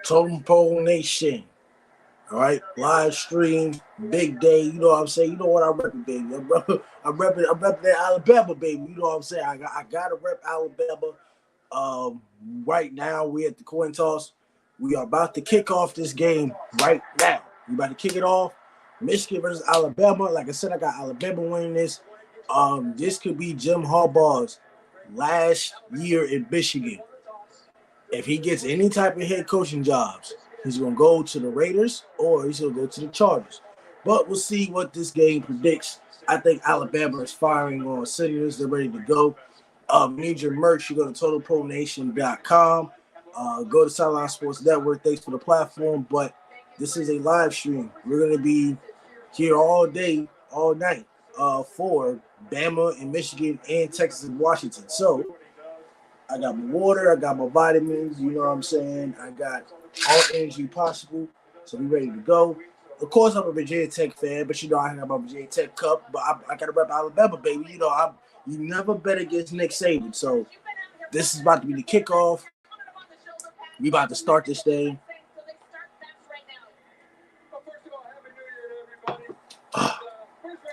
Totem Pole Nation. All right, live stream, big day. You know what I'm saying? You know what I'm repping, baby. I'm repping that Alabama, baby. You know what I'm saying? I gotta rep Alabama. Um, right now we at the coin toss. We are about to kick off this game right now. We about to kick it off. Michigan versus Alabama. Like I said, I got Alabama winning this. This could be Jim Harbaugh's last year in Michigan. If he gets any type of head coaching jobs, he's going to go to the Raiders or he's going to go to the Chargers. But we'll see what this game predicts. I think Alabama is firing on cylinders. They're ready to go. You need your merch. You go to TotemPoleNation.com. Go to Sideline Sports Network. Thanks for the platform. But this is a live stream. We're going to be here all day, all night for Bama and Michigan and Texas and Washington. So I got my water, I got my vitamins, you know what I'm saying? I got all energy possible, so we ready to go. Of course, I'm a Virginia Tech fan, but you know I have my Virginia Tech cup, but I got to rep Alabama, baby. You never bet against Nick Saban. So this is about to be the kickoff. We about to start this thing.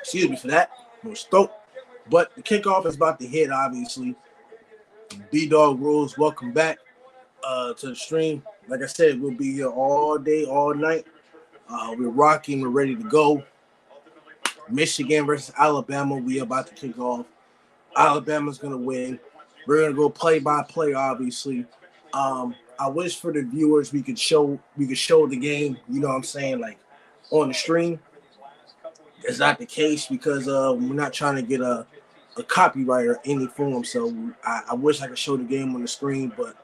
Excuse me for that. I'm stoked. But the kickoff is about to hit, obviously. B-Dog Rules, welcome back to the stream. Like I said, we'll be here all day, all night. We're rocking. We're ready to go. Michigan versus Alabama. We about to kick off. Alabama's going to win. We're going to go play by play, obviously. I wish for the viewers we could show the game, you know what I'm saying, like on the stream. That's not the case because we're not trying to get a copyright or any form. So I wish I could show the game on the screen, but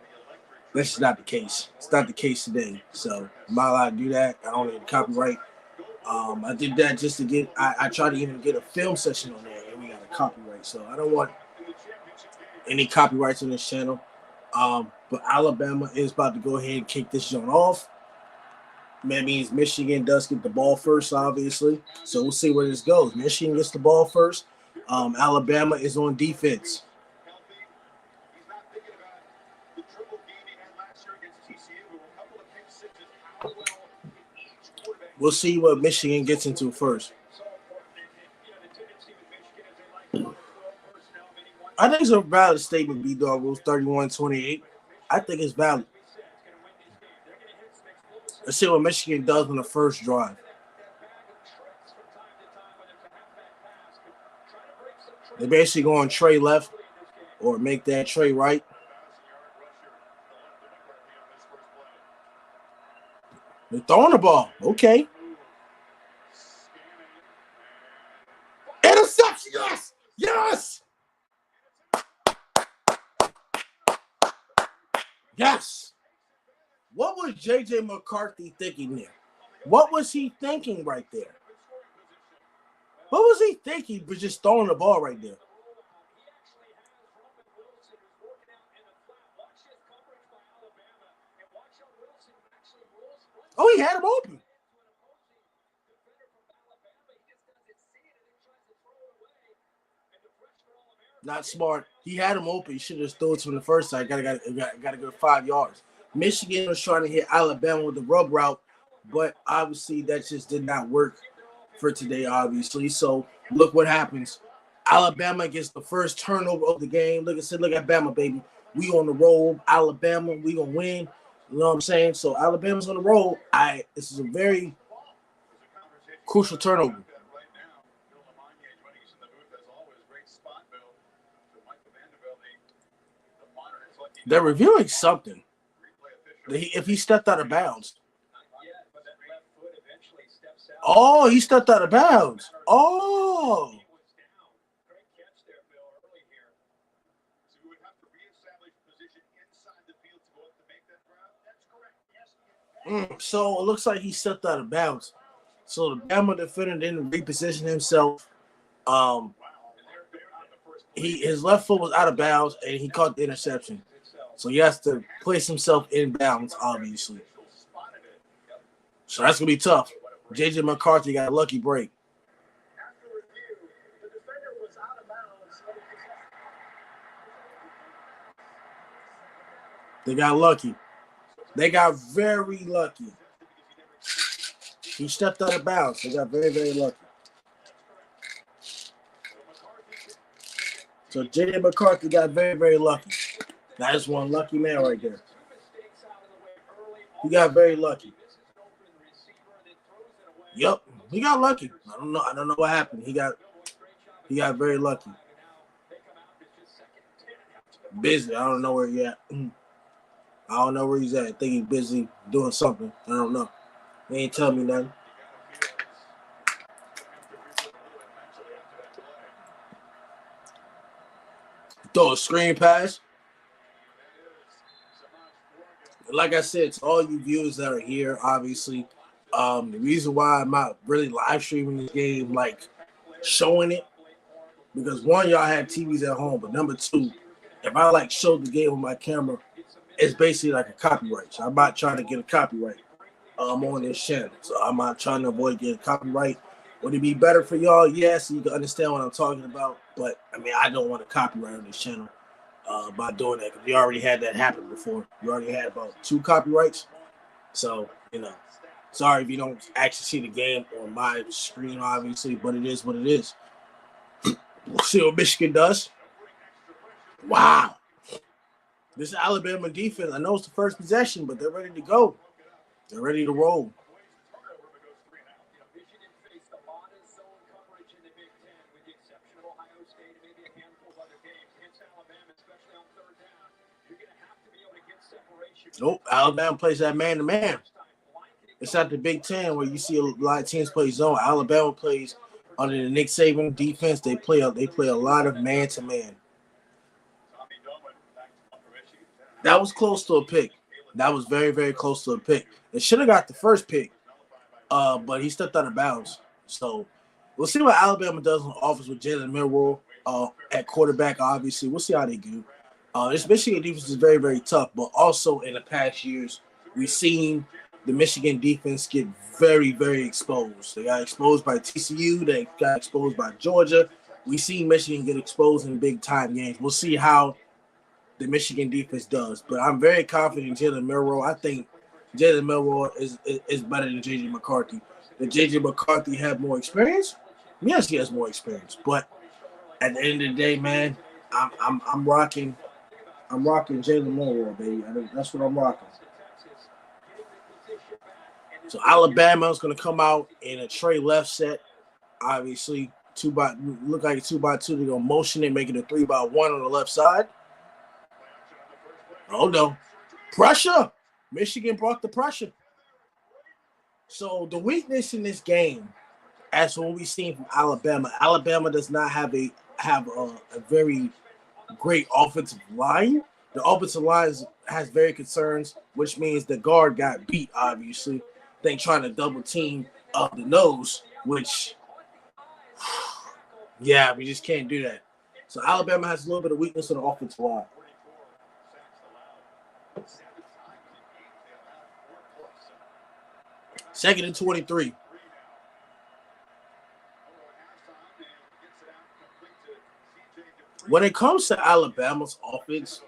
that's just not the case. It's not the case today. So I'm not allowed to do that. I don't need copyright. I did that just to get. I tried to even get a film session on there, and we got a copyright. So I don't want any copyrights on this channel. But Alabama is about to go ahead and kick this joint off. That means Michigan does get the ball first, obviously. So we'll see where this goes. Michigan gets the ball first. Alabama is on defense. We'll see what Michigan gets into first. I think it's a valid statement, B-Dog Rules 31-28. I think it's valid. Let's see what Michigan does on the first drive. They basically go on tray left or make that tray right. They're throwing the ball. Okay. Interception, yes! Yes! Yes! What was J.J. McCarthy thinking there? What was he thinking right there? What was he thinking for just throwing the ball right there? Oh, he had him open. Not smart. He had him open. He should have thrown it to him the first time. Got to go 5 yards. Michigan was trying to hit Alabama with the rub route, but obviously that just did not work for today, obviously. So look what happens. Alabama gets the first turnover of the game. Look at Bama, baby. We on the roll. Alabama, we gonna win. You know what I'm saying? So Alabama's on the roll. This is a very crucial turnover. They're reviewing something. If he stepped out of bounds. Oh, he stepped out of bounds. Oh. So it looks like he stepped out of bounds. So the Bama defender didn't reposition himself. His left foot was out of bounds and he caught the interception. So he has to place himself in bounds, obviously. So that's gonna be tough. J.J. McCarthy got a lucky break. They got lucky. They got very lucky. He stepped out of bounds. They got very, very lucky. So J.J. McCarthy got very, very lucky. That is one lucky man right there. He got very lucky. Yep, he got lucky. I don't know what happened. He got very lucky. Busy. I don't know where he at. I don't know where he's at. I think he's busy doing something. I don't know. He ain't tell me nothing. Throw a screen pass. Like I said, to all you viewers that are here, obviously, the reason why I'm not really live streaming this game, like showing it, because one, y'all have TVs at home, but number two, if I like show the game on my camera, it's basically like a copyright. So I'm not trying to get a copyright on this channel. So I'm not trying to avoid getting copyright. Would it be better for y'all? Yes, so you can understand what I'm talking about. But I mean, I don't want a copyright on this channel by doing that, because we already had that happen before. We already had about 2 copyrights. So, sorry if you don't actually see the game on my screen, obviously, but it is what it is. We'll see what Michigan does. Wow. This Alabama defense, I know it's the first possession, but they're ready to go. They're ready to roll. Nope, Alabama plays that man-to-man. It's not the Big Ten where you see a lot of teams play zone. Alabama plays under the Nick Saban defense. They play a lot of man-to-man. That was close to a pick. That was very, very close to a pick. They should have got the first pick, but he stepped out of bounds. So we'll see what Alabama does on offense with Jalen Milroe at quarterback. Obviously, we'll see how they do. This Michigan defense is very, very tough, but also in the past years, we've seen the Michigan defense get very, very exposed. They got exposed by TCU. They got exposed by Georgia. We've seen Michigan get exposed in big-time games. We'll see how the Michigan defense does. But I'm very confident in Jalen Milroe. I think Jalen Milroe is better than J.J. McCarthy. Did J.J. McCarthy have more experience? Yes, he has more experience. But at the end of the day, man, I'm rocking Jalen Milroe, baby. That's what I'm rocking. So Alabama's going to come out in a Trey left set. Obviously, look like a 2x2. They're going to motion it, make it a 3x1 on the left side. Oh, no. Pressure. Michigan brought the pressure. So the weakness in this game, as what we've seen from Alabama does not have a very great offensive line. The offensive line has very concerns, which means the guard got beat, obviously. They trying to double team up the nose, which, yeah, we just can't do that. So Alabama has a little bit of weakness on the offensive line. Second and 23. When it comes to Alabama's offense,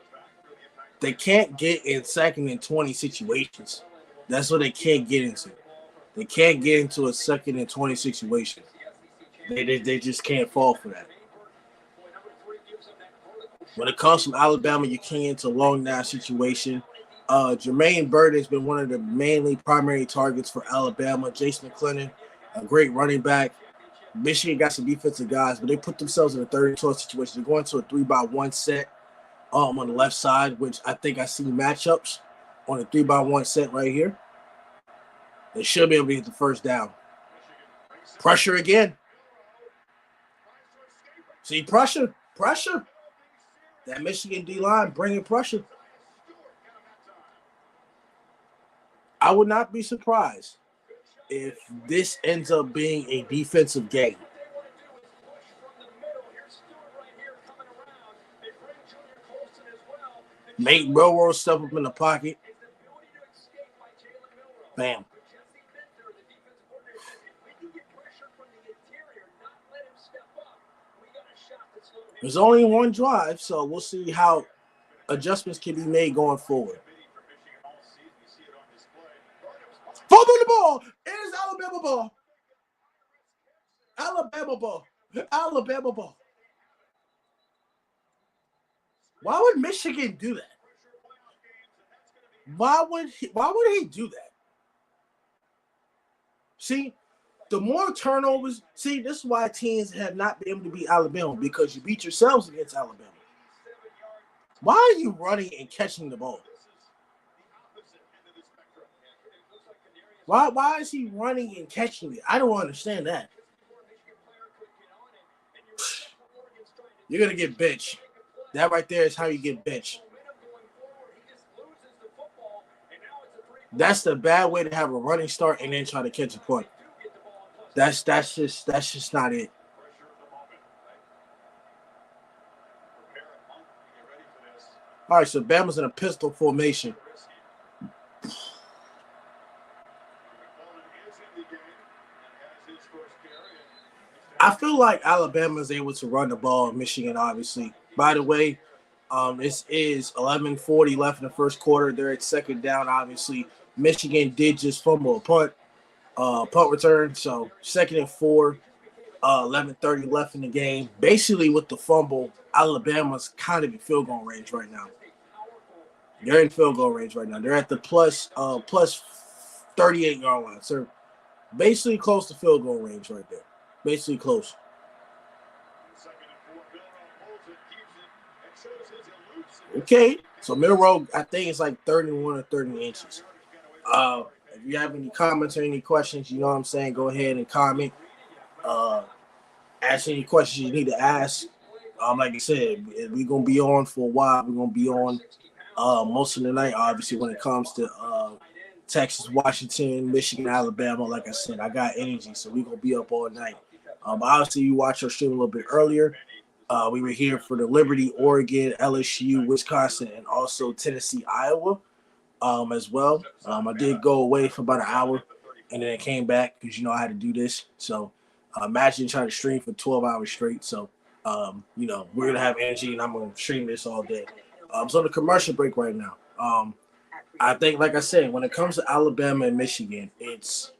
they can't get in second and 20 situations. That's what they can't get into. They can't get into a second and 20 situation. They just can't fall for that. When it comes from Alabama, you can't get into a long down situation. Jermaine Burton has been one of the mainly primary targets for Alabama. Jason McClellan, a great running back. Michigan got some defensive guys, but they put themselves in a 3rd and 12 situation. They're going to a 3x1 set on the left side, which I think I see matchups on a 3x1 set right here. They should be able to get the first down. Pressure again. See, pressure. That Michigan D-line bringing pressure. I would not be surprised if this ends up being a defensive game. Make Milroe step up in the pocket. Bam. There's only one drive, so we'll see how adjustments can be made going forward. ball. Alabama ball. Alabama ball. Why would Michigan do that? Why would he do that? See, the more turnovers, this is why teams have not been able to beat Alabama, because you beat yourselves against Alabama. Why are you running and catching the ball? Why is he running and catching it? I don't understand that. You're going to get benched. That right there is how you get benched. That's the bad way to have a running start and then try to catch a point. That's just not it. All right, so Bama's in a pistol formation. I feel like Alabama is able to run the ball in Michigan, obviously. By the way, this is 11:40 left in the first quarter. They're at second down, obviously. Michigan did just fumble a punt return. So 2nd and 4, 11:30 left in the game. Basically, with the fumble, Alabama's kind of in field goal range right now. They're in field goal range right now. They're at the plus 38-yard line. So basically close to field goal range right there. Basically close. Okay, so middle row, I think it's like 31 or 30 inches. If you have any comments or any questions, you know what I'm saying, go ahead and comment. Ask any questions you need to ask. Like I said, we're going to be on for a while. We're going to be on most of the night, obviously, when it comes to Texas, Washington, Michigan, Alabama. Like I said, I got energy, so we're going to be up all night. Obviously, you watched our stream a little bit earlier. We were here for the Liberty, Oregon, LSU, Wisconsin, and also Tennessee, Iowa as well. I did go away for about an hour, and then I came back because, I had to do this. So imagine trying to stream for 12 hours straight. So, we're going to have energy, and I'm going to stream this all day. So the commercial break right now. I think, like I said, when it comes to Alabama and Michigan, it's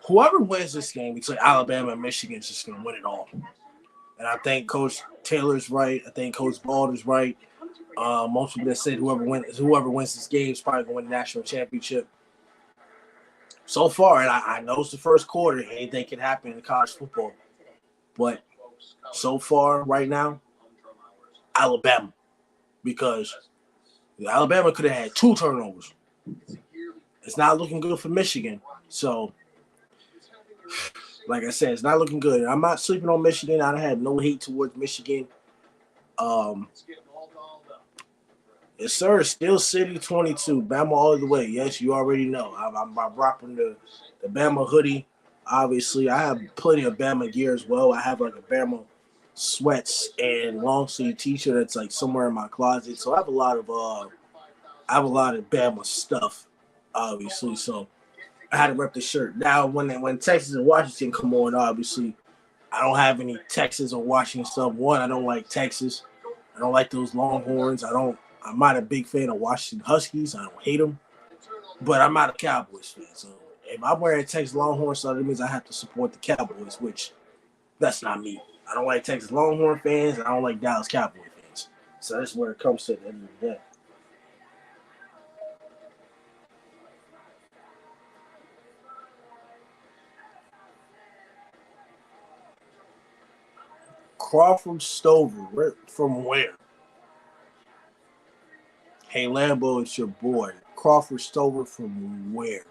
whoever wins this game between Alabama and Michigan is just going to win it all. And I think Coach Taylor's right. I think Coach Bald is right. Most people that said whoever wins this game is probably going to win the national championship. So far, and I know it's the first quarter, anything can happen in college football. But so far, right now, Alabama. Because Alabama could have had 2 turnovers. It's not looking good for Michigan. So, like I said, it's not looking good. I'm not sleeping on Michigan. I have no hate towards Michigan. Yes, sir. Steel City 22. Bama all the way. Yes, you already know. I'm rocking the Bama hoodie. Obviously, I have plenty of Bama gear as well. I have like a Bama sweats and long sleeve T-shirt that's like somewhere in my closet. So I have a lot of Bama stuff, obviously. So I had to rep the shirt. Now, when Texas and Washington come on, obviously, I don't have any Texas or Washington stuff. One, I don't like Texas. I don't like those Longhorns. I'm not a big fan of Washington Huskies. I don't hate them. But I'm not a Cowboys fan. So if I'm wearing Texas Longhorn stuff, that means I have to support the Cowboys, which that's not me. I don't like Texas Longhorn fans, and I don't like Dallas Cowboy fans. So that's where it comes to at the end of the day. Crawford Stover, from where? Hey, Lambo, it's your boy. Crawford Stover from where?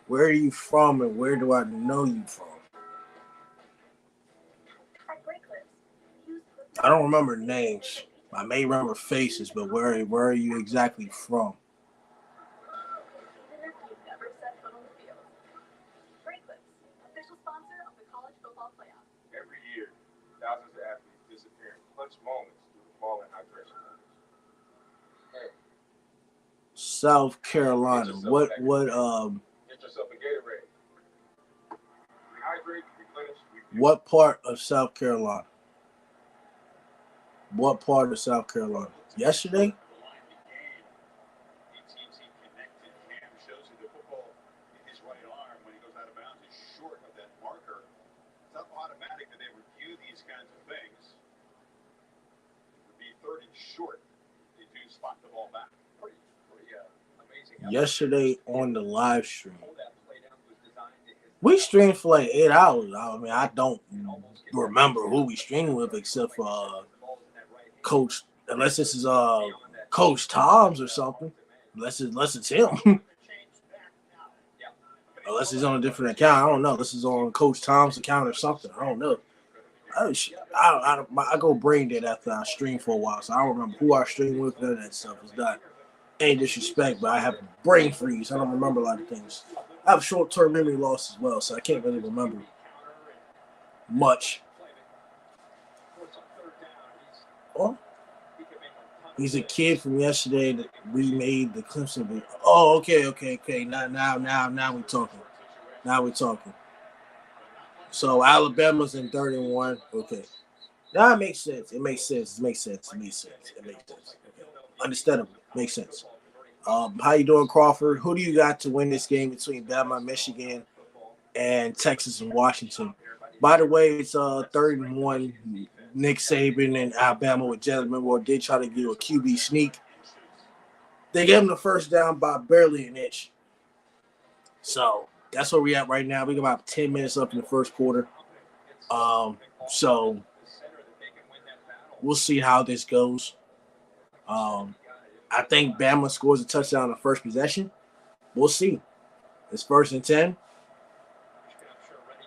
Where are you from, and where do I know you from? I don't remember names. I may remember faces, but where are you exactly from? Every year, thousands of athletes disappear in clutch moments due to falling hydration levels. South Carolina. Get yourself a Gatorade. Rehydrate, replenish. What part of South Carolina? What part of South Carolina? Yesterday? these kinds of things, would be 30 short. They do spot the ball back. Pretty amazing. Yesterday on the live stream, we streamed for like 8 hours. I mean, I don't remember who we streamed with except for Coach, unless this is Coach Tom's or something. Unless it's him. Unless he's on a different account. I don't know. This is on Coach Tom's account or something. I don't know. I go brain dead after I stream for a while, so I don't remember who I streamed with. None of that stuff. It's not any disrespect, but I have brain freeze. I don't remember a lot of things. I have short-term memory loss as well, so I can't really remember much. Oh, he's a kid from yesterday that remade the Clemson video. Oh, okay. Now we're talking. So Alabama's in 3-1. Okay. Now it makes sense. It makes sense. Okay. Understandable. Makes sense. How you doing, Crawford? Who do you got to win this game between Bama, Michigan, and Texas and Washington? By the way, it's 3-1. Nick Saban and Alabama with Jalen Moore did try to do a QB sneak. They gave him the first down by barely an inch. So that's where we at right now. We got about 10 minutes up in the first quarter. So we'll see how this goes. I think Bama scores a touchdown on the first possession. We'll see. It's 1st and 10.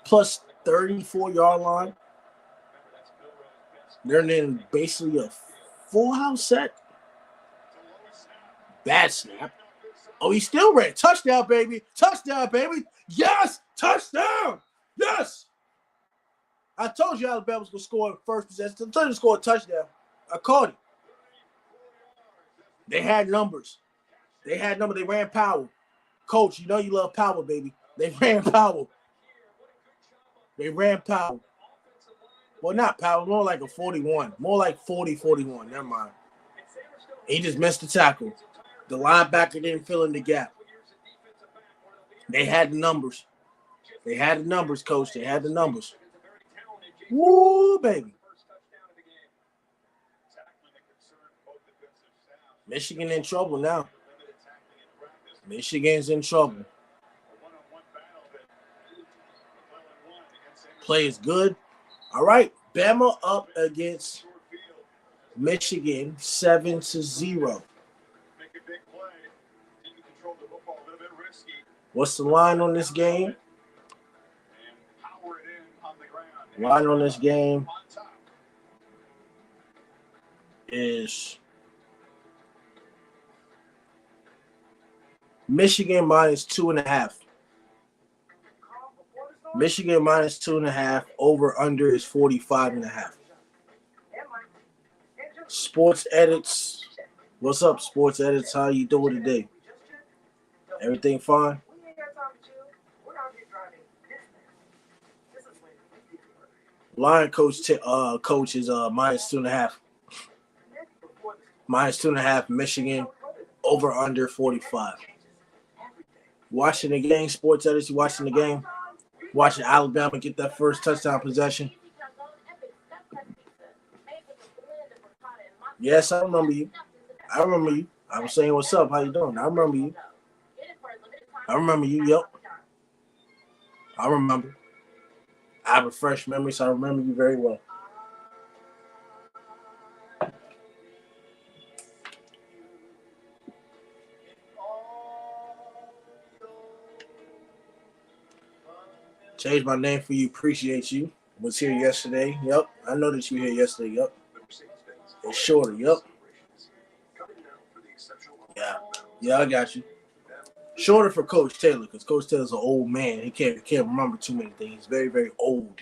Plus 34-yard line. They're in basically a full house set. Bad snap. Oh, he still ran. Touchdown, baby. Yes! Touchdown! Yes! I told you Alabama was going to score in first possession. I told you to score a touchdown. I called it. They had numbers. They ran power. Coach, you know you love power, baby. They ran power. Well, not power. More like a 41. More like 40-41. Never mind. He just missed the tackle. The linebacker didn't fill in the gap. They had the numbers. Coach. They had the numbers. Woo, baby. Michigan in trouble now. Michigan's in trouble. Play is good. All right. Bama up against Michigan 7-0. What's the line on this game? Line on this game is Michigan minus 2.5. Michigan minus 2.5. Over under is 45.5. Sports Edits. What's up, Sports Edits? How you doing today? Everything fine? Line coach is minus 2.5. Minus 2.5. Michigan over under 45. Watching the game, Sports Edits. You watching the game? Watching Alabama get that first touchdown possession. Yes, I remember you. I was saying, what's up? How you doing? I remember you. Yep. I remember. I have a fresh memory, so I remember you very well. Changed my name for you. Appreciate you. Was here yesterday. Yep. I know that you were here yesterday. Yep. It's shorter. Yep. Yeah, I got you. Shorter for Coach Taylor because Coach Taylor's an old man. He can't remember too many things. He's very, very old.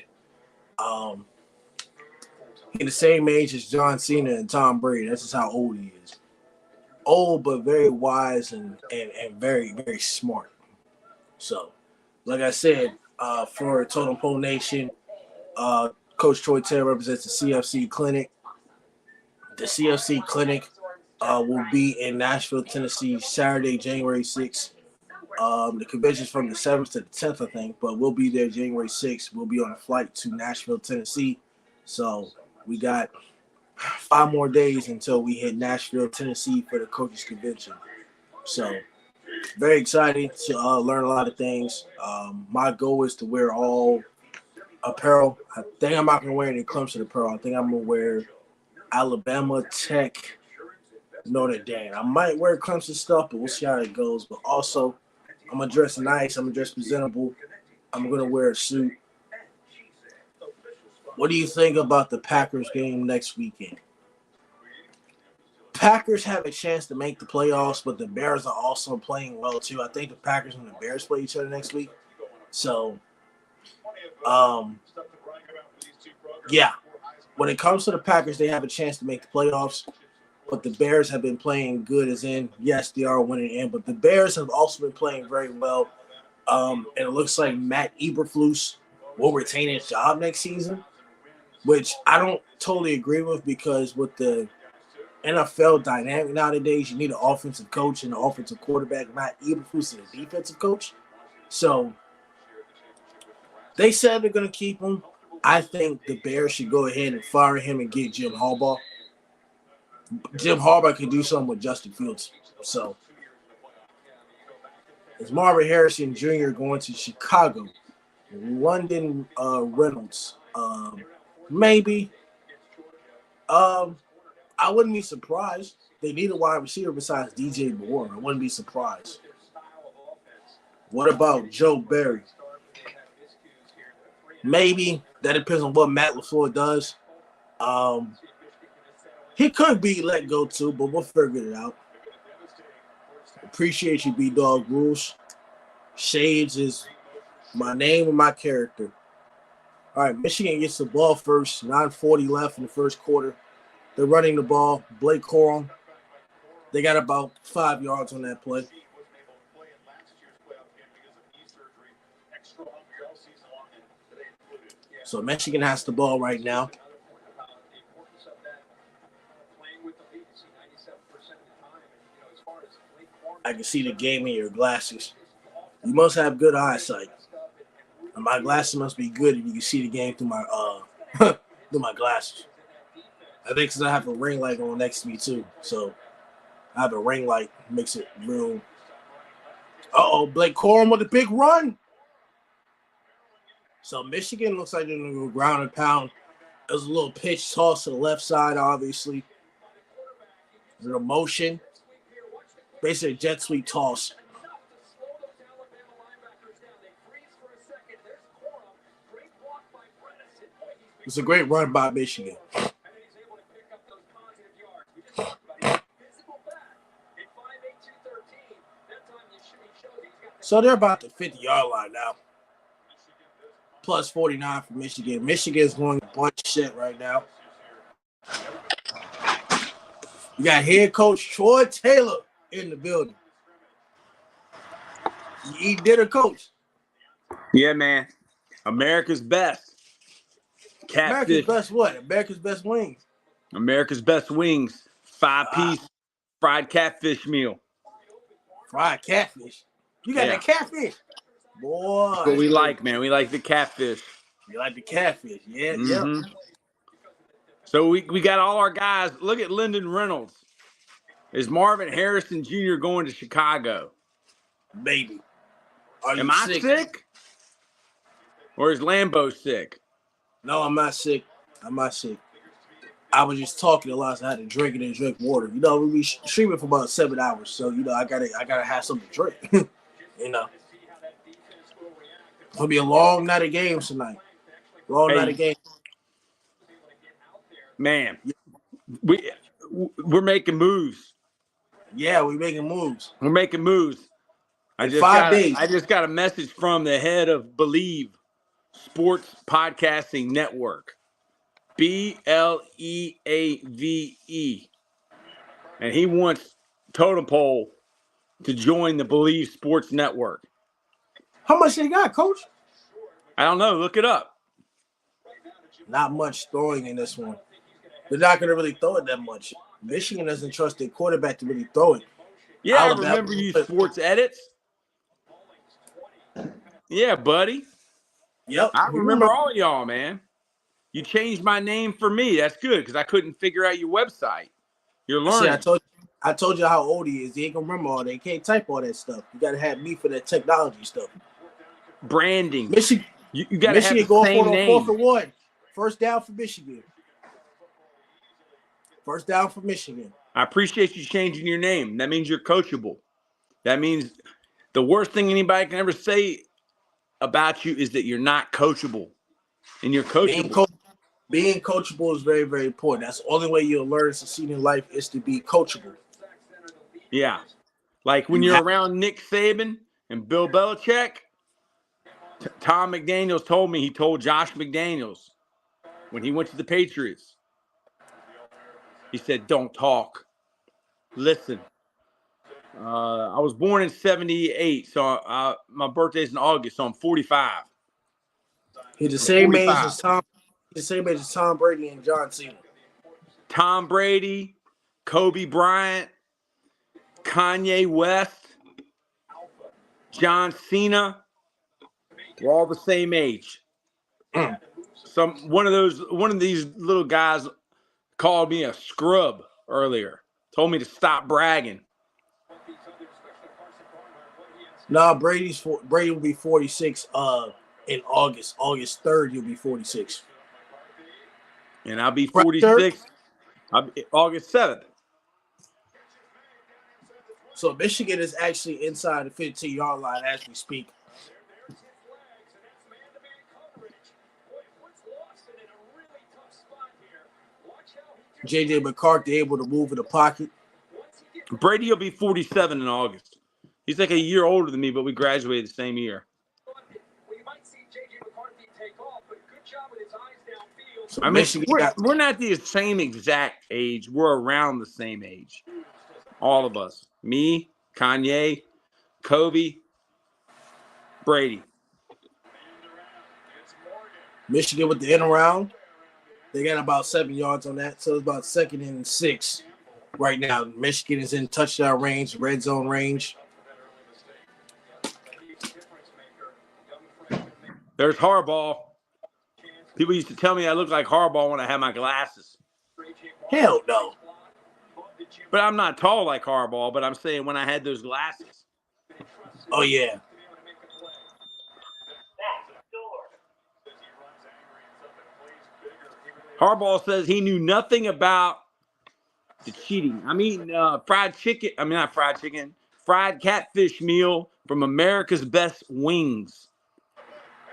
He's the same age as John Cena and Tom Brady. That's just how old he is. Old but very wise and very, very smart. So, like I said, for Totem Pole Nation, Coach Troy Taylor represents the CFC Clinic. The CFC Clinic will be in Nashville, Tennessee, Saturday, January 6th. The convention's from the 7th to the 10th, I think, but we'll be there January 6th. We'll be on a flight to Nashville, Tennessee. So we got 5 more days until we hit Nashville, Tennessee for the coaches convention. So very exciting to learn a lot of things. My goal is to wear all apparel. I think I'm not gonna wear any Clemson apparel. I think I'm gonna wear Alabama, Tech, Notre Dame. I might wear Clemson stuff, but we'll see how it goes. But also, I'm gonna dress nice. I'm gonna dress presentable. I'm gonna wear a suit. What do you think about the Packers game next weekend? Packers have a chance to make the playoffs, but the Bears are also playing well too. I think the Packers and the Bears play each other next week. So, yeah. When it comes to the Packers, they have a chance to make the playoffs, but the Bears have been playing good as in, yes, they are winning in, but the Bears have also been playing very well. And it looks like Matt Eberflus will retain his job next season, which I don't totally agree with because with the NFL dynamic nowadays, you need an offensive coach and an offensive quarterback. Matt Eberflus is a defensive coach. So they said they're going to keep him. I think the Bears should go ahead and fire him and get Jim Harbaugh. Jim Harbaugh can do something with Justin Fields. So is Marvin Harrison Jr. going to Chicago? London Reynolds. Maybe. I wouldn't be surprised. They need a wide receiver besides DJ Moore. I wouldn't be surprised. What about Joe Barry? Maybe. That depends on what Matt LaFleur does. He could be let go too, but we'll figure it out. Appreciate you, B-Dog Rules. Shades is my name and my character. All right, Michigan gets the ball first. 9:40 left in the first quarter. They're running the ball. Blake Corum. They got about 5 yards on that play. So Michigan has the ball right now. I can see the game in your glasses. You must have good eyesight. And my glasses must be good if you can see the game through my through my glasses. I think because I have a ring light on next to me too. So I have a ring light, makes it real. Blake Corum with a big run. So Michigan looks like they're going to go ground and pound. There's a little pitch toss to the left side, obviously. There's a motion. Basically a jet sweep toss. It's a great run by Michigan. So they're about the 50-yard line now. Plus 49 for Michigan. Michigan's going a bunch of shit right now. You got head coach Troy Taylor in the building. You eat dinner, coach? Yeah, man. America's best. Catfish. America's best what? America's best wings. America's best wings. 5-piece fried catfish meal. Fried catfish? You got that catfish? Boy. That's what we like, man. We like the catfish. You like the catfish? Yeah, yeah. So we got all our guys. Look at Lyndon Reynolds. Is Marvin Harrison Jr. going to Chicago? Maybe. Am I sick? Or is Lambeau sick? No, I'm not sick. I'm not sick. I was just talking a lot, so I had to drink it and drink water. You know, we be streaming for about 7 hours, so you know I gotta have something to drink. You know, it'll be a long night of games tonight. Night of games. Man, we're making moves. Yeah, we're making moves. We're making moves. I just got a message from the head of Believe Sports Podcasting Network. BLEAVE. And he wants Totem Pole to join the Believe Sports Network. How much they got, Coach? I don't know. Look it up. Not much throwing in this one. They're not going to really throw it that much. Michigan doesn't trust their quarterback to really throw it. Yeah, I remember you sports edits. Yeah, buddy. Yep. I remember all y'all, man. You changed my name for me. That's good because I couldn't figure out your website. You're learning. See, I told you how old he is. He ain't gonna remember all that. He can't type all that stuff. You gotta have me for that technology stuff. Branding. Michigan, you got to have the going same for name. 4th and 1. First down for Michigan. First down for Michigan. I appreciate you changing your name. That means you're coachable. That means the worst thing anybody can ever say about you is that you're not coachable. And you're coachable. Being coachable is very, very important. That's the only way you'll learn to succeed in life is to be coachable. Yeah. Like when you're around Nick Saban and Bill Belichick, Tom McDaniels told me, he told Josh McDaniels when he went to the Patriots, he said, don't talk. Listen. I was born in 78, so my birthday's in August, so I'm 45. He's the same age as Tom. He's the same age as Tom Brady and John Cena. Tom Brady, Kobe Bryant, Kanye West, John Cena. We're all the same age. One of these little guys called me a scrub earlier. Told me to stop bragging. Nah, Brady will be 46 in August. August 3rd, he'll be 46. And I'll be 46 August 7th. So Michigan is actually inside the 15-yard line as we speak. J.J. McCarthy able to move in the pocket. Brady will be 47 in August. He's like a year older than me, but we graduated the same year. So I mean, we're not the same exact age. We're around the same age. All of us. Me, Kanye, Kobe, Brady. Michigan with the end around. They got about 7 yards on that. So it's about 2nd and 6 right now. Michigan is in touchdown range, red zone range. There's Harbaugh. People used to tell me I look like Harbaugh when I had my glasses. Hell no. But I'm not tall like Harbaugh, but I'm saying when I had those glasses. Oh, yeah. Harbaugh says he knew nothing about the cheating. I mean, fried catfish meal from America's Best Wings.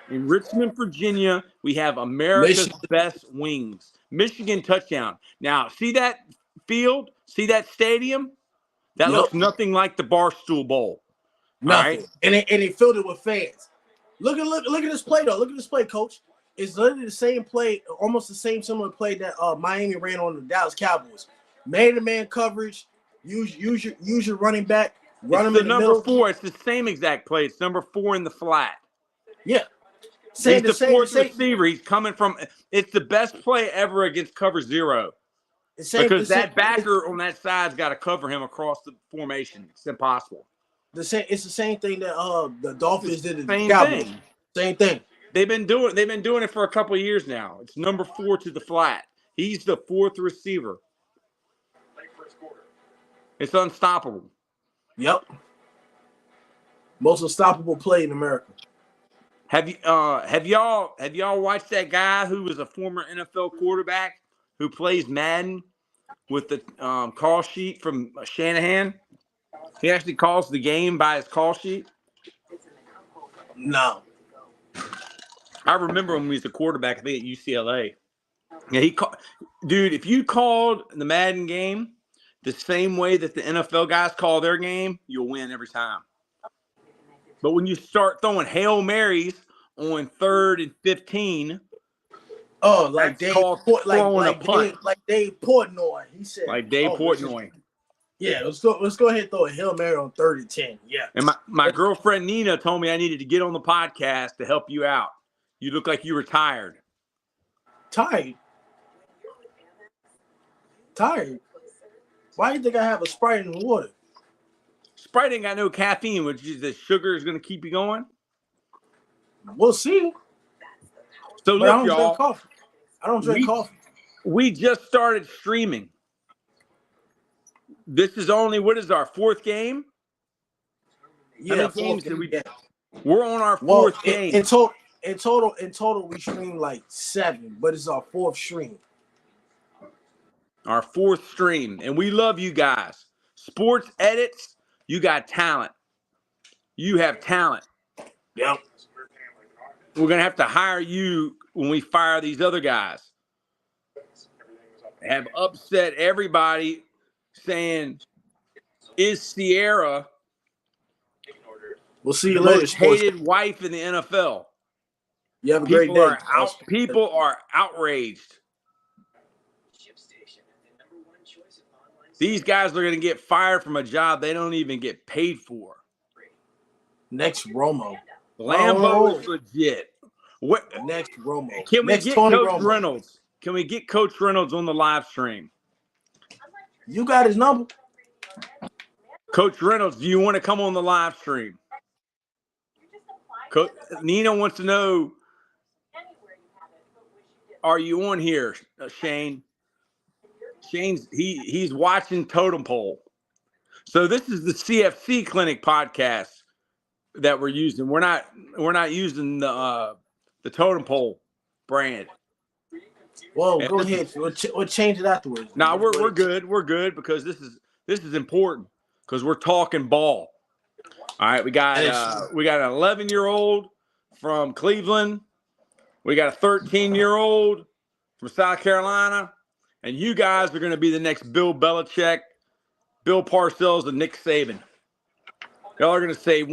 In Richmond, Virginia, we have America's Best Wings. Michigan touchdown. Now, see that field? See that stadium? That looks nothing like the Barstool Bowl. Nothing. Right? And it filled it with fans. Look at this play, though. Look at this play, coach. It's literally the same play, almost the same similar play that Miami ran on the Dallas Cowboys. Man-to-man coverage. Use your running back. Run him in the middle. Number 4. It's the same exact play. It's number 4 in the flat. Yeah. He's the fourth receiver. He's coming from. It's the best play ever against cover 0. Because that backer on that side's got to cover him across the formation. It's impossible. It's the same thing that the Dolphins did. Same thing. Same thing. They've been doing it for a couple of years now. It's number 4 to the flat. He's the 4th receiver. It's unstoppable. Yep. Most unstoppable play in America. Have y'all watched that guy who was a former NFL quarterback who plays Madden with the call sheet from Shanahan? He actually calls the game by his call sheet. No. I remember when he was a quarterback, I think at UCLA. Yeah, dude, if you called the Madden game the same way that the NFL guys call their game, you'll win every time. But when you start throwing Hail Marys on 3rd and 15, like Dave Portnoy. He said like Dave Portnoy. Yeah, let's go ahead and throw a Hail Mary on 3rd and 10. Yeah. And my girlfriend Nina told me I needed to get on the podcast to help you out. You look like you were tired. Tired? Why do you think I have a Sprite in the water? Sprite ain't got no caffeine, which is the sugar is going to keep you going. We'll see. So look, y'all. I don't drink coffee. We just started streaming. This is only, what is our fourth game? Yeah, How many games did we? Yeah. We're on our fourth game. In total, we streamed like 7, but it's our 4th stream. Our 4th stream, and we love you guys. Sports edits, you got talent. You have talent. Yep. We're gonna have to hire you when we fire these other guys. Have upset everybody, saying, "Is Sierra?" We'll see you the later. Most hated wife in the NFL. You have a great day. People are outraged. These guys are going to get fired from a job they don't even get paid for. Next Romo. Lambo is legit. What? Next Romo. Can we get Coach Reynolds? Can we get Coach Reynolds on the live stream? You got his number. Coach Reynolds, do you want to come on the live stream? Nina wants to know, are you on here, Shane? Shane's he's watching Totem Pole. So this is the CFC Clinic podcast that we're using. We're not using the Totem Pole brand. Well, go ahead. We'll change it afterwards. No, we're good. We're good because this is important because we're talking ball. All right, we got an 11-year-old from Cleveland. We got a 13-year-old from South Carolina. And you guys are going to be the next Bill Belichick, Bill Parcells, and Nick Saban. Y'all are going to say,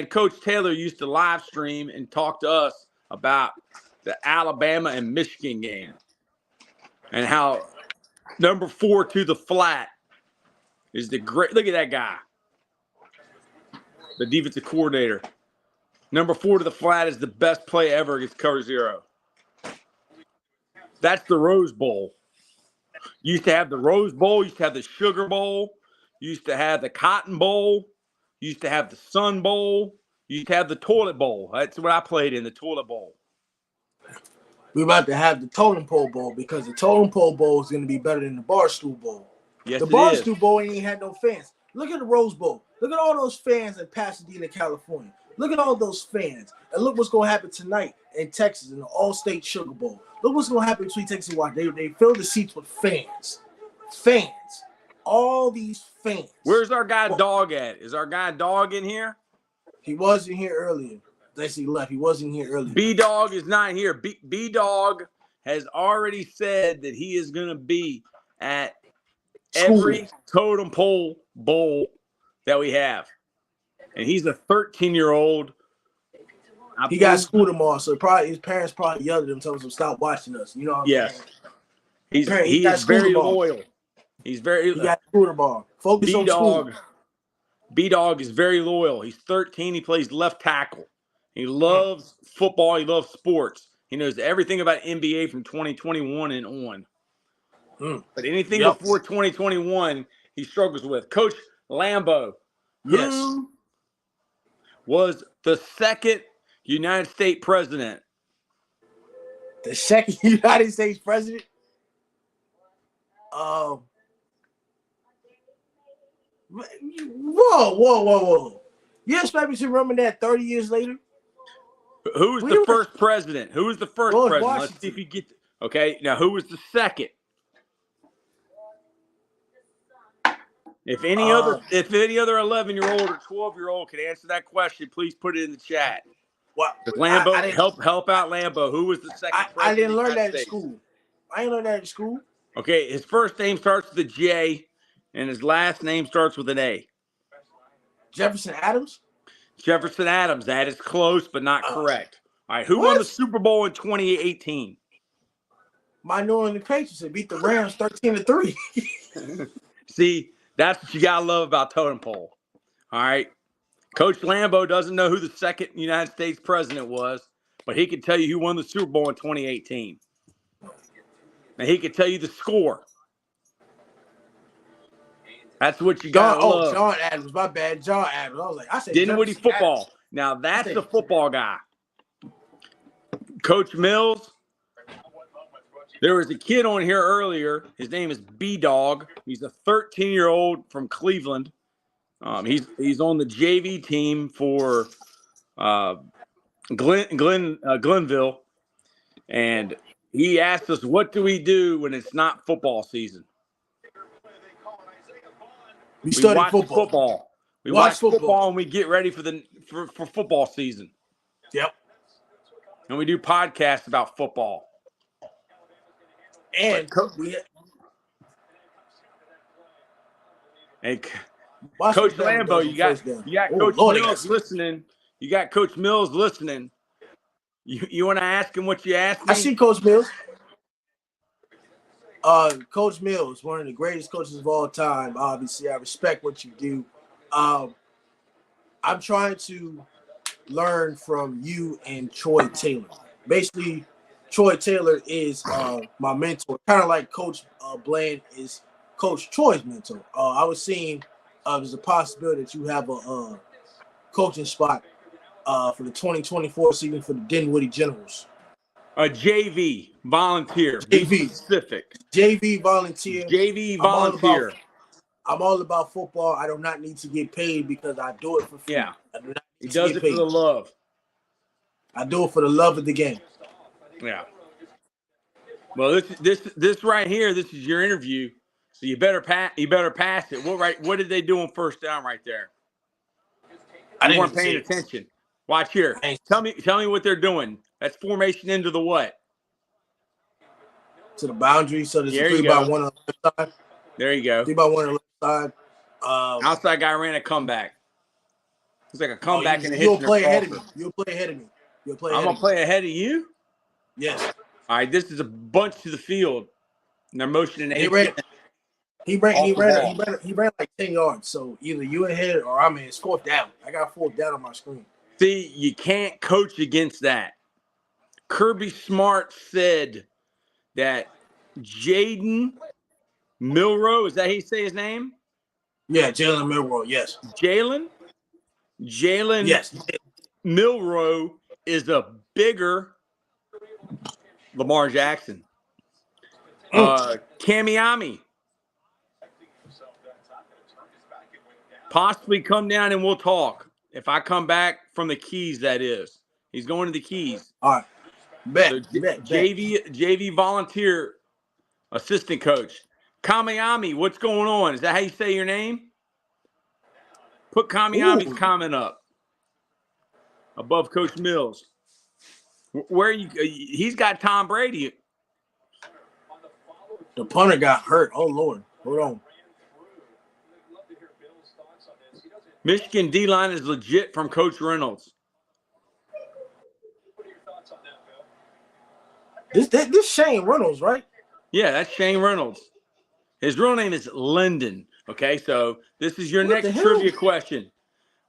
Coach Taylor used to live stream and talk to us about the Alabama and Michigan game and how number 4 to the flat is the great. Look at that guy, the defensive coordinator. Number 4 to the flat is the best play ever against cover 0. That's the Rose Bowl. You used to have the Rose Bowl. You used to have the Sugar Bowl. You used to have the Cotton Bowl. You used to have the Sun Bowl. You used to have the Toilet Bowl. That's what I played in, the Toilet Bowl. We're about to have the Totem Pole Bowl because the Totem Pole Bowl is going to be better than the Barstool Bowl. Yes, the Barstool Bowl ain't had no fans. Look at the Rose Bowl. Look at all those fans in Pasadena, California. Look at all those fans. And look what's going to happen tonight in Texas in the All-State Sugar Bowl. Look what's going to happen between Texas and Washington. They fill the seats with fans. Fans. All these fans. Where's our guy Dog at? Is our guy Dog in here? He wasn't here earlier. He left. He wasn't here earlier. B-Dog is not here. B-Dog has already said that he is going to be at every Totem Pole Bowl that we have. And he's a 13-year-old. He got school tomorrow, so probably his parents probably yelled at him, telling him to stop watching us. You know what I'm saying? He's very loyal. He got school tomorrow. Focus on school. B-Dog is very loyal. He's 13. He plays left tackle. He loves football. He loves sports. He knows everything about NBA from 2021 and on. But anything before 2021, he struggles with. Coach Lambo, who was the second United States president? The second United States president? Whoa. You expect me to remember that 30 years later? Who was the first president? Who was the first president? Washington. Let's see if you get okay. Now, who was the second? If any other 11-year-old or 12-year-old can answer that question, please put it in the chat. What? Lambo, help out Lambo. Who was the second president? I didn't learn that in school. I didn't learn that in school. Okay, his first name starts with a J, and his last name starts with an A. Jefferson Adams? Jefferson Adams. That is close, but not correct. All right, who won the Super Bowl in 2018? My New England Patriots. They beat the Rams 13-3. See, that's what you got to love about Totem Pole. All right. Coach Lambo doesn't know who the second United States president was, but he can tell you who won the Super Bowl in 2018. And he can tell you the score. That's what you got to love. John Adams. My bad. John Adams. I was like, I said Dinwiddie football. Adams. Now, that's the football guy. Coach Mills, There was a kid on here earlier. His name is B-Dog. He's a 13-year-old from Cleveland. He's on the JV team for Glenville, and he asked us, "What do we do when it's not football season?" We We study watch football. We watch football, and we get ready for football season. Yep. And we do podcasts about football. And Coach Lambo, you got Coach Mills listening. You got Coach Mills listening. You want to ask him what you asked me? I see Coach Mills. Coach Mills, one of the greatest coaches of all time. Obviously, I respect what you do. I'm trying to learn from you and Troy Taylor. Basically, Troy Taylor is my mentor, kind of like Coach Bland is Coach Troy's mentor. I was seeing there's a possibility that you have a coaching spot for the 2024 season for the Dinwiddie Generals. A JV volunteer. JV. Be specific. JV volunteer. JV volunteer. I'm all about football. I do not need to get paid because I do it for free. Yeah. He does it for the love. I do it for the love of the game. Yeah. Well, this right here, this is your interview. So you better pass it. What did they do on first down right there? You weren't paying attention. Watch here. Tell me what they're doing. That's formation into the what? To the boundary. So there's a 3-by-1 on the left side. There you go. 3-by-1 on the left side. Outside guy ran a comeback. It's like a comeback and a hit. You'll play ahead of me. I'm gonna play ahead of you. Yes. All right. This is a bunch to the field, and they're motioning. He ran like 10 yards. So either you ahead or I'm in. It's 4th down. I got 4th down on my screen. See, you can't coach against that. Kirby Smart said that Jaden Milroe, is that how you say his name? Yeah, Jalen Milroe, yes. Jalen yes. Milroe is a bigger Lamar Jackson. Kamiami. Possibly come down and we'll talk. If I come back from the Keys, that is. He's going to the Keys. All right. Bet. JV volunteer assistant coach. Kamiami, what's going on? Is that how you say your name? Put Kamiami's comment up above Coach Mills. Where you? He's got Tom Brady. The punter got hurt. Oh Lord, hold on. Michigan D-line is legit from Coach Reynolds. This Shane Reynolds, right? Yeah, that's Shane Reynolds. His real name is Lyndon. Okay, so this is your next trivia question.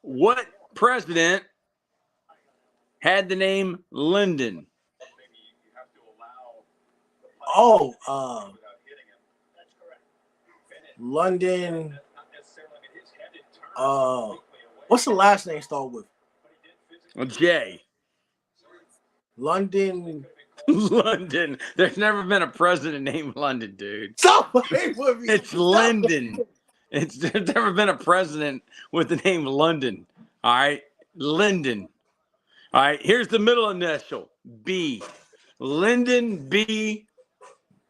What president had the name Lyndon? London. What's the last name start with? J. London. London. There's never been a president named London, dude. It's Lyndon. There's never been a president with the name London. All right, Lyndon. All right, here's the middle initial, B. Lyndon B.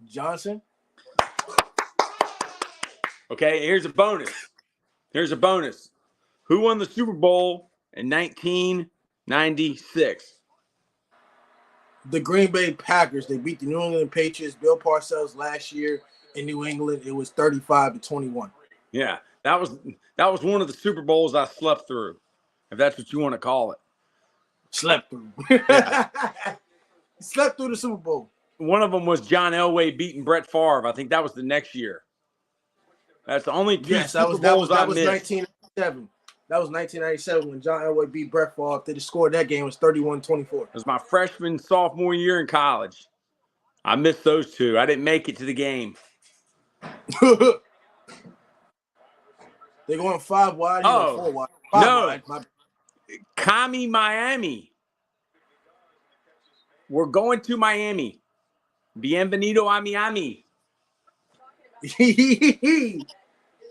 Johnson. Okay, here's a bonus. Who won the Super Bowl in 1996? The Green Bay Packers. They beat the New England Patriots. Bill Parcells last year in New England. It was 35-21. Yeah, that was one of the Super Bowls I slept through, if that's what you want to call it. Slept through. Yeah. Slept through the Super Bowl. One of them was John Elway beating Brett Favre. I think that was the next year. That's the only two Super Bowls I missed. 1997. That was 1997 when John Elway beat Brett Favre. The score of that game was 31-24. It was my freshman, sophomore year in college. I missed those two. I didn't make it to the game. They're going 5 wide. 4 wide. No. Miami. We're going to Miami. Bienvenido a Miami.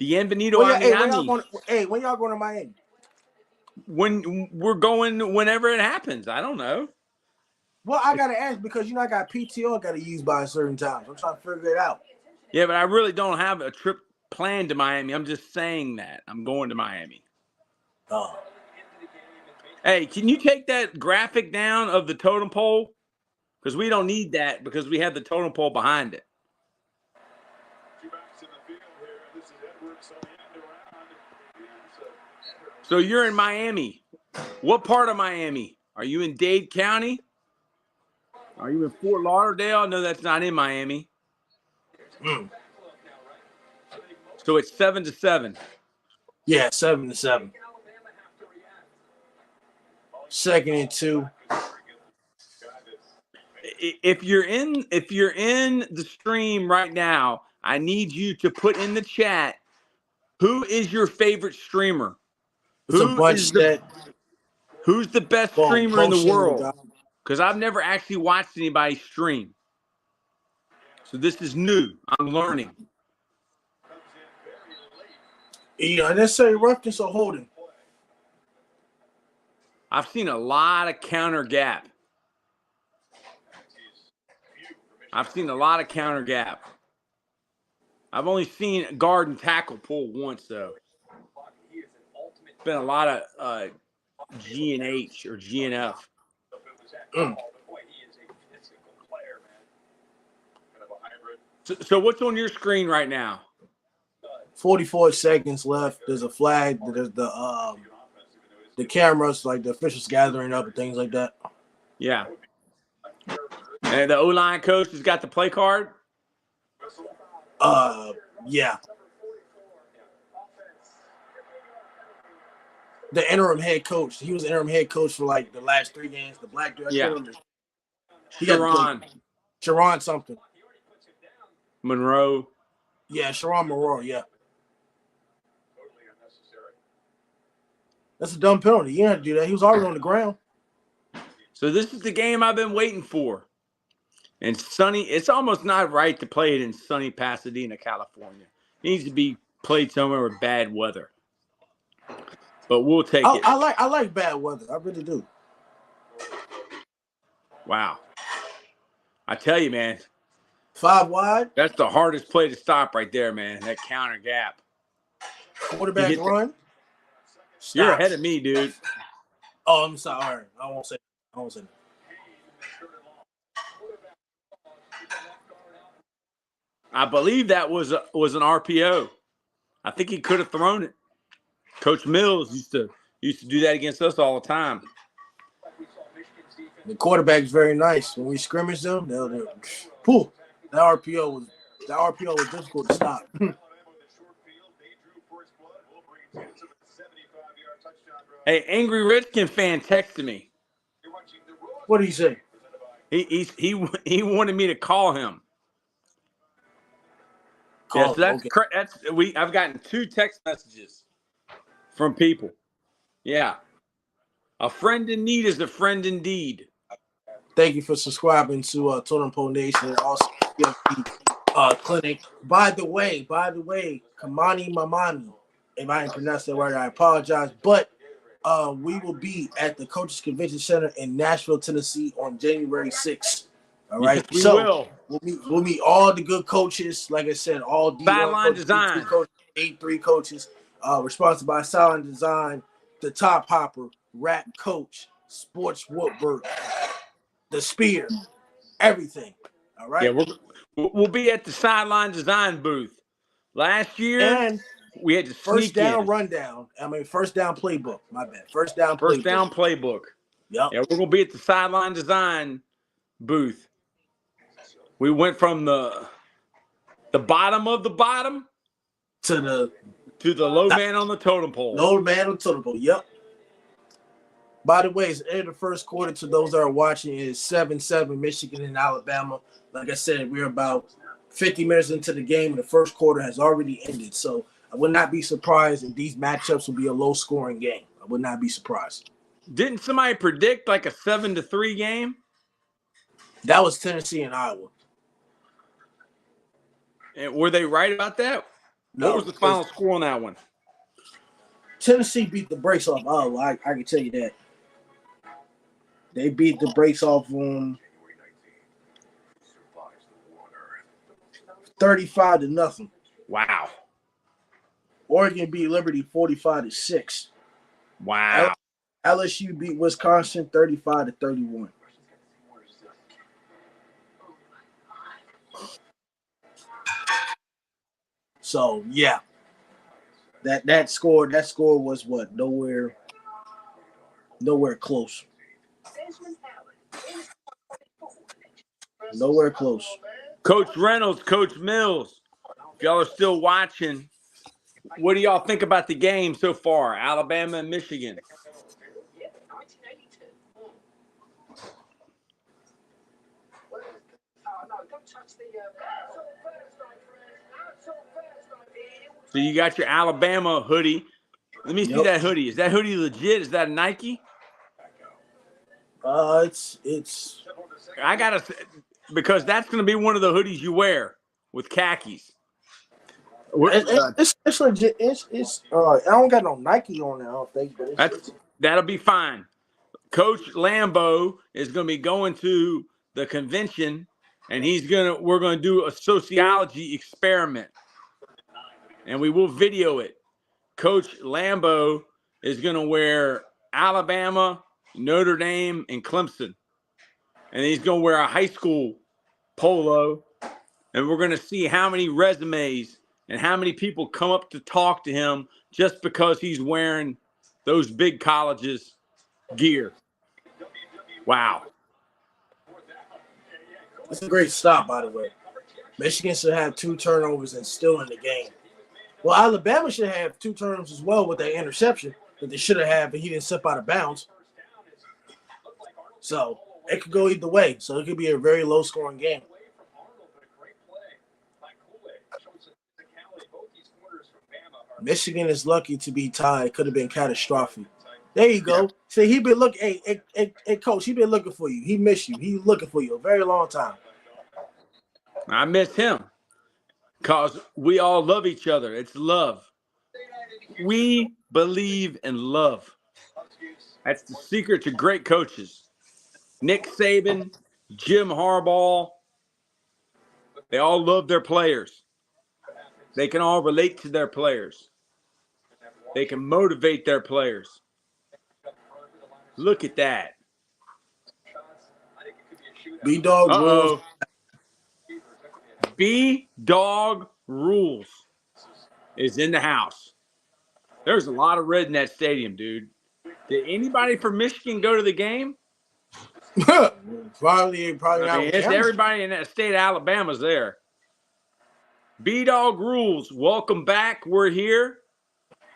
Bienvenido when a y'all, hey, when y'all Miami. going? Hey, when y'all going to Miami? When we're going, whenever it happens. I don't know. Well, I gotta ask because I got PTO I gotta use by a certain time. I'm trying to figure it out. Yeah, but I really don't have a trip planned to Miami. I'm just saying that I'm going to Miami. Oh. Hey, can you take that graphic down of the totem pole? Because we don't need that because we have the totem pole behind it. So you're in Miami. What part of Miami? Are you in Dade County? Are you in Fort Lauderdale? No, that's not in Miami. So it's 7-7. Yeah, 7-7. 2nd and 2. If you're in the stream right now, I need you to put in the chat who is your favorite streamer. It's a bunch Who's the best streamer in the world? guy. Because I've never actually watched anybody stream. So this is new. I'm learning. Yeah, unnecessary roughness or holding. I've seen a lot of counter gap. I've only seen guard and tackle pull once, though. It's been a lot of G and H or G and F. So what's on your screen right now? 44 seconds left. There's a flag. There's the cameras, like the officials gathering up and things like that. Yeah. And the O-line coach has got the play card? Yeah. The interim head coach. He was interim head coach for like the last 3 games. The black dude. Yeah. Sharon something. Monroe. Yeah, Sharon Monroe, yeah. That's a dumb penalty. You didn't have to do that. He was already on the ground. So this is the game I've been waiting for. And sunny, it's almost not right to play it in sunny Pasadena, California. It needs to be played somewhere with bad weather. But we'll take it. I like bad weather. I really do. Wow. I tell you, man. 5 wide. That's the hardest play to stop right there, man. That counter gap. Quarterback run. You're ahead of me, dude. Oh, I'm sorry. I won't say that. I believe that was an RPO. I think he could have thrown it. Coach Mills used to do that against us all the time. The quarterback's very nice. When we scrimmage them, the RPO was difficult to stop. Hey, Angry Redskin fan texted me. What did he say? He wanted me to call him. I've gotten 2 text messages from people. Yeah. A friend in need is a friend indeed. Thank you for subscribing to Totem Pole Nation and also clinic. By the way, Kamani Mamani. If I didn't pronounce that right, I apologize. But we will be at the Coaches Convention Center in Nashville, Tennessee on January 6th. All right. Yes, we will. We'll meet all the good coaches. Like I said, all Sideline Design. 8-3 coaches. Responsible by Sideline Design, the Top Hopper, Rap Coach, Sports Woodwork, the Spear, everything. All right. Yeah, we'll be at the Sideline Design booth. Last year, and we had to first down rundown. First down playbook. My bad. First down playbook. Yep. Yeah, we're gonna be at the Sideline Design booth. We went from the bottom of the bottom to the low man on the totem pole. Low man on the totem pole. Yep. By the way, it's the end of the first quarter. To those that are watching, is 7-7 Michigan and Alabama. Like I said, we're about 50 minutes into the game, and the first quarter has already ended. So I would not be surprised if these matchups will be a low-scoring game. I would not be surprised. Didn't somebody predict like a 7-3 game? That was Tennessee and Iowa. And were they right about that? No, What was the final score on that one? Tennessee beat the brakes off. Oh, I can tell you that. They beat the brakes off 35-0. Wow. Oregon beat Liberty 45-6. Wow. LSU beat Wisconsin 35-31. So yeah, that score was what? Nowhere close. Nowhere close. Coach Reynolds, Coach Mills, if y'all are still watching, what do y'all think about the game so far? Alabama and Michigan. So you got your Alabama hoodie. Let me see that hoodie. Is that hoodie legit? Is that Nike? It's. I gotta, because that's gonna be one of the hoodies you wear with khakis. It's legit. It's. I don't got no Nike on it. I don't think, but that'll be fine. Coach Lambeau is gonna be going to the convention, and we're gonna do a sociology experiment, and we will video it. Coach Lambeau is gonna wear Alabama, Notre Dame, and Clemson, and he's gonna wear a high school polo, and we're gonna see how many resumes and how many people come up to talk to him just because he's wearing those big colleges gear. Wow. It's a great stop, by the way. Michigan should have 2 turnovers and still in the game. Well, Alabama should have 2 turnovers as well with that interception that they should have had, but he didn't step out of bounds. So it could go either way. So it could be a very low-scoring game. Michigan is lucky to be tied. Could have been catastrophic. There you go. Yeah. See, he been looking. Hey, coach, he been looking for you. He missed you. He's looking for you a very long time. I miss him because we all love each other. It's love. We believe in love. That's the secret to great coaches. Nick Saban, Jim Harbaugh, they all love their players. They can all relate to their players. They can motivate their players. Look at that. B-Dog rules. B-Dog rules is in the house. There's a lot of red in that stadium, dude. Did anybody from Michigan go to the game? probably not. It's everybody in that state of Alabama's there. B-Dog rules. Welcome back. We're here.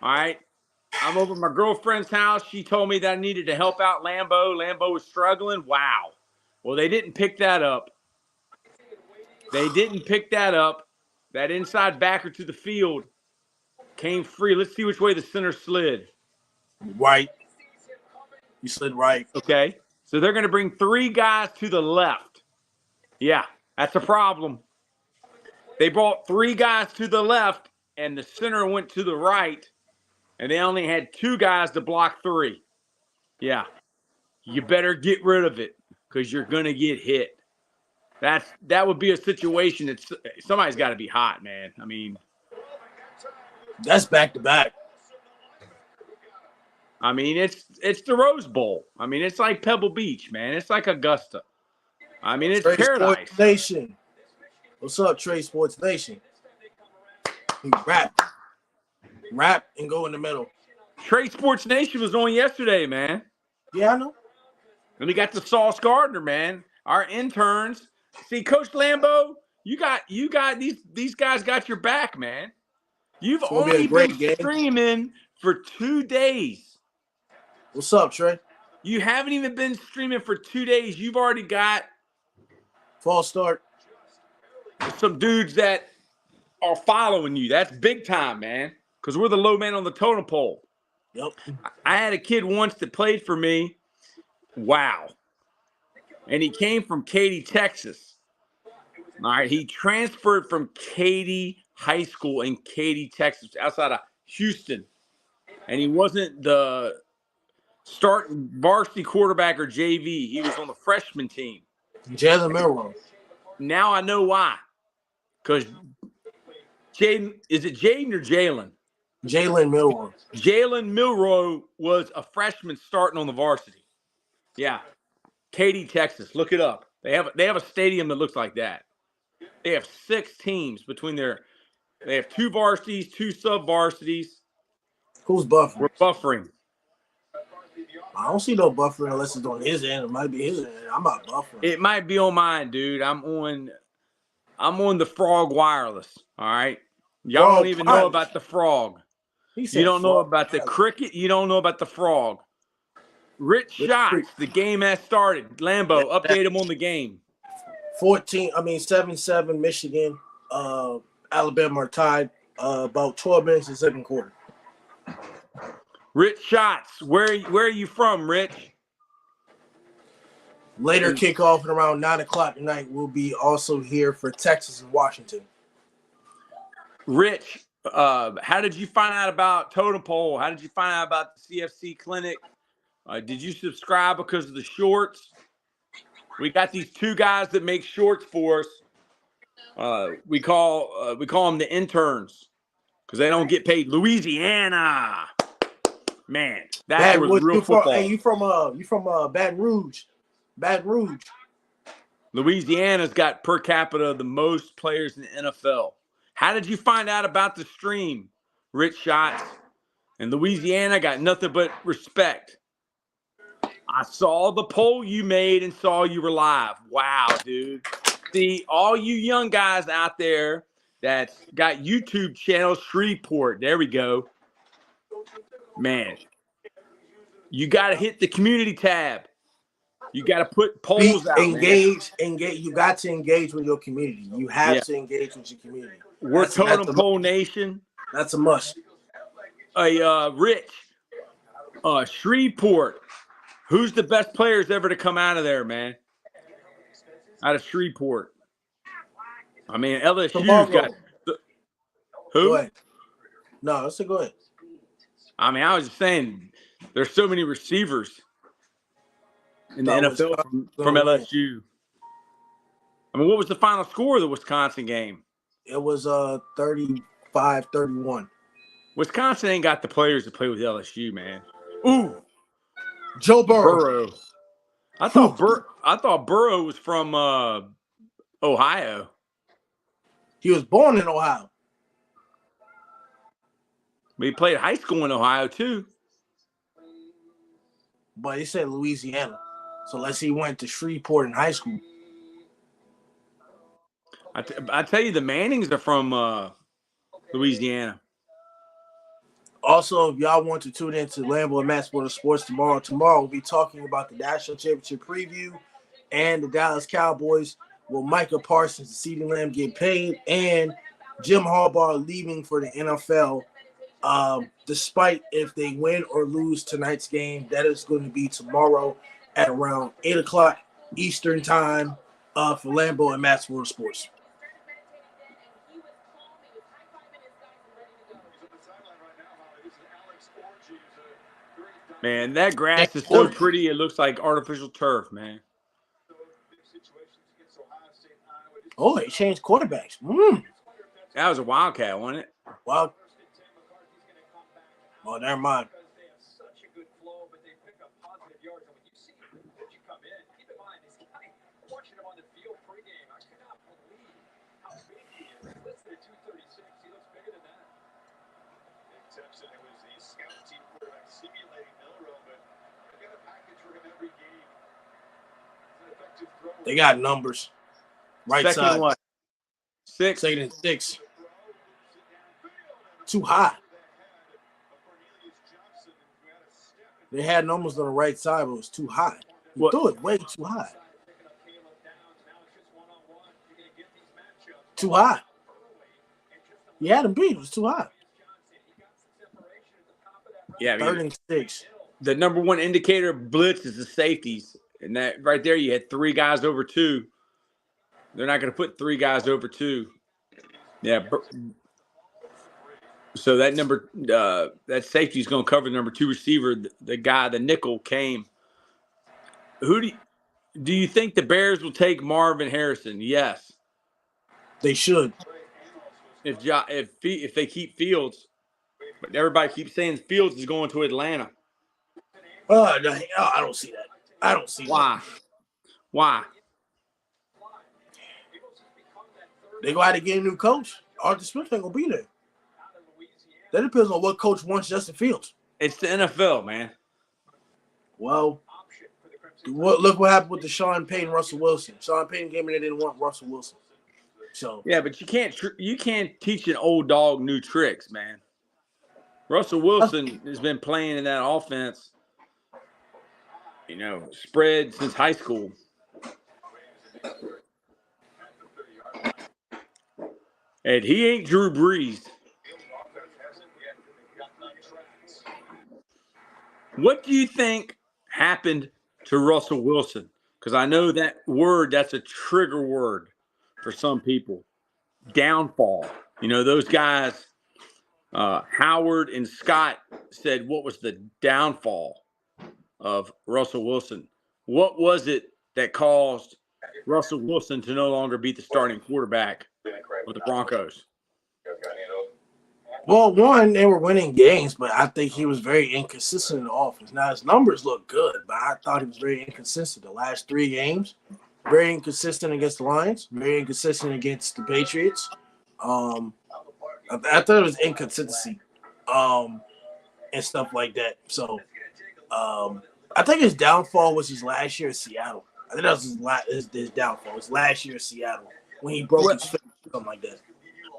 All right. I'm over at my girlfriend's house. She told me that I needed to help out Lambeau. Lambeau was struggling. Wow. Well, they didn't pick that up. That inside backer to the field came free. Let's see which way the center slid. Right. You slid right. Okay. So they're going to bring 3 guys to the left. Yeah, that's a problem. They brought 3 guys to the left, and the center went to the right, and they only had 2 guys to block 3. Yeah. You better get rid of it because you're going to get hit. That would be a situation that somebody's got to be hot, man. I mean, that's back-to-back. I mean, it's the Rose Bowl. I mean, it's like Pebble Beach, man. It's like Augusta. I mean, it's Trey paradise. Sports Nation. What's up, Trey Sports Nation? Rap and go in the middle. Trey Sports Nation was on yesterday, man. Yeah, I know. And we got the Sauce Gardner, man. Our interns. See, Coach Lambeau, you got these guys got your back, man. You've only been streaming for 2 days. What's up, Trey? You haven't even been streaming for 2 days. You've already got false start. Some dudes that are following you. That's big time, man. Because we're the low man on the totem pole. Yep. I had a kid once that played for me. Wow. And he came from Katy, Texas. All right, he transferred from Katy High School in Katy, Texas, outside of Houston, and he wasn't the starting varsity quarterback or JV. He was on the freshman team. Jalen Milroe. Now I know why. Because Jaden, is it Jaden or Jalen? Jalen Milroe. Jalen Milroe was a freshman starting on the varsity. Yeah, Katy, Texas. Look it up. They have a stadium that looks like that. They have 6 teams between their. They have 2 varsities, 2 sub-varsities. Who's buffering? We're buffering. I don't see no buffering unless it's on his end. It might be his end. I'm not buffering. It might be on mine, dude. I'm on the Frog Wireless. All right. Y'all Frog don't even know Wireless. about the Frog. You don't know about the Cricket. You don't know about the Frog. Rich shots. The game has started. Lambo, update him on the game. 7-7 Michigan. Alabama are tied. About 12 minutes in the second quarter. Rich shots. Where are you from, Rich? Later kickoff at around 9 o'clock tonight. We'll be also here for Texas and Washington. Rich, how did you find out about Totem Pole? How did you find out about the CFC clinic? Did you subscribe because of the shorts? We got these 2 guys that make shorts for us. We call them the interns because they don't get paid. Louisiana, man, that was real football. Hey, you from Baton Rouge? Baton Rouge. Louisiana's got per capita the most players in the NFL. How did you find out about the stream, Rich Shots? And Louisiana got nothing but respect. I saw the poll you made and saw you were live. Wow, dude. See, all you young guys out there that's got YouTube channels, Shreveport. There we go. Man, you got to hit the community tab. You got to put polls out, engage. You got to engage with your community. You have to engage with your community. We're Totem Pole Nation. That's a must. Rich, Shreveport. Who's the best players ever to come out of there, man? Out of Shreveport. I mean, LSU's got who? Go ahead. No, let's go ahead. I mean, I was just saying, there's so many receivers in the NFL from LSU. I mean, what was the final score of the Wisconsin game? It was 35-31. Wisconsin ain't got the players to play with LSU, man. Ooh, Joe Burrow. I thought Burrow was from Ohio. He was born in Ohio. But he played high school in Ohio too. But he said Louisiana. So let's say he went to Shreveport in high school. I tell you, the Mannings are from Louisiana. Also, if y'all want to tune in to Lambo and Matt Sports tomorrow we'll be talking about the National Championship preview and the Dallas Cowboys. Will Micah Parsons and CeeDee Lamb get paid? And Jim Harbaugh leaving for the NFL. Despite if they win or lose tonight's game, that is going to be tomorrow at around 8 o'clock Eastern time for Lambo and Matt Sports. Man, that grass is so pretty. It looks like artificial turf, man. Oh, they changed quarterbacks. That was a Wildcat, wasn't it? Well, oh, never mind. They got numbers. Right second side. What? 6. Second and 6. Too high. They had numbers on the right side, but it was too high. You threw it way too high. Too high. You had him beat. It was too high. Yeah, I mean, 3rd and 6. The number one indicator of blitz is the safeties. And that right there, you had 3 guys over 2. They're not going to put 3 guys over 2. Yeah. So that safety is going to cover the number 2 receiver. The guy, the nickel, came. Who do you think the Bears will take Marvin Harrison? Yes. They should. If they keep Fields, but everybody keeps saying Fields is going to Atlanta. No, I don't see that. I don't see Why? that. Why? They go out to get a new coach. Arthur Smith ain't gonna be there. That depends on what coach wants Justin Fields. It's the NFL, man. Well, look what happened with the Sean Payton, Russell Wilson. Sean Payton came in there, didn't want Russell Wilson. So yeah, but you can't teach an old dog new tricks, man. Russell Wilson has been playing in that offense, spread since high school. And he ain't Drew Brees. What do you think happened to Russell Wilson? Because I know that's a trigger word for some people. Downfall. Those guys, Howard and Scott said, what was the downfall of Russell Wilson? What was it that caused Russell Wilson to no longer be the starting quarterback with the Broncos? Well, one, they were winning games, but I think he was very inconsistent in the offense. Now, his numbers look good, but I thought he was very inconsistent. The last 3 games, very inconsistent against the Lions, very inconsistent against the Patriots. I thought it was inconsistency and stuff like that. So I think his downfall was his last year in Seattle. I think that was his downfall. It was last year in Seattle when he broke his face, something like that.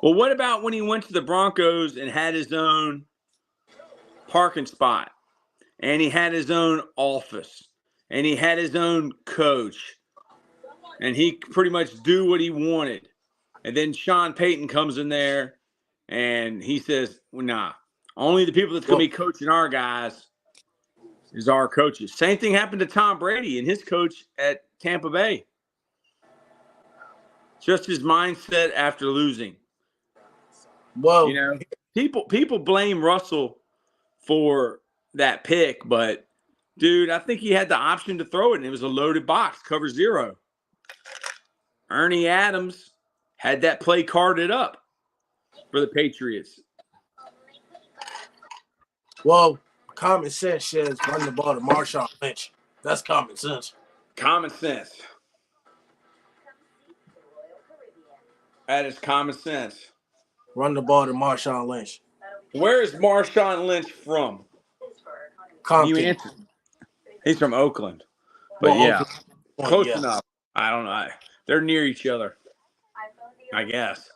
Well, what about when he went to the Broncos and had his own parking spot, and he had his own office, and he had his own coach, and he pretty much do what he wanted? And then Sean Payton comes in there, and he says, well, nah, only the people that's going to be coaching our guys is our coaches. Same thing happened to Tom Brady and his coach at Tampa Bay. Just his mindset after losing. Well, people blame Russell for that pick, but dude, I think he had the option to throw it, and it was a loaded box, cover 0. Ernie Adams had that play carded up for the Patriots. Well, common sense says run the ball to Marshawn Lynch. That's common sense. Common sense. That is common sense. Run the ball to Marshawn Lynch. Where is Marshawn Lynch from? Compton. You answered. He's from Oakland. But Oakland. Close enough. I don't know. They're near each other, I guess.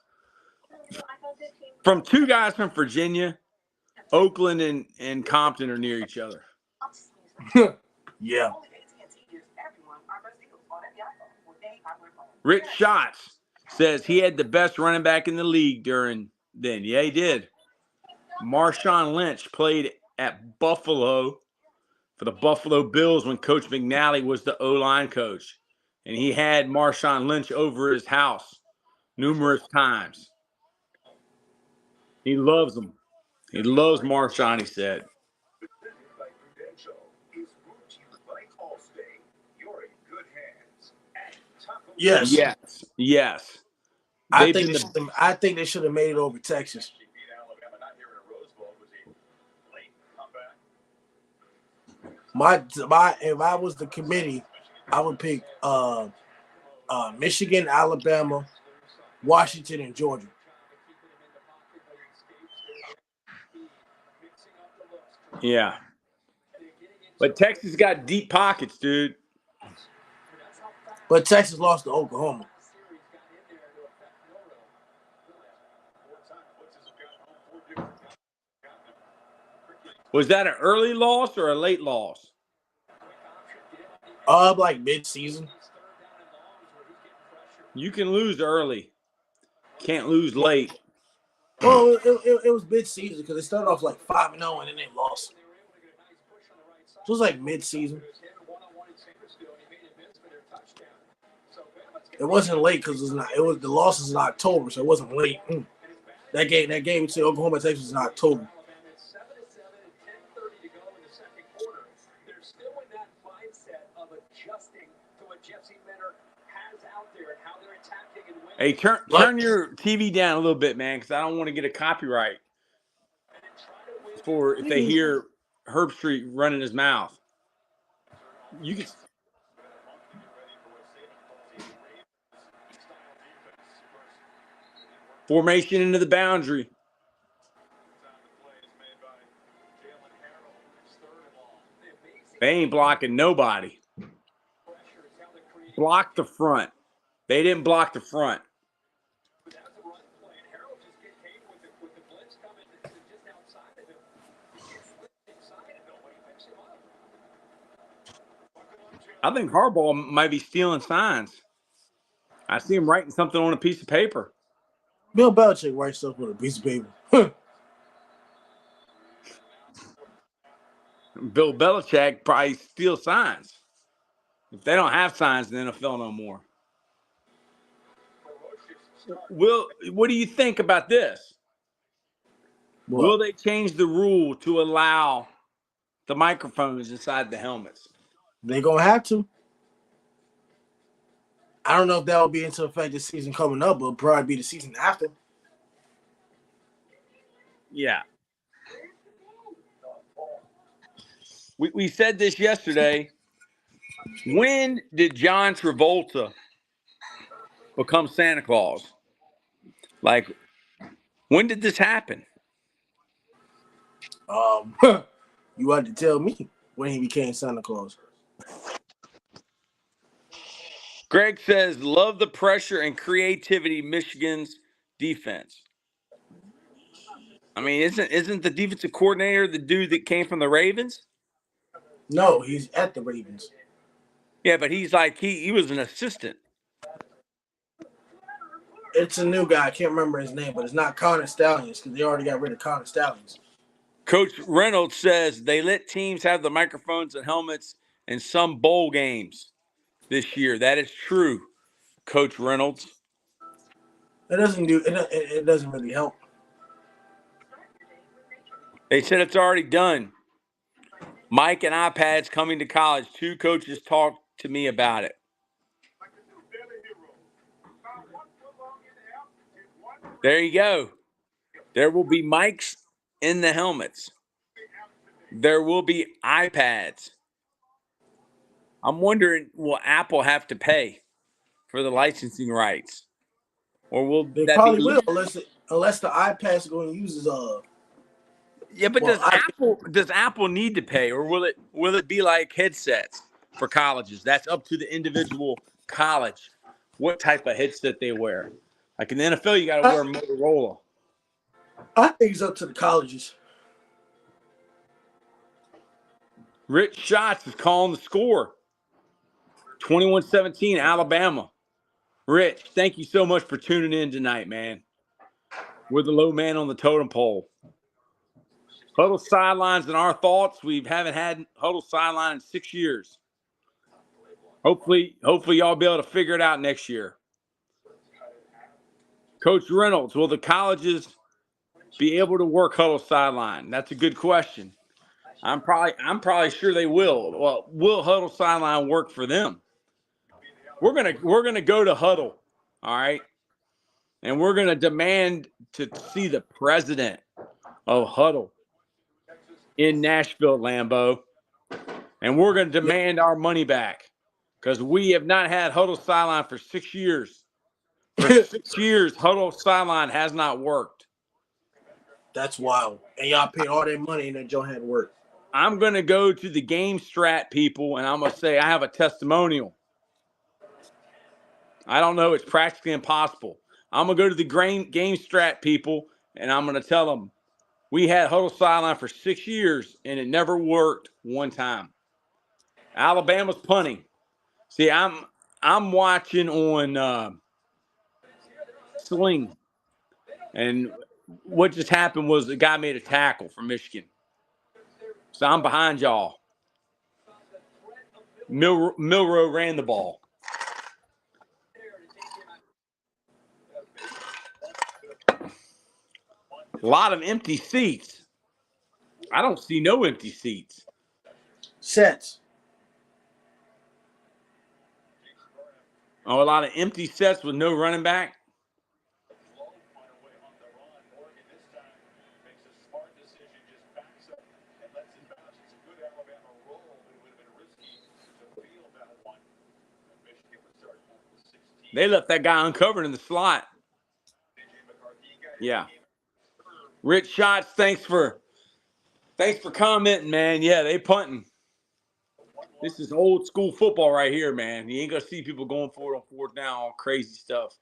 From 2 guys from Virginia, Oakland and Compton are near each other. Yeah. Rich Schatz says he had the best running back in the league during then. Yeah, he did. Marshawn Lynch played at Buffalo for the Buffalo Bills when Coach McNally was the O-line coach. And he had Marshawn Lynch over his house numerous times. He loves him. He loves Marshawn, he said. Yes. I think they should have made it over Texas. If I was the committee, I would pick Michigan, Alabama, Washington, and Georgia. Yeah. But Texas got deep pockets, dude. But Texas lost to Oklahoma. Was that an early loss or a late loss? Like mid-season. You can lose early. Can't lose late. Well, it was mid-season because they started off like 5-0 and then they lost. So it was like mid-season. It wasn't late because it was not. It was the losses in October, so it wasn't late. That game between Oklahoma and Texas in October. Hey, turn your TV down a little bit, man, because I don't want to get a copyright for if they hear Herb Street running his mouth. You can. Formation into the boundary. They ain't blocking nobody. Block the front. They didn't block the front. I think Harbaugh might be stealing signs. I see him writing something on a piece of paper. Bill Belichick writes stuff on a piece of paper. Bill Belichick probably steals signs. If they don't have signs in the NFL no more. What do you think about this? What? Will they change the rule to allow the microphones inside the helmets? They're going to have to. I don't know if that will be into effect this season coming up, but it'll probably be the season after. Yeah. We said this yesterday. When did John Travolta become Santa Claus? Like, when did this happen? You had to tell me when he became Santa Claus. Greg says, love the pressure and creativity Michigan's defense. I mean, isn't the defensive coordinator the dude that came from the Ravens? No, he's at the Ravens. Yeah, but he's like he was an assistant. It's a new guy. I can't remember his name, but it's not Connor Stallions because they already got rid of Connor Stallions. Coach Reynolds says they let teams have the microphones and helmets in some bowl games this year. That is true, Coach Reynolds. It doesn't really help. They said it's already done. Mike and iPads coming to college. 2 coaches talked to me about it. There you go. There will be mics in the helmets. There will be iPads. I'm wondering, will Apple have to pay for the licensing rights? Or will They that probably be will unless the iPad's going to use his Yeah, but does Apple need to pay, or will it be like headsets for colleges? That's up to the individual college what type of headset they wear. Like in the NFL, you got to wear Motorola. I think it's up to the colleges. Rich Schatz is calling the score. 21-17, Alabama. Rich, thank you so much for tuning in tonight, man. We're the low man on the totem pole. Huddle sidelines and our thoughts. We haven't had huddle sideline in 6 years. Hopefully y'all be able to figure it out next year. Coach Reynolds, will the colleges be able to work huddle sideline? That's a good question. I'm probably sure they will. Well, will huddle sideline work for them? We're gonna go to huddle, all right, and we're gonna demand to see the president of huddle in Nashville, Lambeau, and we're gonna demand our money back because we have not had huddle sideline for 6 years. For 6 years, huddle sideline has not worked. That's wild. And y'all paid all that money and that joint had worked. I'm going to go to the game strat people, and I'm going to say I have a testimonial. I don't know. It's practically impossible. I'm going to go to the game strat people, and I'm going to tell them we had huddle sideline for 6 years, and it never worked one time. Alabama's punting. See, I'm watching on Sling, and what just happened was the guy made a tackle for Michigan. So I'm behind y'all. Milrow ran the ball. A lot of empty seats. I don't see no empty seats. Sets. Oh, a lot of empty sets with no running back. They left that guy uncovered in the slot. Yeah. Rich Shots, thanks for commenting, man. Yeah, they punting. This is old school football right here, man. You ain't gonna see people going for it on fourth down, all crazy stuff.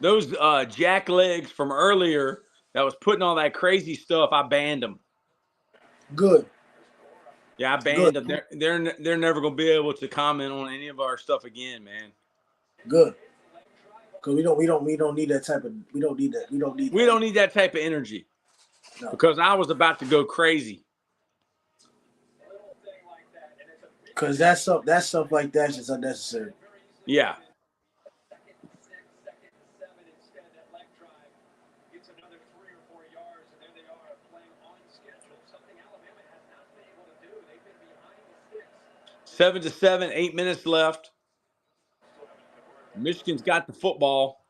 Those jack legs from earlier that was putting all that crazy stuff, I banned them. Good. Yeah, I banned them. They're never gonna be able to comment on any of our stuff again, man. Good. Cause we don't need that type of we don't need that type of energy. No. Because I was about to go crazy. Cause that stuff like that's just unnecessary. Yeah. Seven to 7, 8 minutes left. Michigan's got the football.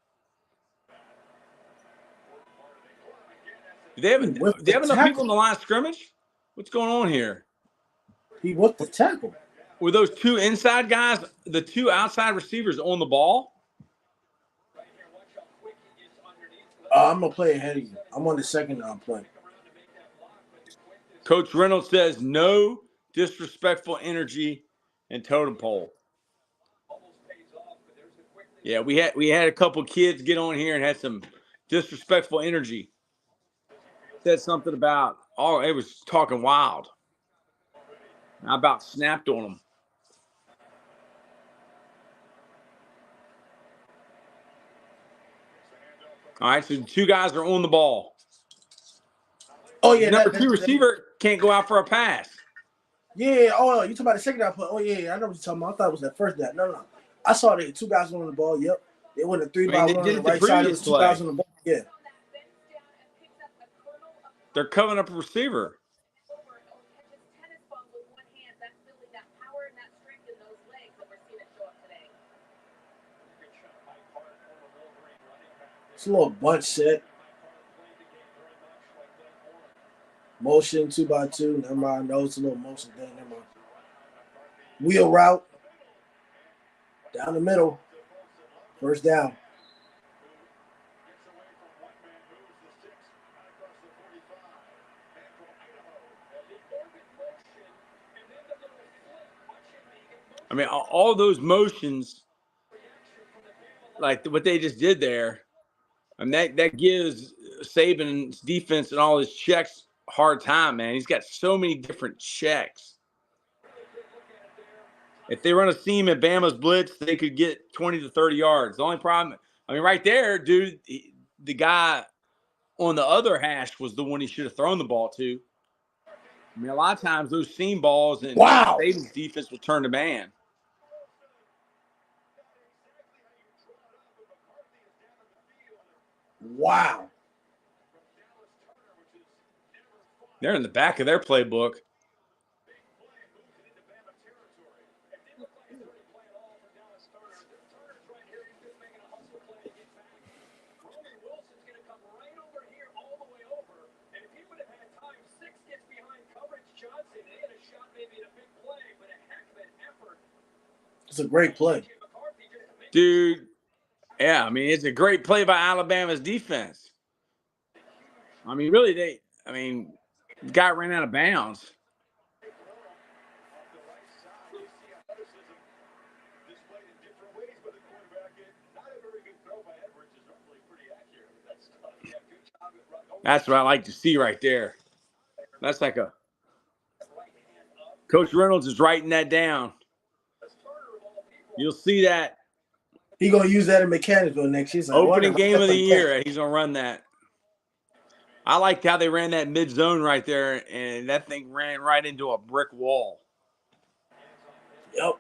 Do they have enough people in the line of scrimmage? What's going on here? He whooped the tackle. Were those two inside guys, the two outside receivers on the ball? I'm going to play ahead of you. I'm on the second play. Coach Reynolds says no disrespectful energy in Totem Pole. Yeah, we had a couple kids get on here and had some disrespectful energy. Said something about, it was talking wild. I about snapped on them. All right, so the two guys are on the ball. Oh, yeah. Number two receiver can't go out for a pass. Yeah, oh, you talking about the second down play. Oh, yeah, I know what you're talking about. I thought it was that first down. No. I saw the two guys on the ball. Yep. They went a 3-by-1 on the right side. It was two guys on the ball. Yeah. They're covering up a receiver. It's a little bunch set. Motion 2-by-2. Never mind. No, it's a little motion thing. Never mind. Wheel route. Down the middle. First down. I mean, all those motions, like what they just did there, and that gives Saban's defense and all his checks a hard time, man. He's got so many different checks. If they run a seam at Bama's blitz, they could get 20 to 30 yards. The only problem, I mean, right there, dude, the guy on the other hash was the one he should have thrown the ball to. I mean, a lot of times those seam balls and Saban's defense will turn to man. Wow. They're in the back of their playbook. It's a great play. Dude, yeah, I mean, it's a great play by Alabama's defense. I mean, really, the guy ran out of bounds. That's what I like to see right there. That's like Coach Reynolds is writing that down. You'll see that He gonna use that in mechanical next year. Like, Opening game of the mechanical. year, he's gonna run that. I liked how they ran that mid zone right there, and that thing ran right into a brick wall. Yep.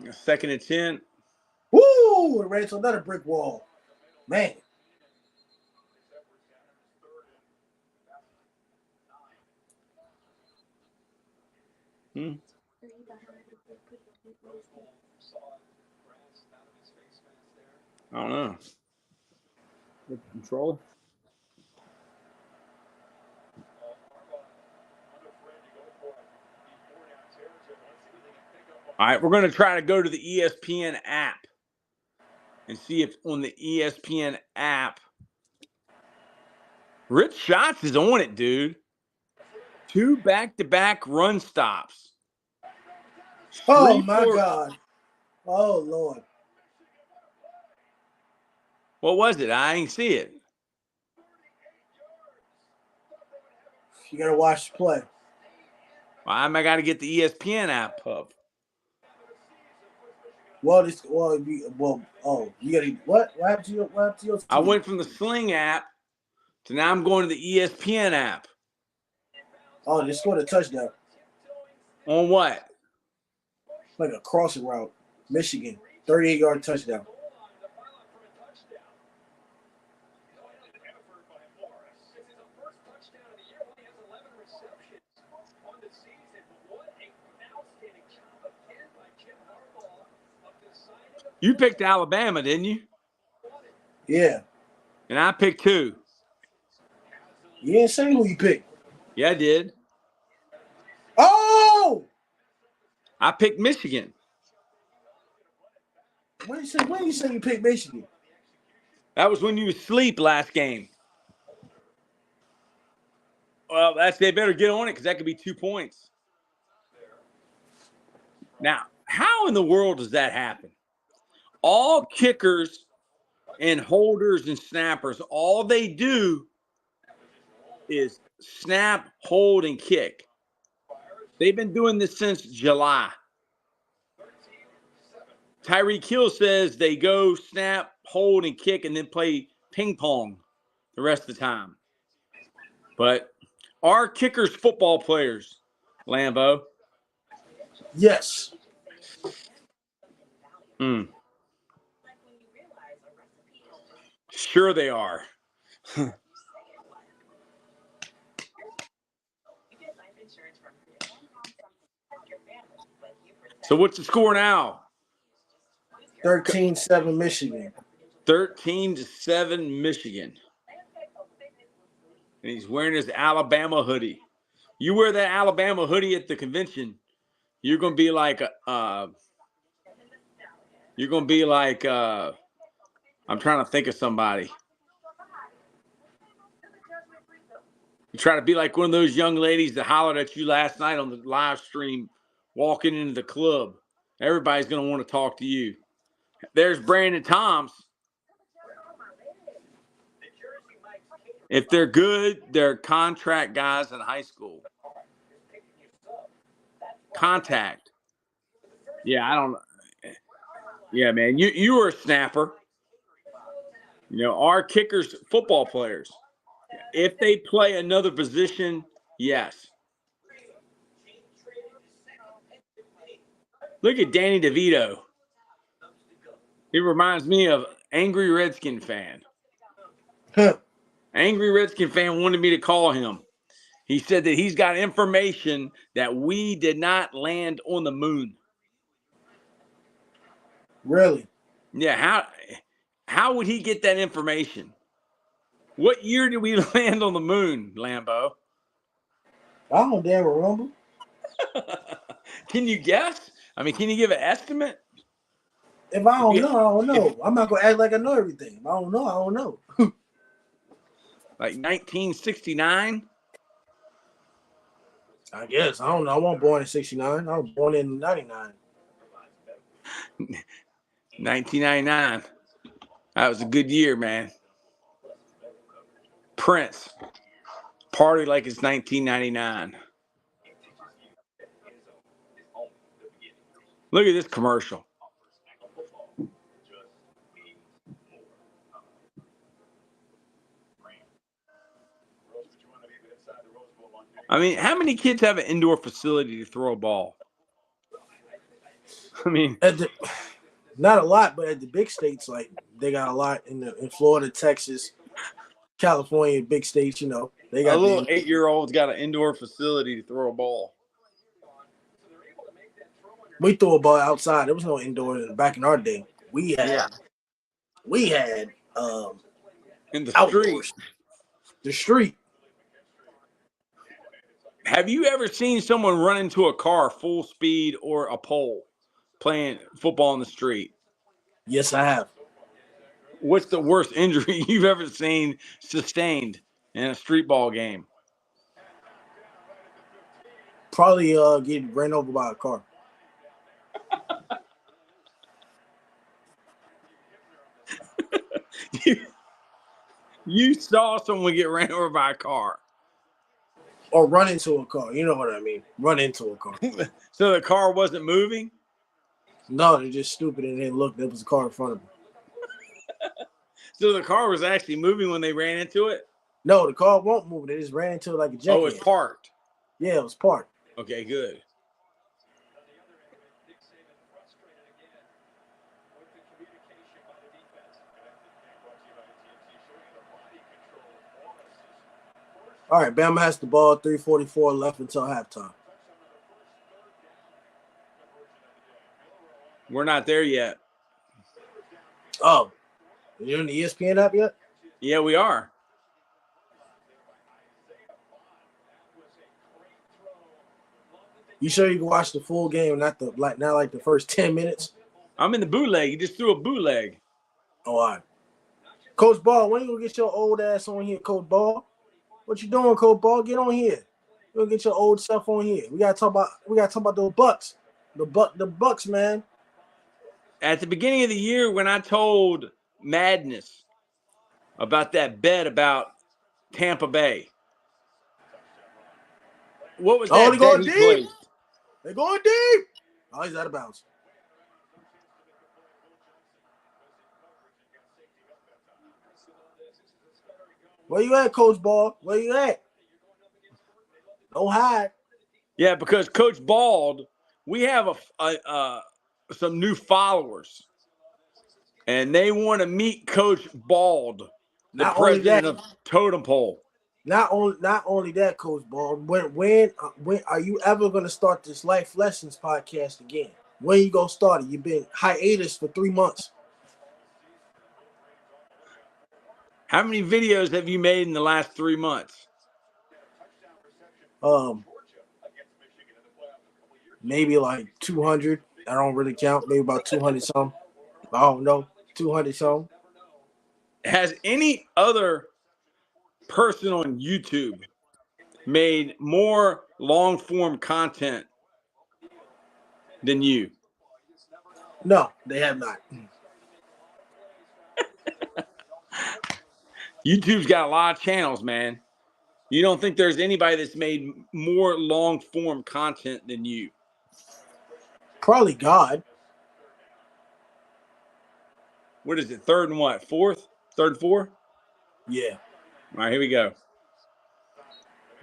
2nd and 10. Woo! It ran into another brick wall. Man. I don't know. With the controller. All right, we're going to try to go to the ESPN app and see if on the ESPN app, Rich Shots is on it, dude. 2 back-to-back run stops. Oh, my God. Oh, Lord. What was it? I ain't see it. You got to watch the play. Why am I got to get the ESPN app up? You got to, what? What happened to your team? I went from the Sling app to now I'm going to the ESPN app. Oh, they scored a touchdown. On what? Like a crossing route. Michigan. 38-yard touchdown. You picked Alabama, didn't you? Yeah. And I picked who? You didn't say who you picked. Yeah, I did. Oh! I picked Michigan. When you say you picked Michigan? That was when you was asleep last game. Well, they better get on it because that could be 2 points. Now, how in the world does that happen? All kickers and holders and snappers, all they do is snap, hold, and kick. They've been doing this since July. Tyreek Hill says they go snap, hold, and kick, and then play ping pong the rest of the time. But are kickers football players, Lambo? Yes. Sure they are. So what's the score now? 13-7 Michigan. 13-7 Michigan. And he's wearing his Alabama hoodie. You wear that Alabama hoodie at the convention, you're gonna be like I'm trying to think of somebody. You try to be like one of those young ladies that hollered at you last night on the live stream walking into the club. Everybody's going to want to talk to you. There's Brandon Toms. If they're good, they're contract guys in high school. Contact. Yeah, I don't know. Yeah, man, you were a snapper. You know, our kickers, football players. If they play another position, yes. Look at Danny DeVito. He reminds me of Angry Redskin fan. Angry Redskin fan wanted me to call him. He said that he's got information that we did not land on the moon. Really? Yeah, how would he get that information? What year did we land on the moon, Lambo? I don't damn remember. Can you guess? I mean, can you give an estimate? If I don't know, I don't know. I'm not going to act like I know everything. If I don't know, I don't know. Like 1969? I guess. I don't know. I wasn't born in 69. I was born in 99. 1999. That was a good year, man. Prince. Party like it's 1999. Look at this commercial. I mean, how many kids have an indoor facility to throw a ball? I mean, not a lot, but at the big states, like they got a lot in Florida, Texas, California, big states. You know, they a got little 8-year-old's got an indoor facility to throw a ball. We threw a ball outside. There was no indoor back in our day. We had in the outdoors. street. The street. Have you ever seen someone run into a car full speed or a pole playing football in the street? Yes, I have. What's the worst injury you've ever seen sustained in a street ball game? Probably get ran over by a car. You saw someone get ran over by a car. Or run into a car. You know what I mean. Run into a car. So the car wasn't moving? No, they're just stupid and they looked. There was a car in front of them. So the car was actually moving when they ran into it? No, the car won't move. They just ran into it like a jackass. Oh, it's parked. Yeah, it was parked. Okay, good. All right, Bama has the ball. 3:44 left until halftime. We're not there yet. Oh, you're in the ESPN app yet? Yeah, we are. You sure you can watch the full game, not like the first 10 minutes? I'm in the bootleg. You just threw a bootleg. Oh, all right. Coach Ball, when you gonna get your old ass on here, Coach Ball? What you doing, Coach Ball? Get on here. You gonna get your old self on here. We gotta talk about those Bucks. The Bucks, man. At the beginning of the year, when I told Madness about that bet about Tampa Bay, what was that bet he placed? They're going deep. Oh, he's out of bounds. Where you at, Coach Ball? Where you at? Don't hide. Yeah, because Coach Bald, we have some new followers, and they want to meet Coach Bald, the president of Totem Pole. Not only that, Coach Ball. When are you ever gonna start this Life Lessons podcast again? When you gonna start it? You've been hiatus for 3 months. How many videos have you made in the last 3 months? Maybe like 200. I don't really count. Maybe about 200 some. I don't know. 200 some. Has any other person on YouTube made more long form content than you? No, they have not. YouTube's got a lot of channels, man. You don't think there's anybody that's made more long form content than you? Probably God. What is it? Third and what? Fourth? Third and four? Yeah. All right, here we go.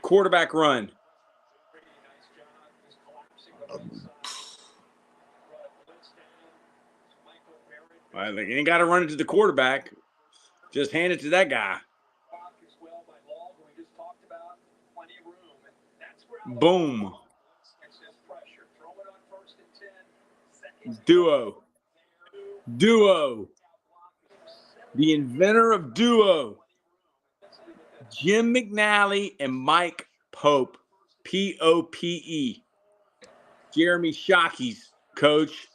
Quarterback run. I think you ain't got to run it to the quarterback. Just hand it to that guy. Boom. Duo. The inventor of duo. Jim McNally and Mike Pope. P-O-P-E. Jeremy Shockey's coach.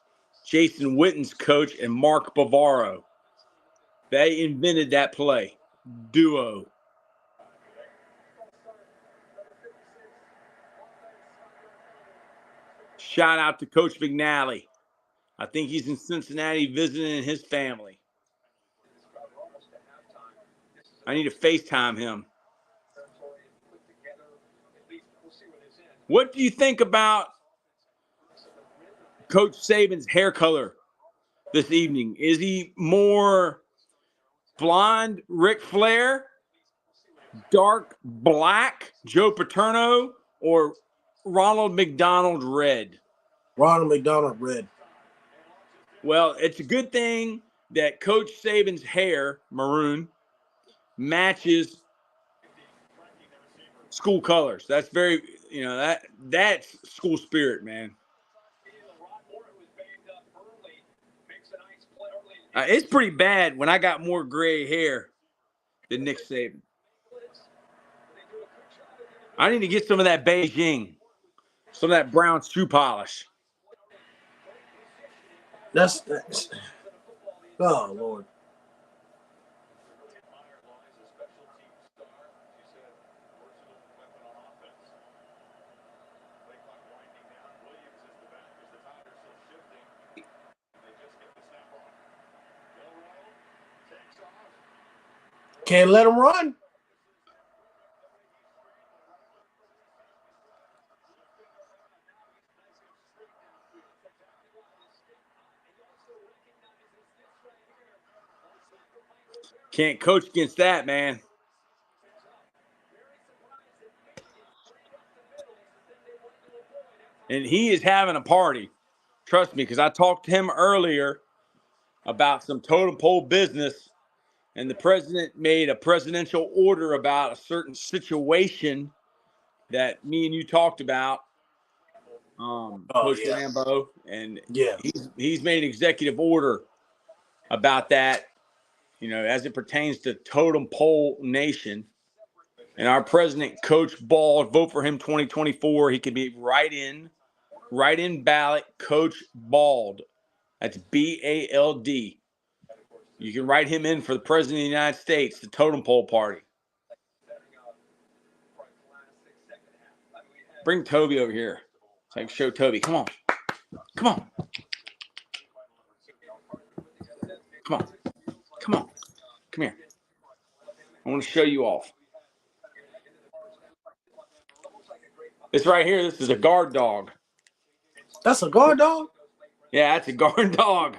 Jason Witten's coach, and Mark Bavaro. They invented that play. Duo. Shout out to Coach McNally. I think he's in Cincinnati visiting his family. I need to FaceTime him. What do you think about Coach Saban's hair color this evening? Is he more blonde, Ric Flair, dark black, Joe Paterno, or Ronald McDonald red? Ronald McDonald red. Well, it's a good thing that Coach Saban's hair, maroon, matches school colors. That's very, that's school spirit, man. It's pretty bad when I got more gray hair than Nick Saban. I need to get some of that Beijing, some of that brown shoe polish. That's oh Lord. Can't let him run. Can't coach against that, man. And he is having a party. Trust me, because I talked to him earlier about some totem pole business, and the president made a presidential order about a certain situation that me and you talked about, Coach Rambo, and he's made an executive order about that, as it pertains to Totem Pole Nation. And our president, Coach Bald, vote for him 2024. He could be write-in ballot, Coach Bald. That's BALD. You can write him in for the president of the United States, the Totem Pole Party. Bring Toby over here so I can show Toby. Come on. Come on. Come on. Come on. Come here. I want to show you off. This right here, this is a guard dog. That's a guard dog? Yeah, that's a guard dog.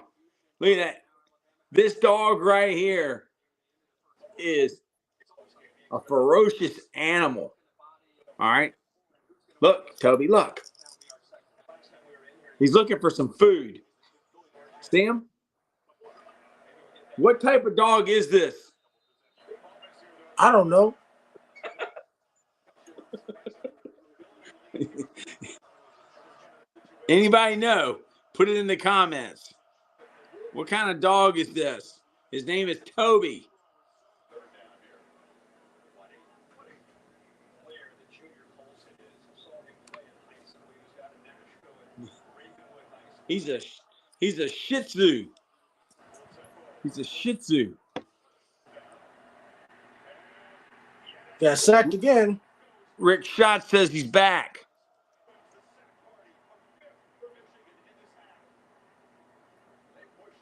Look at that. This dog right here is a ferocious animal. All right. Look, Toby, look. He's looking for some food. See him? What type of dog is this? I don't know. Anybody know? Put it in the comments. What kind of dog is this? His name is Toby. He's a Shih Tzu. He's a Shih Tzu. Got sacked again. Rick Schott says he's back.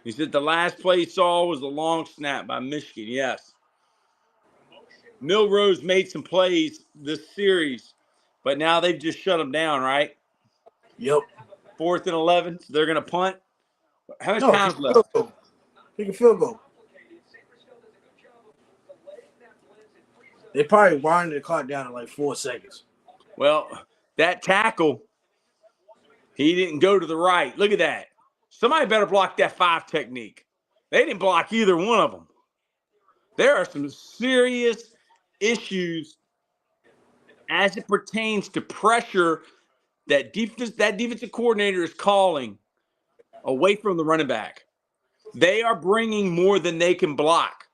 He said the last play he saw was a long snap by Michigan. Yes. Milrose made some plays this series, but now they've just shut them down, right? Yep. 4th and 11, so they're going to punt. How much time left? Take a field goal. They probably winded the clock down in like 4 seconds. Well, that tackle, he didn't go to the right. Look at that. Somebody better block that 5 technique. They didn't block either one of them. There are some serious issues as it pertains to pressure that defensive coordinator is calling away from the running back. They are bringing more than they can block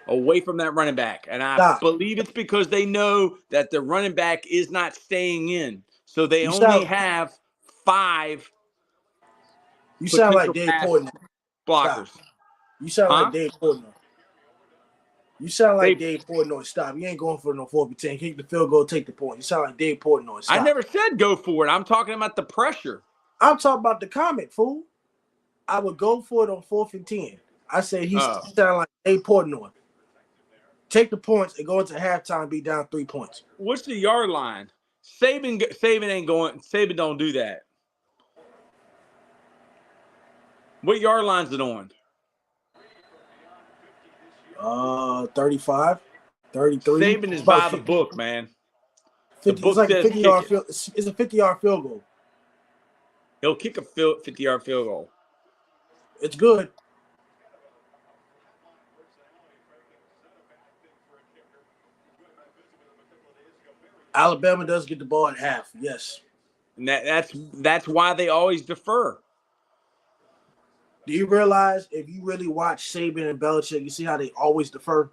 away from that running back. And I believe it's because they know that the running back is not staying in. So they only have 5. You sound like Dave Portnoy. Blockers. Stop. You sound like Dave Portnoy. You sound like Dave Portnoy. Stop. You ain't going for no 4 and 10. Kick the field goal, take the point. You sound like Dave Portnoy. Stop. I never said go for it. I'm talking about the pressure. I'm talking about the comment, fool. I would go for it on 4th and 10. I say he sound like Dave Portnoy. Take the points and go into halftime and be down 3 points. What's the yard line? Saban ain't going. Saban don't do that. What yard line's it on? 35, 33. Saban is It's about by the book, man. The 50. It's book like a says 50-yard kick it. field. It's a 50-yard field goal. He'll kick a 50-yard field goal. It's good. Alabama does get the ball at half. Yes. And that's why they always defer. Do you realize if you really watch Saban and Belichick, you see how they always defer?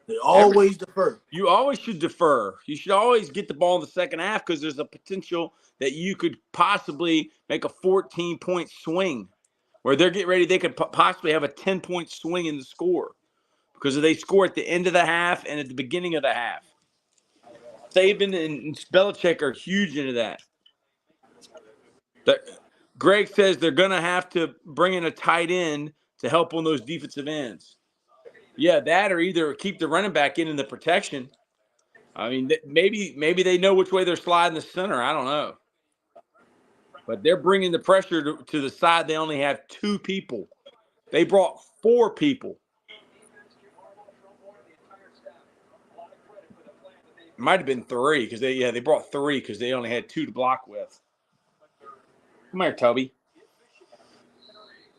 They always defer. You always should defer. You should always get the ball in the second half because there's a potential that you could possibly make a 14-point swing where they're getting ready. They could possibly have a 10-point swing in the score because they score at the end of the half and at the beginning of the half. Saban and Belichick are huge into that. Greg says they're going to have to bring in a tight end to help on those defensive ends. Yeah, that or either keep the running back in the protection. I mean, maybe they know which way they're sliding the center. I don't know. But they're bringing the pressure to the side. They only have 2 people. They brought 4 people. It might have been 3 because they brought 3 because they only had 2 to block with. Come here, Toby.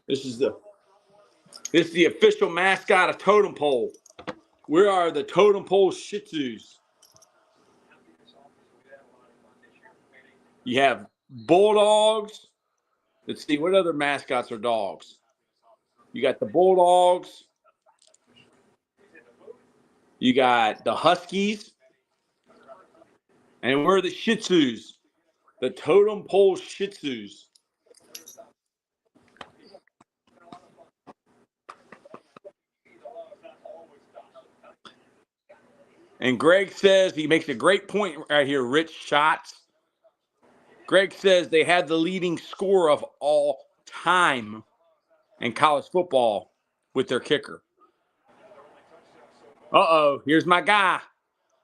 This is the official mascot of Totem Pole. We are the Totem Pole Shih Tzus. You have bulldogs. Let's see, what other mascots are dogs? You got the bulldogs. You got the Huskies. And we're the Shih Tzus. The Totem Pole Shih Tzus. And Greg says, he makes a great point right here, Rich Shots. Greg says they had the leading score of all time in college football with their kicker. Uh-oh, here's my guy.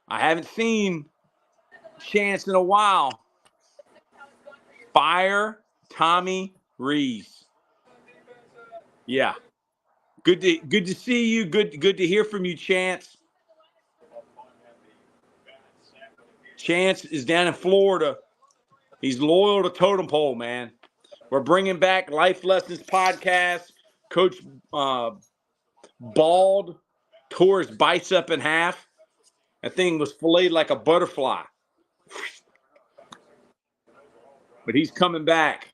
I haven't seen Chance in a while. Fire Tommy Rees. Yeah. Good to see you. Good to hear from you, Chance. Chance is down in Florida. He's loyal to Totem Pole, man. We're bringing back Life Lessons podcast. Coach Bald tore his bicep in half. That thing was filleted like a butterfly. But he's coming back.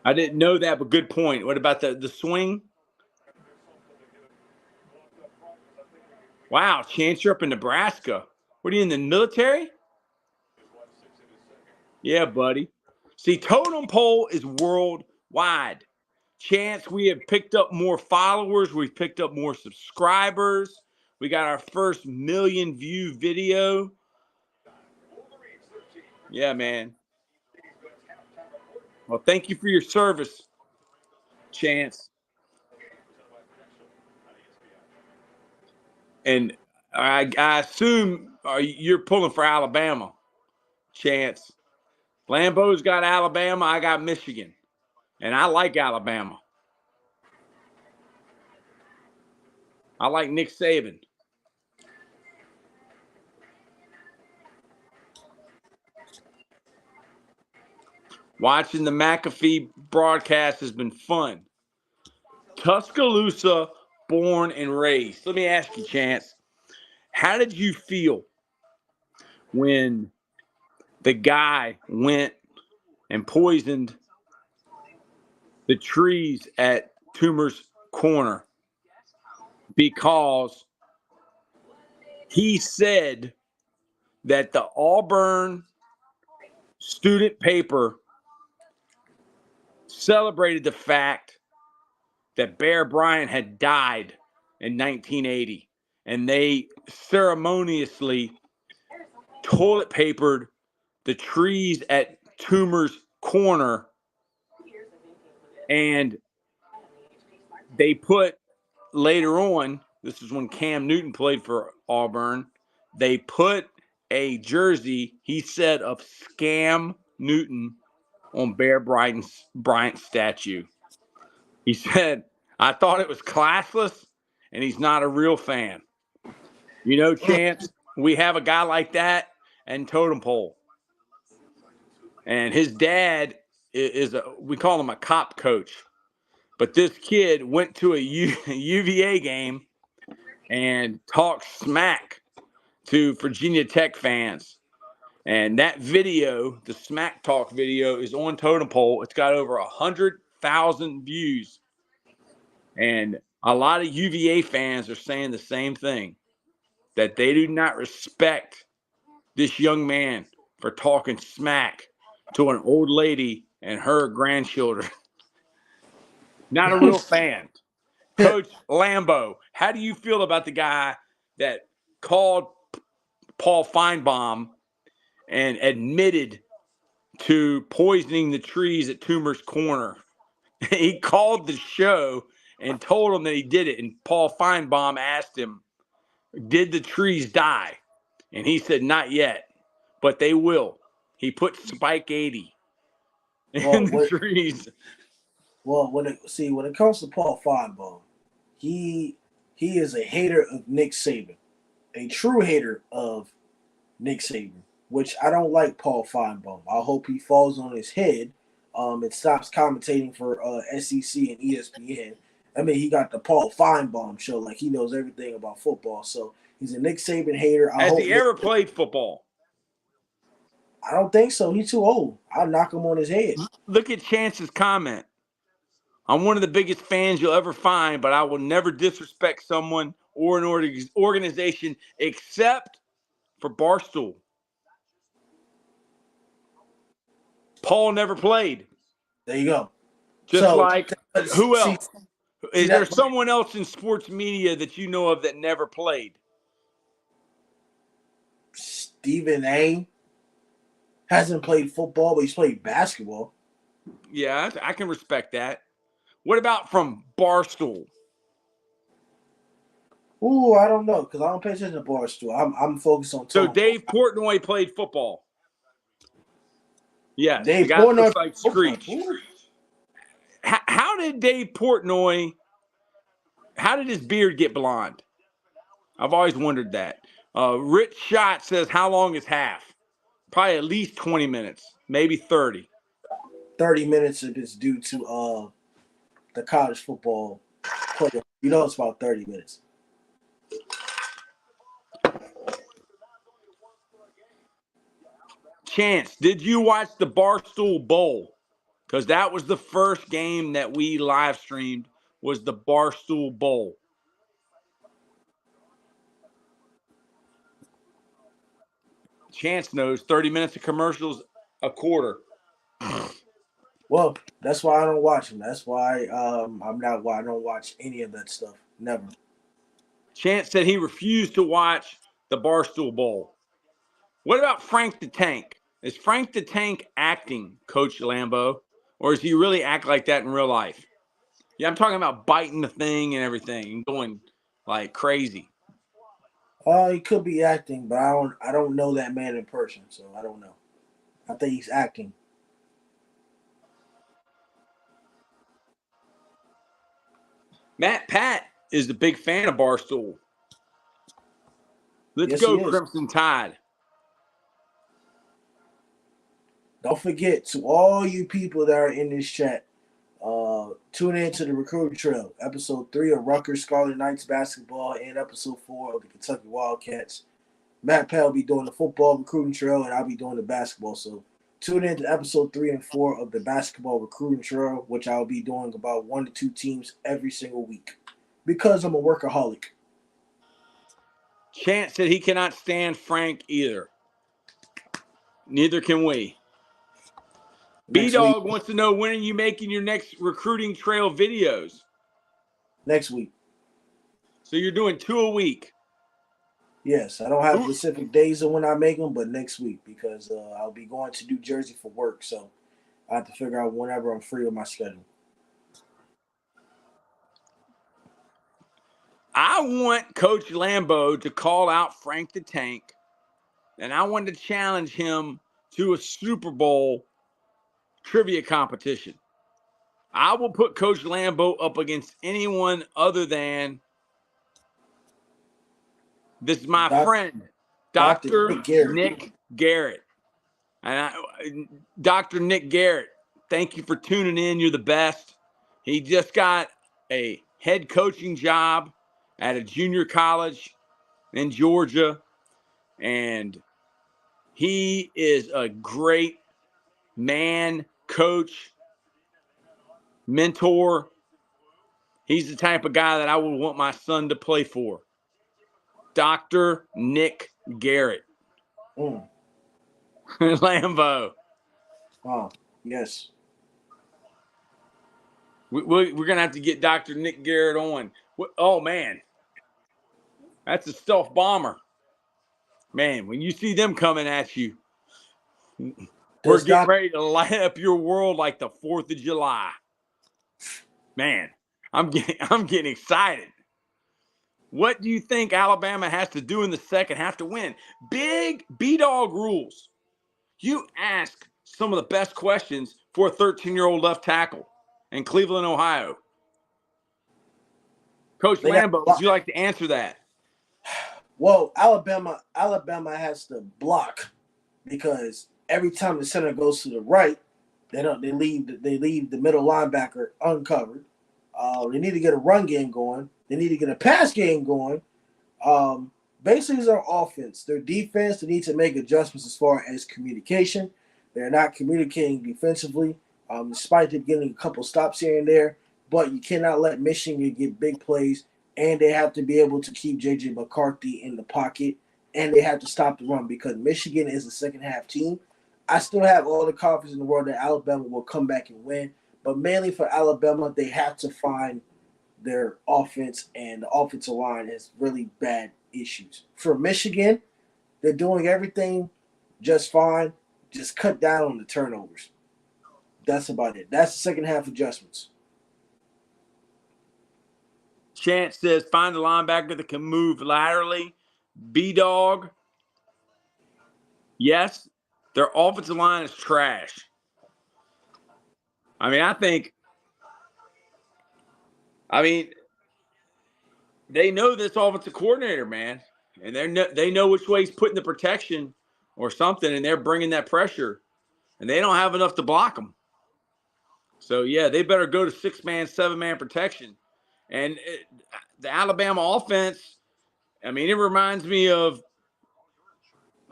I didn't know that, but good point. What about the swing? Wow, Chance, you're up in Nebraska. What are you in the military? Yeah, buddy. See, Totem Pole is worldwide. Chance, we have picked up more followers. We've picked up more subscribers. We got our first 1 million view video. Yeah, man. Well, thank you for your service, Chance. And I assume you're pulling for Alabama, Chance. Lambeau's got Alabama. I got Michigan. And I like Alabama. I like Nick Saban. Watching the McAfee broadcast has been fun. Tuscaloosa, born and raised. Let me ask you, Chance, how did you feel when the guy went and poisoned the trees at Toomer's Corner because he said that the Auburn student paper celebrated the fact that Bear Bryant had died in 1980, and they ceremoniously toilet papered the trees at Toomer's Corner, and they put later on, this is when Cam Newton played for Auburn, they put a jersey, he said, of Scam Newton on Bear Bryant's statue. He said, I thought it was classless, and he's not a real fan. You know, Chance, we have a guy like that and Totem Pole. And his dad we call him a cop coach. But this kid went to a UVA game and talked smack to Virginia Tech fans. And that video, the smack talk video, is on Totem Pole. It's got over 100,000 views. And a lot of UVA fans are saying the same thing, that they do not respect this young man for talking smack to an old lady and her grandchildren. Not a real fan. Coach Lambo, how do you feel about the guy that called Paul Feinbaum and admitted to poisoning the trees at Toomer's Corner? He called the show and told him that he did it. And Paul Feinbaum asked him, did the trees die? And he said, not yet, but they will. He put Spike 80 in the trees. Well, when it comes to Paul Feinbaum, he is a hater of Nick Saban, a true hater of Nick Saban, which I don't like Paul Feinbaum. I hope he falls on his head and stops commentating for SEC and ESPN. I mean, he got the Paul Feinbaum show, like he knows everything about football. So he's a Nick Saban hater. Has he ever played football? I don't think so. He's too old. I'll knock him on his head. Look at Chance's comment. I'm one of the biggest fans you'll ever find, but I will never disrespect someone or an organization except for Barstool. Paul never played. There you go. Just like who else? Is there someone else in sports media that you know of that never played? Stephen A. hasn't played football, but he's played basketball. Yeah, I can respect that. What about from Barstool? Ooh, I don't know, because I don't pay attention to Barstool. I'm focused on So Dave Portnoy played football. Yes, Dave the guy Portnoy looks like Screech. How did Dave Portnoy, how did his beard get blonde? I've always wondered that. Rich Shot says, how long is half? Probably at least 20 minutes, maybe 30. 30 minutes if it's due to the college football player. You know it's about 30 minutes. Chance, did you watch the Barstool Bowl? Because that was the first game that we live streamed, was the Barstool Bowl. Chance knows 30 minutes of commercials a quarter. Well, that's why I don't watch them. That's why I don't watch any of that stuff. Never. Chance said he refused to watch the Barstool Bowl. What about Frank the Tank? Is Frank the Tank acting, Coach Lambo? Or does he really act like that in real life? Yeah, I'm talking about biting the thing and everything and going like crazy. He could be acting, but I don't know that man in person, so I don't know. I think he's acting. Matt Pat is a big fan of Barstool. Let's go Crimson Tide. Don't forget, to all you people that are in this chat, tune in to the Recruiting Trail, episode 3 of Rutgers Scarlet Knights basketball and episode 4 of the Kentucky Wildcats. Matt Pat will be doing the football Recruiting Trail, and I'll be doing the basketball. So tune in to episode 3 and 4 of the basketball Recruiting Trail, which I'll be doing about 1 to 2 teams every single week because I'm a workaholic. Chance said he cannot stand Frank either. Neither can we. B-Dog wants to know, when are you making your next Recruiting Trail videos? Next week. So you're doing 2 a week? Yes. I don't have specific days of when I make them, but next week because I'll be going to New Jersey for work. So I have to figure out whenever I'm free on my schedule. I want Coach Lambo to call out Frank the Tank, and I want to challenge him to a Super Bowl trivia competition. I will put Coach Lambeau up against anyone other than, this is my friend, Dr. Nick Garrett. And Dr. Nick Garrett, thank you for tuning in. You're the best. He just got a head coaching job at a junior college in Georgia, and he is a great man, coach, mentor. He's the type of guy that I would want my son to play for. Dr. Nick Garrett. Lambeau. Oh, yes. We're going to have to get Dr. Nick Garrett on. Oh, man. That's a stealth bomber. Man, when you see them coming at you, we're getting ready to light up your world like the 4th of July. Man, I'm getting excited. What do you think Alabama has to do in the second half to win? Big B-Dog rules. You ask some of the best questions for a 13-year-old left tackle in Cleveland, Ohio. Coach Lambeau, would you like to answer that? Well, Alabama has to block, because every time the center goes to the right, they leave the middle linebacker uncovered. They need to get a run game going. They need to get a pass game going. Basically, it's their offense. Their defense, they need to make adjustments as far as communication. They're not communicating defensively, despite them getting a couple stops here and there. But you cannot let Michigan get big plays, and they have to be able to keep J.J. McCarthy in the pocket, and they have to stop the run, because Michigan is a second-half team. I still have all the confidence in the world that Alabama will come back and win, but mainly for Alabama, they have to find their offense, and the offensive line has really bad issues. For Michigan, they're doing everything just fine. Just cut down on the turnovers. That's about it. That's the second half adjustments. Chance says, find a linebacker that can move laterally. B-Dog. Yes, their offensive line is trash. I mean, they know this offensive coordinator, man. And they know which way he's putting the protection or something, and they're bringing that pressure. And they don't have enough to block them. So, yeah, they better go to 6-man, 7-man protection. And the Alabama offense, I mean, it reminds me of,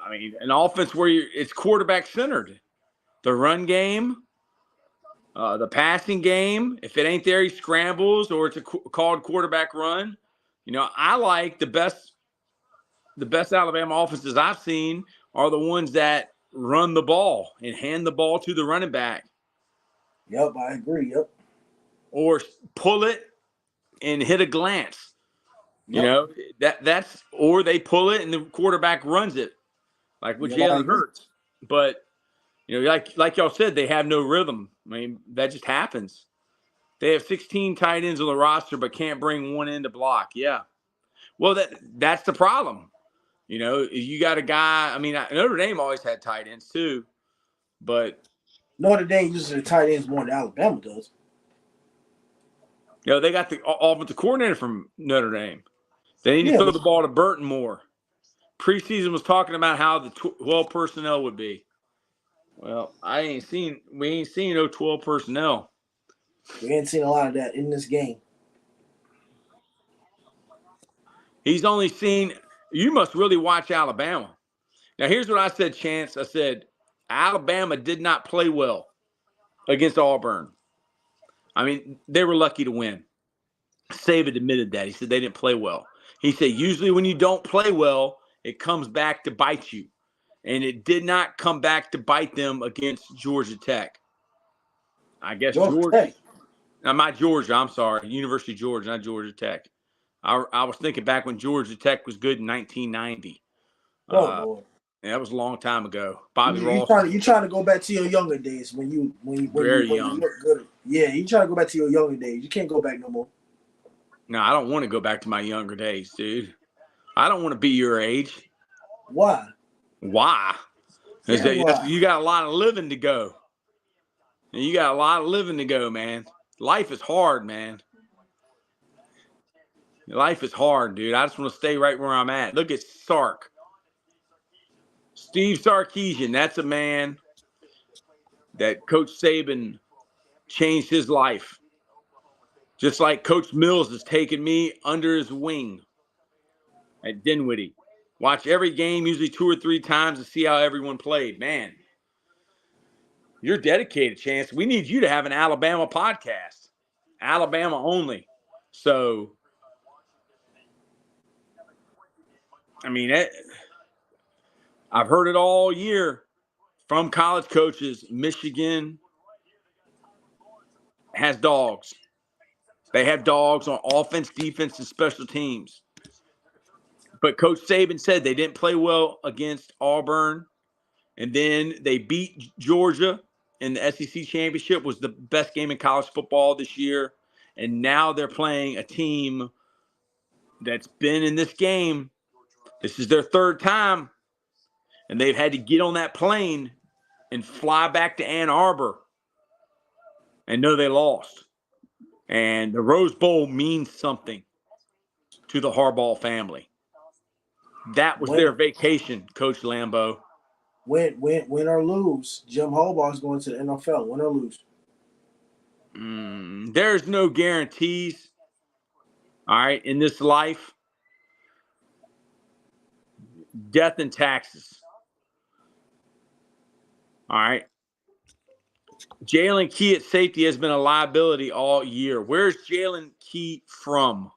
an offense where it's quarterback-centered. The run game, the passing game, if it ain't there, he scrambles, or it's a called quarterback run. I like the best Alabama offenses I've seen are the ones that run the ball and hand the ball to the running back. Yep, I agree. Yep. Or pull it and hit a glance. Yep. That's or they pull it and the quarterback runs it, like with Jalen Hurts. But like y'all said, they have no rhythm. I mean, that just happens. They have 16 tight ends on the roster, but can't bring one in to block. Yeah. Well, that's the problem. You got a guy. I mean, Notre Dame always had tight ends too, but Notre Dame uses the tight ends more than Alabama does. They got the offensive coordinator from Notre Dame. They need to throw the ball to Burton more. Preseason was talking about how the 12 personnel would be. Well, we ain't seen no 12 personnel. We ain't seen a lot of that in this game. He's only seen – you must really watch Alabama. Now, here's what I said, Chance. I said Alabama did not play well against Auburn. I mean, they were lucky to win. Saban admitted that. He said they didn't play well. He said usually when you don't play well, it comes back to bite you. And it did not come back to bite them against Georgia Tech. I guess Georgia. Not Georgia. I'm sorry. University of Georgia, not Georgia Tech. I was thinking back when Georgia Tech was good in 1990. Lord. Yeah, that was a long time ago. Bobby Ross. You trying to go back to your younger days when you young. You look good. Yeah, you trying to go back to your younger days. You can't go back no more. No, I don't want to go back to my younger days, dude. I don't want to be your age. Why? Why? You got a lot of living to go. And you got a lot of living to go, man. Life is hard, man. Life is hard, dude. I just want to stay right where I'm at. Look at Sark. Steve Sarkisian. That's a man that Coach Saban changed his life. Just like Coach Mills has taken me under his wing at Dinwiddie. Watch every game, usually 2 or 3 times, to see how everyone played. Man, you're dedicated, Chance. We need you to have an Alabama podcast. Alabama only. So, I mean, I've heard it all year from college coaches. Michigan has dogs. They have dogs on offense, defense, and special teams. But Coach Saban said they didn't play well against Auburn. And then they beat Georgia in the SEC championship, was the best game in college football this year. And now they're playing a team that's been in this game. This is their 3rd time. And they've had to get on that plane and fly back to Ann Arbor and know they lost. And the Rose Bowl means something to the Harbaugh family. That was their vacation, Coach Lambeau. Win or lose, Jim Harbaugh's going to the NFL. Win or lose. There's no guarantees, all right, in this life. Death and taxes. All right. Jalen Key at safety has been a liability all year. Where's Jalen Key from?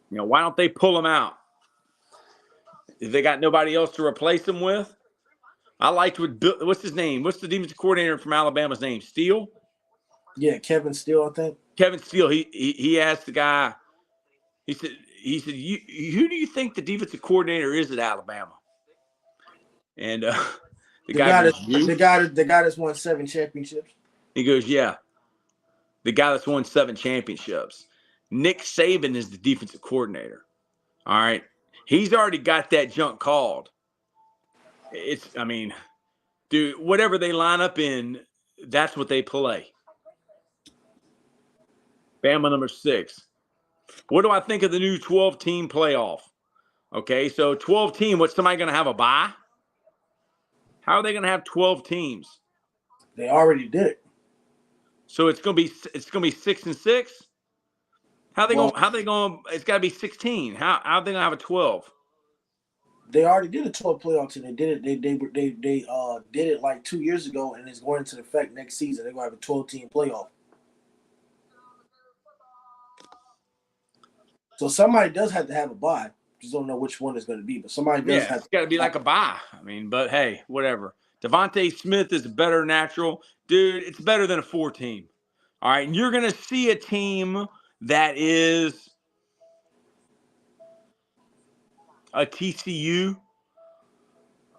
You know, why don't they pull him out? If they got nobody else to replace him with? I liked what's his name? What's the defensive coordinator from Alabama's name? Steele? Yeah, Kevin Steele, I think. Kevin Steele. He asked the guy. He said, who do you think the defensive coordinator is at Alabama? And the guy that's won 7 championships. He goes, yeah. The guy that's won 7 championships. Nick Saban is the defensive coordinator. All right. He's already got that junk called. Dude, whatever they line up in, that's what they play. Bama number 6. What do I think of the new 12-team playoff? Okay, so 12-team, what's somebody going to have a bye? How are they going to have 12 teams? They already did it. So it's going to be 6 and 6? How they going it's got to be 16. How are they going to have a 12? They already did a 12 playoff team. They did it. They did it like 2 years ago, and it's going into effect next season. They're going to have a 12-team playoff. So somebody does have to have a bye. Just don't know which one it's going to be, but somebody does have. It's got to be like a bye. But hey, whatever. Devontae Smith is a better natural dude. It's better than a 4-team. All right, and you're going to see a team that is a TCU,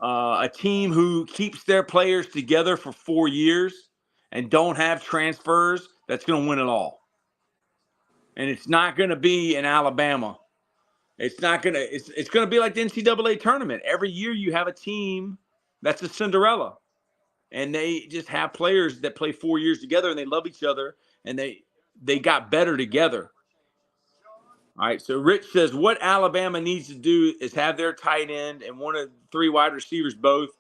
a team who keeps their players together for 4 years and don't have transfers. That's going to win it all. And it's not going to be in Alabama. It's not going to – it's going to be like the NCAA tournament. Every year you have a team that's a Cinderella. And they just have players that play 4 years together, and they love each other, and they got better together. All right, so Rich says what Alabama needs to do is have their tight end and one of the 3 wide receivers both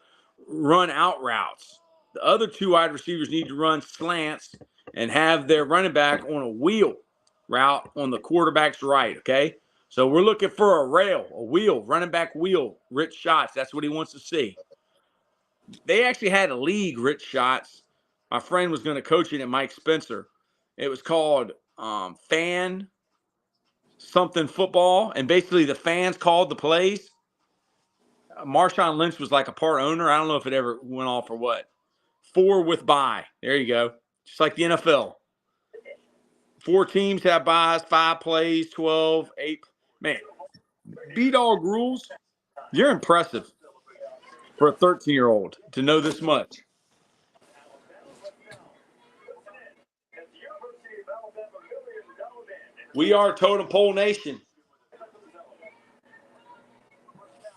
run out routes. The other 2 wide receivers need to run slants and have their running back on a wheel route on the quarterback's right, okay? So we're looking for a wheel, running back wheel, Rich Shots. That's what he wants to see. They actually had a league, Rich Shots. My friend was going to coach it at Mike Spencer. It was called Fan Something Football, and basically the fans called the plays. Marshawn Lynch was like a part owner. I don't know if it ever went off or what. 4 with bye. There you go. Just like the NFL. 4 teams have buys, 5 plays, 12, 8. Man, B-Dog rules. You're impressive for a 13-year-old to know this much. We are Totem Pole Nation.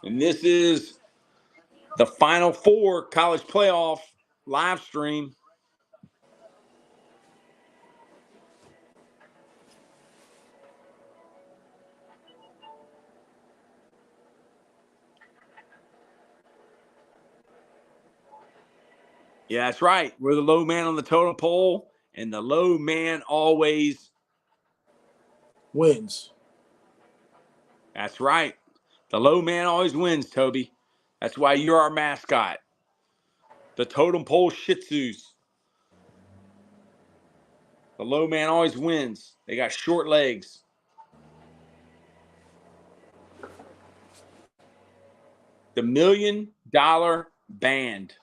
And this is the Final Four college playoff live stream. Yeah, that's right. We're the low man on the totem pole, and the low man always wins. That's right. The low man always wins, Toby. That's why you're our mascot. The totem pole Shih Tzus. The low man always wins. They got short legs. The $1 Million Band.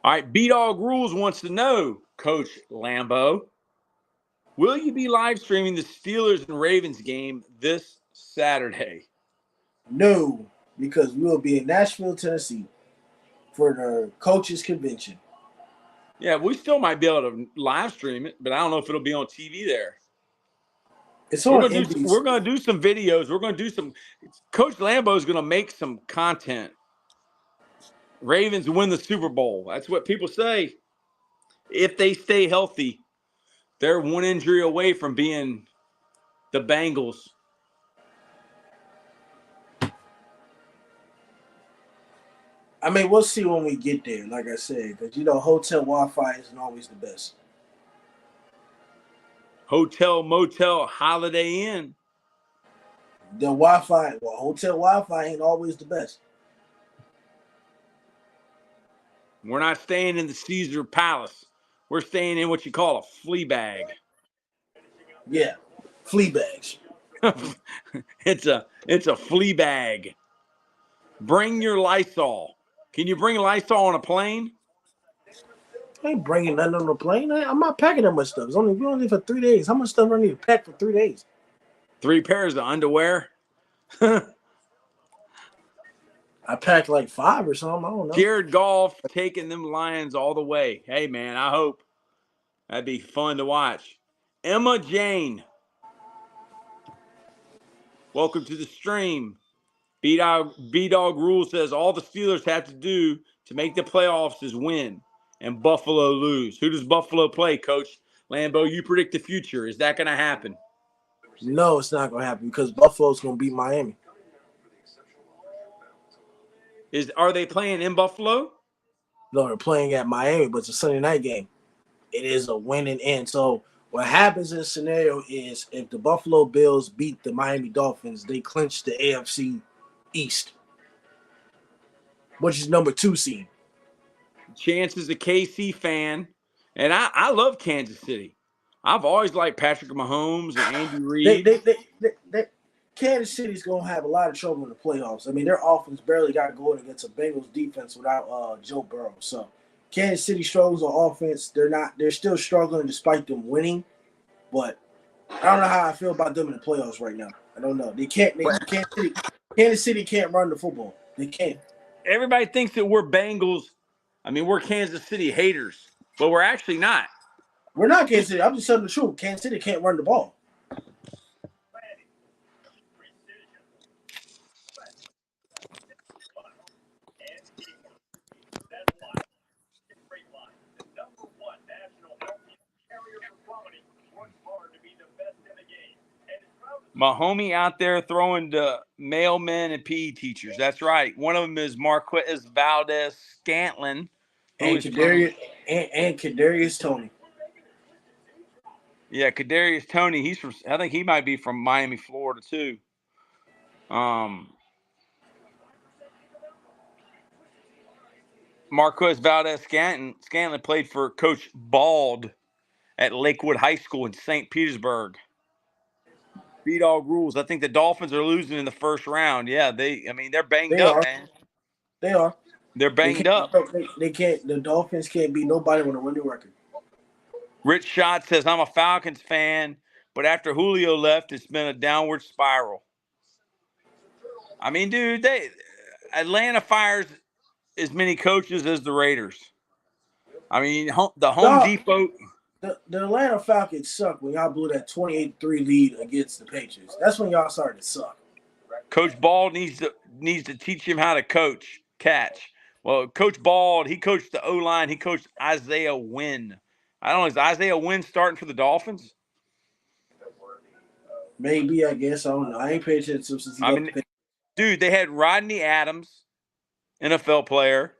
All right, B-Dog Rules wants to know, Coach Lambeau, will you be live streaming the Steelers and Ravens game this Saturday? No, because we will be in Nashville, Tennessee for the coaches convention. Yeah, we still might be able to live stream it, but I don't know if it'll be on TV there. It's on We're NBC. going to do some videos. We're going to do some. Coach Lambeau is going to make some content. Ravens win the Super Bowl. That's what people say. If they stay healthy, they're one injury away from being the Bengals. I mean, we'll see when we get there, like I said, because, hotel Wi-Fi isn't always the best. Hotel, motel, Holiday Inn. The Wi-Fi, hotel Wi-Fi ain't always the best. We're not staying in the Caesar Palace. We're staying in what you call a flea bag. Yeah, flea bags. It's a flea bag. Bring your Lysol. Can you bring Lysol on a plane? I ain't bringing nothing on the plane. I'm not packing that much stuff. We only leave for 3 days. How much stuff do I need to pack for 3 days? 3 pairs of underwear. I packed like 5 or something. I don't know. Jared Goff taking them Lions all the way. Hey, man, I hope. That'd be fun to watch. Emma Jane. Welcome to the stream. B-Dog Rule says all the Steelers have to do to make the playoffs is win and Buffalo lose. Who does Buffalo play, Coach Lambeau? You predict the future. Is that going to happen? No, it's not going to happen because Buffalo's going to beat Miami. Are they playing in Buffalo? No, they're playing at Miami, but it's a Sunday night game. It is a winning end. So what happens in this scenario is if the Buffalo Bills beat the Miami Dolphins, they clinch the AFC East, which is number 2 seed. Chance is a KC fan, and I love Kansas City. I've always liked Patrick Mahomes and Andy Reid. Kansas City's going to have a lot of trouble in the playoffs. I mean, their offense barely got going against a Bengals defense without Joe Burrow. So Kansas City struggles on offense. They're still struggling despite them winning. But I don't know how I feel about them in the playoffs right now. I don't know. Kansas City can't run the football. They can't. Everybody thinks that we're Bengals. I mean, we're Kansas City haters, but we're actually not. We're not Kansas City. I'm just telling the truth. Kansas City can't run the ball. My homie out there throwing to mailmen and PE teachers. That's right. One of them is Marquez Valdez Scantlin. And Kadarius Toney. Yeah, Kadarius Toney. I think he might be from Miami, Florida, too. Marquez Valdez Scantlin played for Coach Bald at Lakewood High School in St. Petersburg. B-Dog Rules. I think the Dolphins are losing in the first round. Yeah, they're banged up, man. They are. They're banged up. They can't. The Dolphins can't beat nobody with a winning record. Rich Shot says, I'm a Falcons fan, but after Julio left, it's been a downward spiral. I mean, dude, Atlanta fires as many coaches as the Raiders. I mean, the Home Depot. The Atlanta Falcons suck when y'all blew that 28-3 lead against the Patriots. That's when y'all started to suck. Coach Ball needs to teach him how to catch. Well, Coach Bald, he coached the O-line. He coached Isaiah Wynn. I don't know. Is Isaiah Wynn starting for the Dolphins? Maybe, I guess. I don't know. I ain't paid attention since he I left mean, the dude, they had Rodney Adams, NFL player.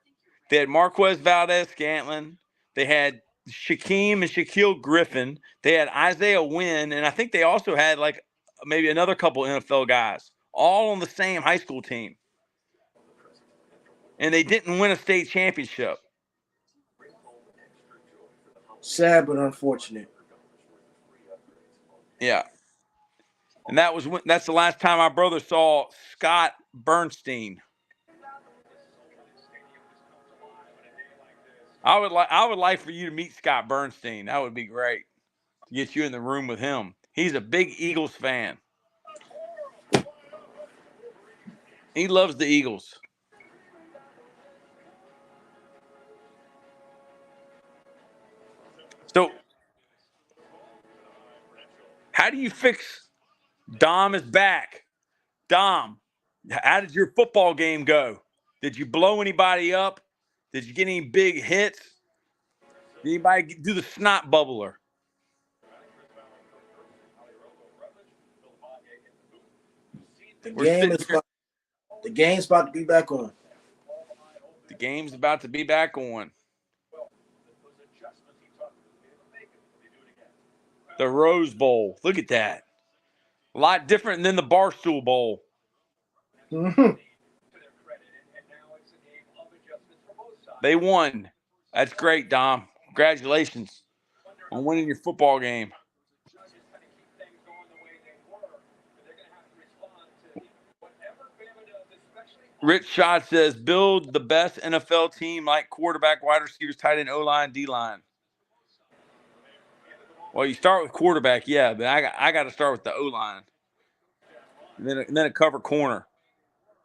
They had Marquez Valdez-Scantling. They had Shaquem and Shaquille Griffin. They had Isaiah Wynn. And I think they also had like maybe another couple NFL guys, all on the same high school team. And they didn't win a state championship. Sad but unfortunate. Yeah. And that's the last time my brother saw Scott Bernstein. I would like for you to meet Scott Bernstein. That would be great. To get you in the room with him. He's a big Eagles fan. He loves the Eagles. So, how do you fix Dom is back? Dom, how did your football game go? Did you blow anybody up? Did you get any big hits? Did anybody do the snot bubbler? The We're game sitting is here. the game's about to be back on. The game's about to be back on. The Rose Bowl. Look at that. A lot different than the Barstool Bowl. They won. That's great, Dom. Congratulations on winning your football game. Rich Shot says, build the best NFL team like quarterback, wide receivers, tight end, O-line, D-line. Well, you start with quarterback, yeah, but I got to start with the O-line. And then a cover corner.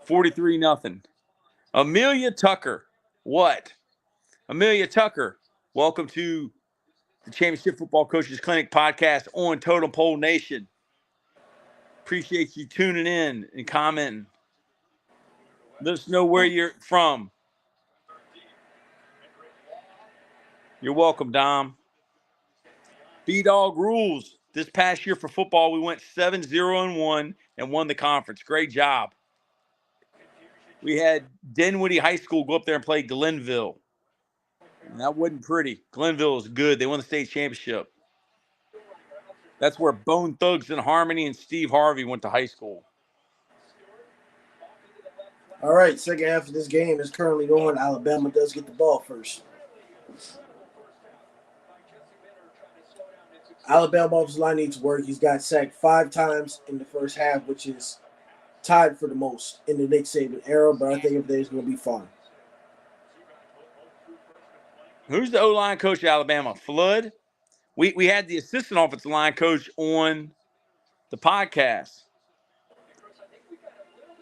43-0. Amelia Tucker. What? Amelia Tucker, welcome to the Championship Football Coaches Clinic podcast on Totem Pole Nation. Appreciate you tuning in and commenting. Let us know where you're from. You're welcome, Dom. B-Dog rules. This past year for football, we went 7-0-1 and won the conference. Great job. We had Dinwiddie High School go up there and play Glenville. And that wasn't pretty. Glenville is good. They won the state championship. That's where Bone Thugs and Harmony and Steve Harvey went to high school. All right, second half of this game is currently going. Alabama does get the ball first. Alabama offensive line needs work. He's got sacked 5 times in the first half, which is tied for the most in the Nick Saban era, but I think everything's going to be fine. Who's the O-line coach at Alabama? Flood? We had the assistant offensive line coach on the podcast.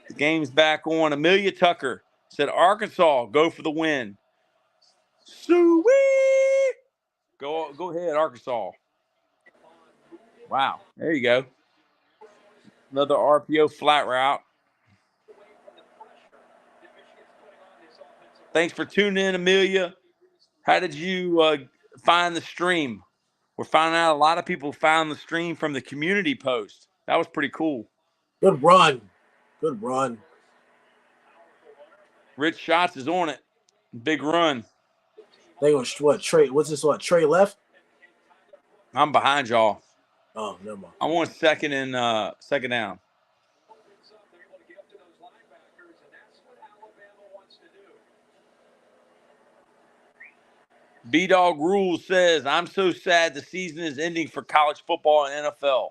The game's back on. Amelia Tucker said, Arkansas, go for the win. Sweet! Go ahead, Arkansas. Wow. There you go. Another RPO flat route. Thanks for tuning in, Amelia. How did you find the stream? We're finding out a lot of people found the stream from the community post. That was pretty cool. Good run. Good run. Rich Shots is on it. Big run. They going to what? Trey? What's this? What? Trey left? I'm behind y'all. Oh, never mind. I want second down. B-Dog Rules says, I'm so sad the season is ending for college football and NFL.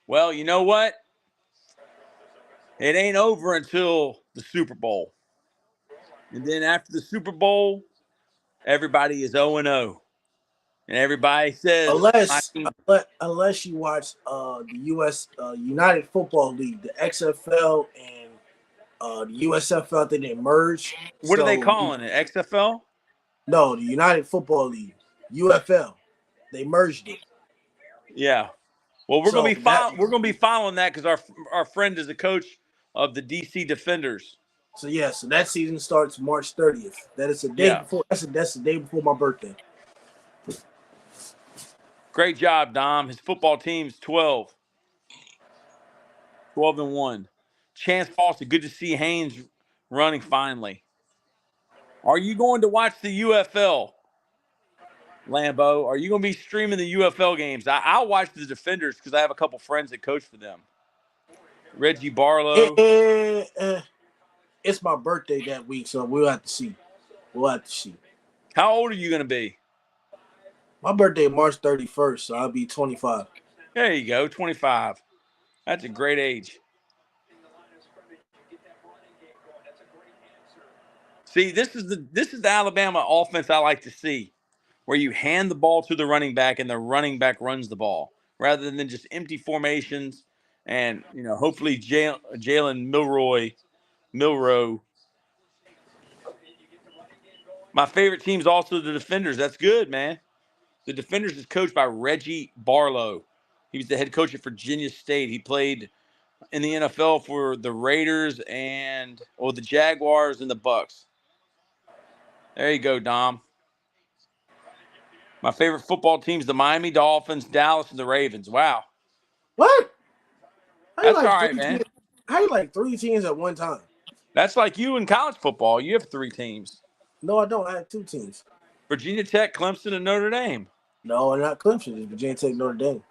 Well, you know what? It ain't over until the Super Bowl. And then after the Super Bowl, everybody is 0-0. And everybody says, unless you watch the U.S. United Football League, the XFL and the USFL, they didn't merge. What are they calling it? XFL? No, the United Football League, UFL. They merged it. Yeah. Well, we're gonna be following that because our friend is the coach of the DC Defenders. So yeah, so that season starts March 30th. That is a day Yeah. before. That's the day before my birthday. Great job, Dom. His football team's 12. 12-1. Chance Foster, good to see Haynes running finally. Are you going to watch the UFL, Lambo? Are you going to be streaming the UFL games? I'll watch the Defenders because I have a couple friends that coach for them. Reggie Barlow. It's my birthday that week, so we'll have to see. We'll have to see. How old are you going to be? My birthday March 31st, so I'll be 25. There you go, 25. That's a great age. See, this is the Alabama offense I like to see, where you hand the ball to the running back and the running back runs the ball, rather than just empty formations. And hopefully Jalen Milrow. My favorite team is also the Defenders. That's good, man. The Defenders is coached by Reggie Barlow. He was the head coach at Virginia State. He played in the NFL for the Raiders the Jaguars and the Bucks. There you go, Dom. My favorite football teams: the Miami Dolphins, Dallas, and the Ravens. Wow. What? How you That's all like right, three man. teams? How you like 3 teams at one time? That's like you in college football. You have 3 teams: No, I don't. I have 2 teams. Virginia Tech, Clemson, and Notre Dame. No, not Clemson. It's Virginia Tech, Notre Dame.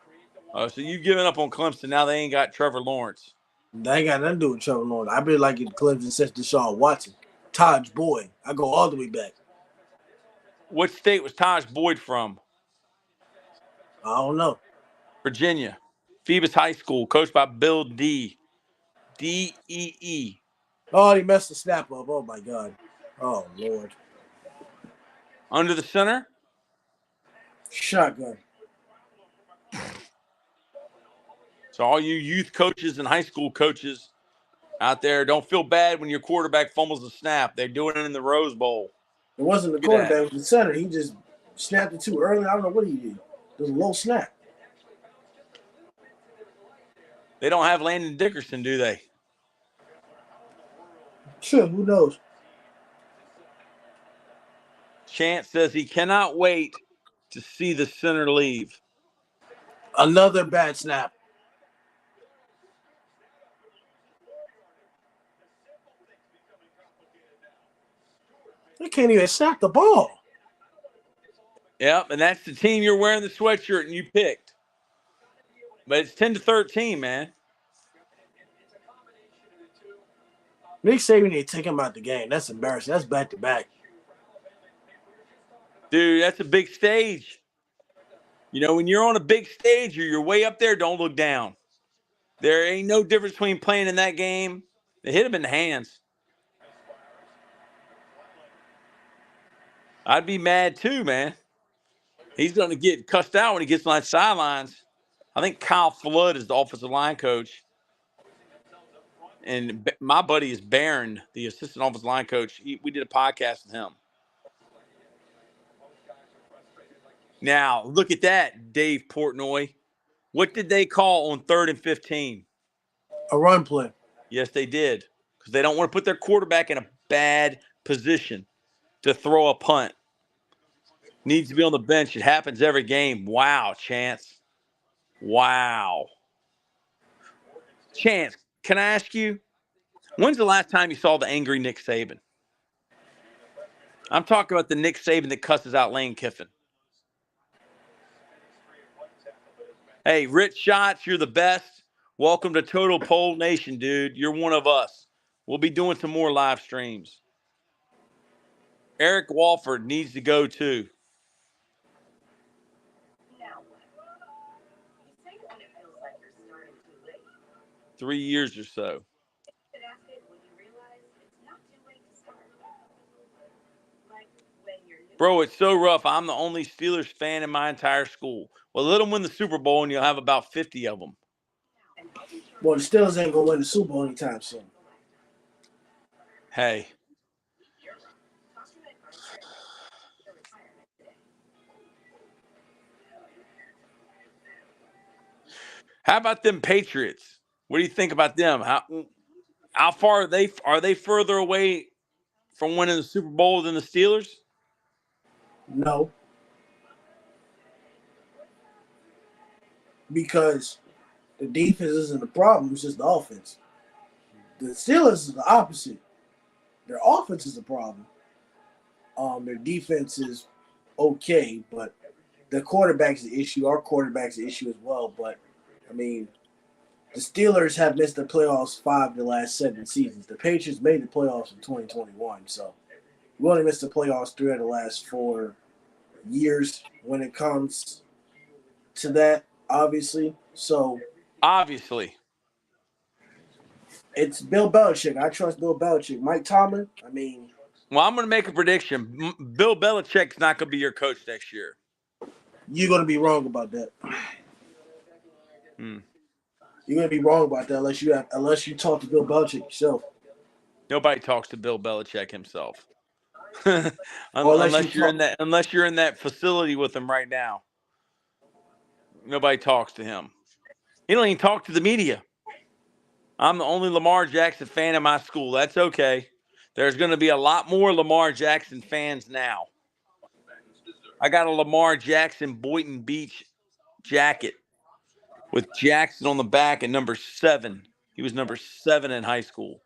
So you've given up on Clemson. Now they ain't got Trevor Lawrence. That ain't got nothing to do with Trevor Lawrence. I've been like it Clemson since Deshaun Watson. Todd's boy. I go all the way back. What state was Taj Boyd from? I don't know. Virginia. Phoebus High School, coached by Bill D. D-E-E. Oh, he messed the snap up. Oh, my God. Oh, Lord. Under the center? Shotgun. So all you youth coaches and high school coaches out there, don't feel bad when your quarterback fumbles the snap. They're doing it in the Rose Bowl. It wasn't the Look at that. quarterback. It was the center. He just snapped it too early. I don't know what he did. It was a low snap. They don't have Landon Dickerson, do they? Sure, who knows? Chance says he cannot wait to see the center leave. Another bad snap. They can't even snap the ball. Yep, and that's the team you're wearing the sweatshirt and you picked. But it's 10-13, man. Nick Saban need to take him out the game. That's embarrassing. That's back to back. Dude, that's a big stage. When you're on a big stage or you're way up there, don't look down. There ain't no difference between playing in that game. They hit him in the hands. I'd be mad too, man. He's going to get cussed out when he gets on that sidelines. I think Kyle Flood is the offensive line coach. And my buddy is Barron, the assistant offensive line coach. We did a podcast with him. Now, look at that, Dave Portnoy. What did they call on 3rd and 15? A run play. Yes, they did. Because they don't want to put their quarterback in a bad position to throw a punt. Needs to be on the bench. It happens every game. Wow, Chance. Wow. Chance, can I ask you, when's the last time you saw the angry Nick Saban? I'm talking about the Nick Saban that cusses out Lane Kiffin. Hey, Rich Shots, you're the best. Welcome to Totem Pole Nation, dude. You're one of us. We'll be doing some more live streams. Eric Walford needs to go too. Now what? You say it when it feels like you're starting too late. 3 years or so. Bro, it's so rough. I'm the only Steelers fan in my entire school. Well, let them win the Super Bowl and you'll have about 50 of them. Well, the Steelers ain't going to win the Super Bowl anytime soon. Hey. How about them Patriots? What do you think about them? How far are they? Are they further away from winning the Super Bowl than the Steelers? No, because the defense isn't the problem. It's just the offense. The Steelers is the opposite. Their offense is the problem. Their defense is okay, but the quarterback's the issue. Our quarterback's the issue as well. But I mean, the Steelers have missed the playoffs 5 of the last 7 seasons. The Patriots made the playoffs in 2021, so we only missed the playoffs 3 of the last 4 years when it comes to that, obviously. So Obviously. it's Bill Belichick. I trust Bill Belichick. Mike Tomlin, I mean, Well, I'm going to make a prediction. Bill Belichick's not going to be your coach next year. you're going to be wrong about that. You're going to be wrong about that unless you talk to Bill Belichick yourself. Nobody talks to Bill Belichick himself. Unless unless you're in that facility with him right now. Nobody talks to him. He don't even talk to the media. I'm the only Lamar Jackson fan in my school. That's okay. There's going to be a lot more Lamar Jackson fans now. I got a Lamar Jackson Boynton Beach jacket with Jackson on the back and number 7. He was number 7 in high school.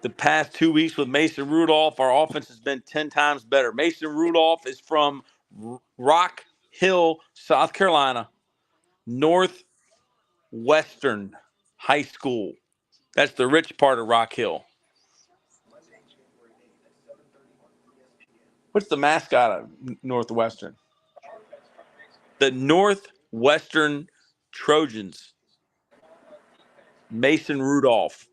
The past 2 weeks with Mason Rudolph, our offense has been 10 times better. Mason Rudolph is from Rock Hill, South Carolina, Northwestern High School. That's the rich part of Rock Hill. What's the mascot of Northwestern? The Northwestern Trojans. Mason Rudolph.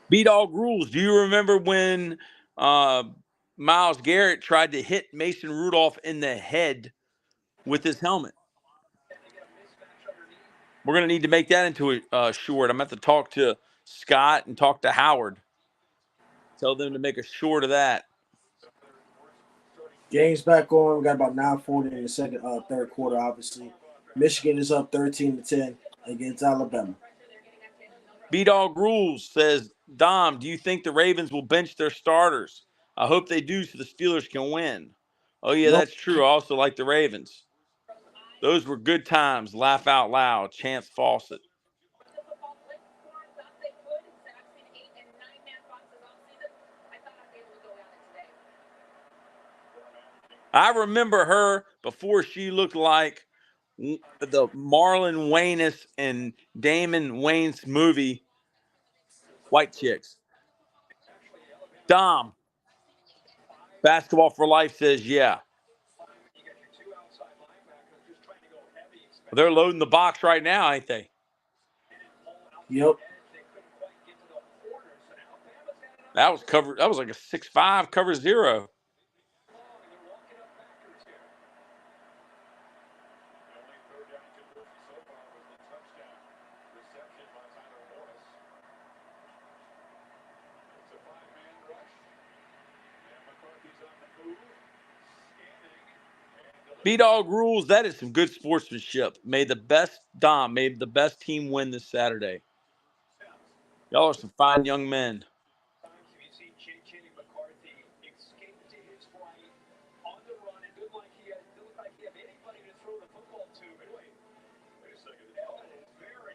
B-Dog Rules. Do you remember when Myles Garrett tried to hit Mason Rudolph in the head with his helmet? We're going to need to make that into a short. I'm going to have to talk to Scott and talk to Howard. Tell them to make a short of that. Game's back on. We got about 9:40 in the third quarter, obviously. Michigan is up 13-10 against Alabama. B-Dog Rules says, Dom, do you think the Ravens will bench their starters? I hope they do so the Steelers can win. Oh, yeah, that's true. I also like the Ravens. Those were good times. Laugh out loud. Chance Fawcett. I remember her before she looked like the Marlon Wayans and Damon Wayans movie, White Chicks. Dom, Basketball for Life says, yeah. They're loading the box right now, ain't they? Yep. That was covered. That was like a 6'5" cover 0. B-Dog Rules, that is some good sportsmanship. May the best team win this Saturday. Y'all are some fine young men.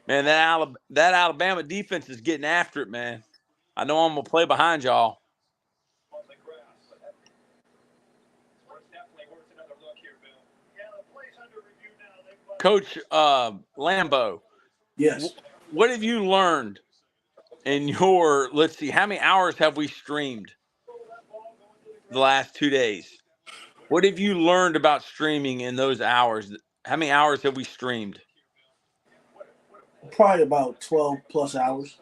Man, that Alabama defense is getting after it, man. I know I'm going to play behind y'all. Coach Lambeau. Yes. What have you learned in your, let's see, how many hours have we streamed the last 2 days? What have you learned about streaming in those hours? How many hours have we streamed? Probably about 12 plus hours.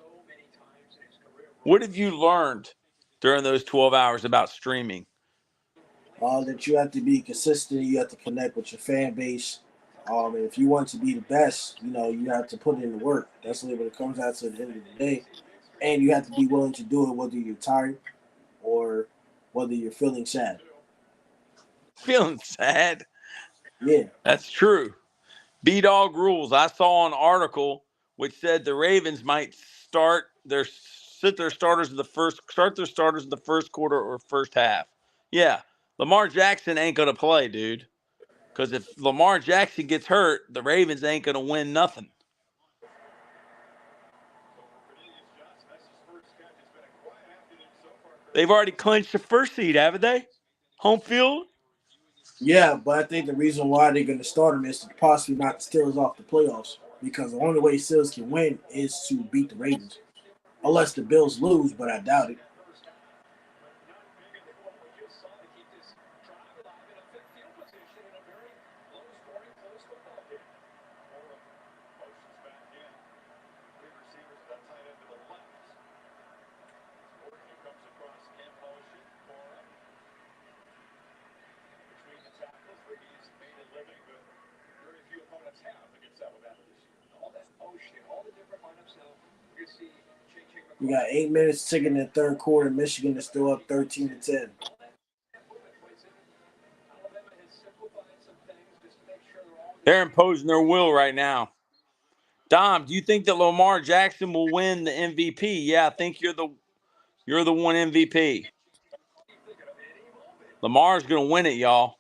What have you learned during those 12 hours about streaming? That you have to be consistent. You have to connect with your fan base. And if you want to be the best, you have to put in the work. That's what it comes out to at the end of the day. And you have to be willing to do it whether you're tired or whether you're feeling sad. Feeling sad? Yeah. That's true. B-Dog Rules. I saw an article which said the Ravens might start their starters in the first quarter or first half. Yeah, Lamar Jackson ain't gonna play, dude. Because if Lamar Jackson gets hurt, the Ravens ain't gonna win nothing. They've already clinched the first seed, haven't they? Home field. Yeah, but I think the reason why they're going to start him is to possibly knock the Steelers off the playoffs because the only way Steelers can win is to beat the Ravens, unless the Bills lose, but I doubt it. We got 8 minutes ticking in the third quarter. Michigan is still up 13-10. They're imposing their will right now. Dom, do you think that Lamar Jackson will win the MVP? Yeah, I think you're the one MVP. Lamar's gonna win it, y'all.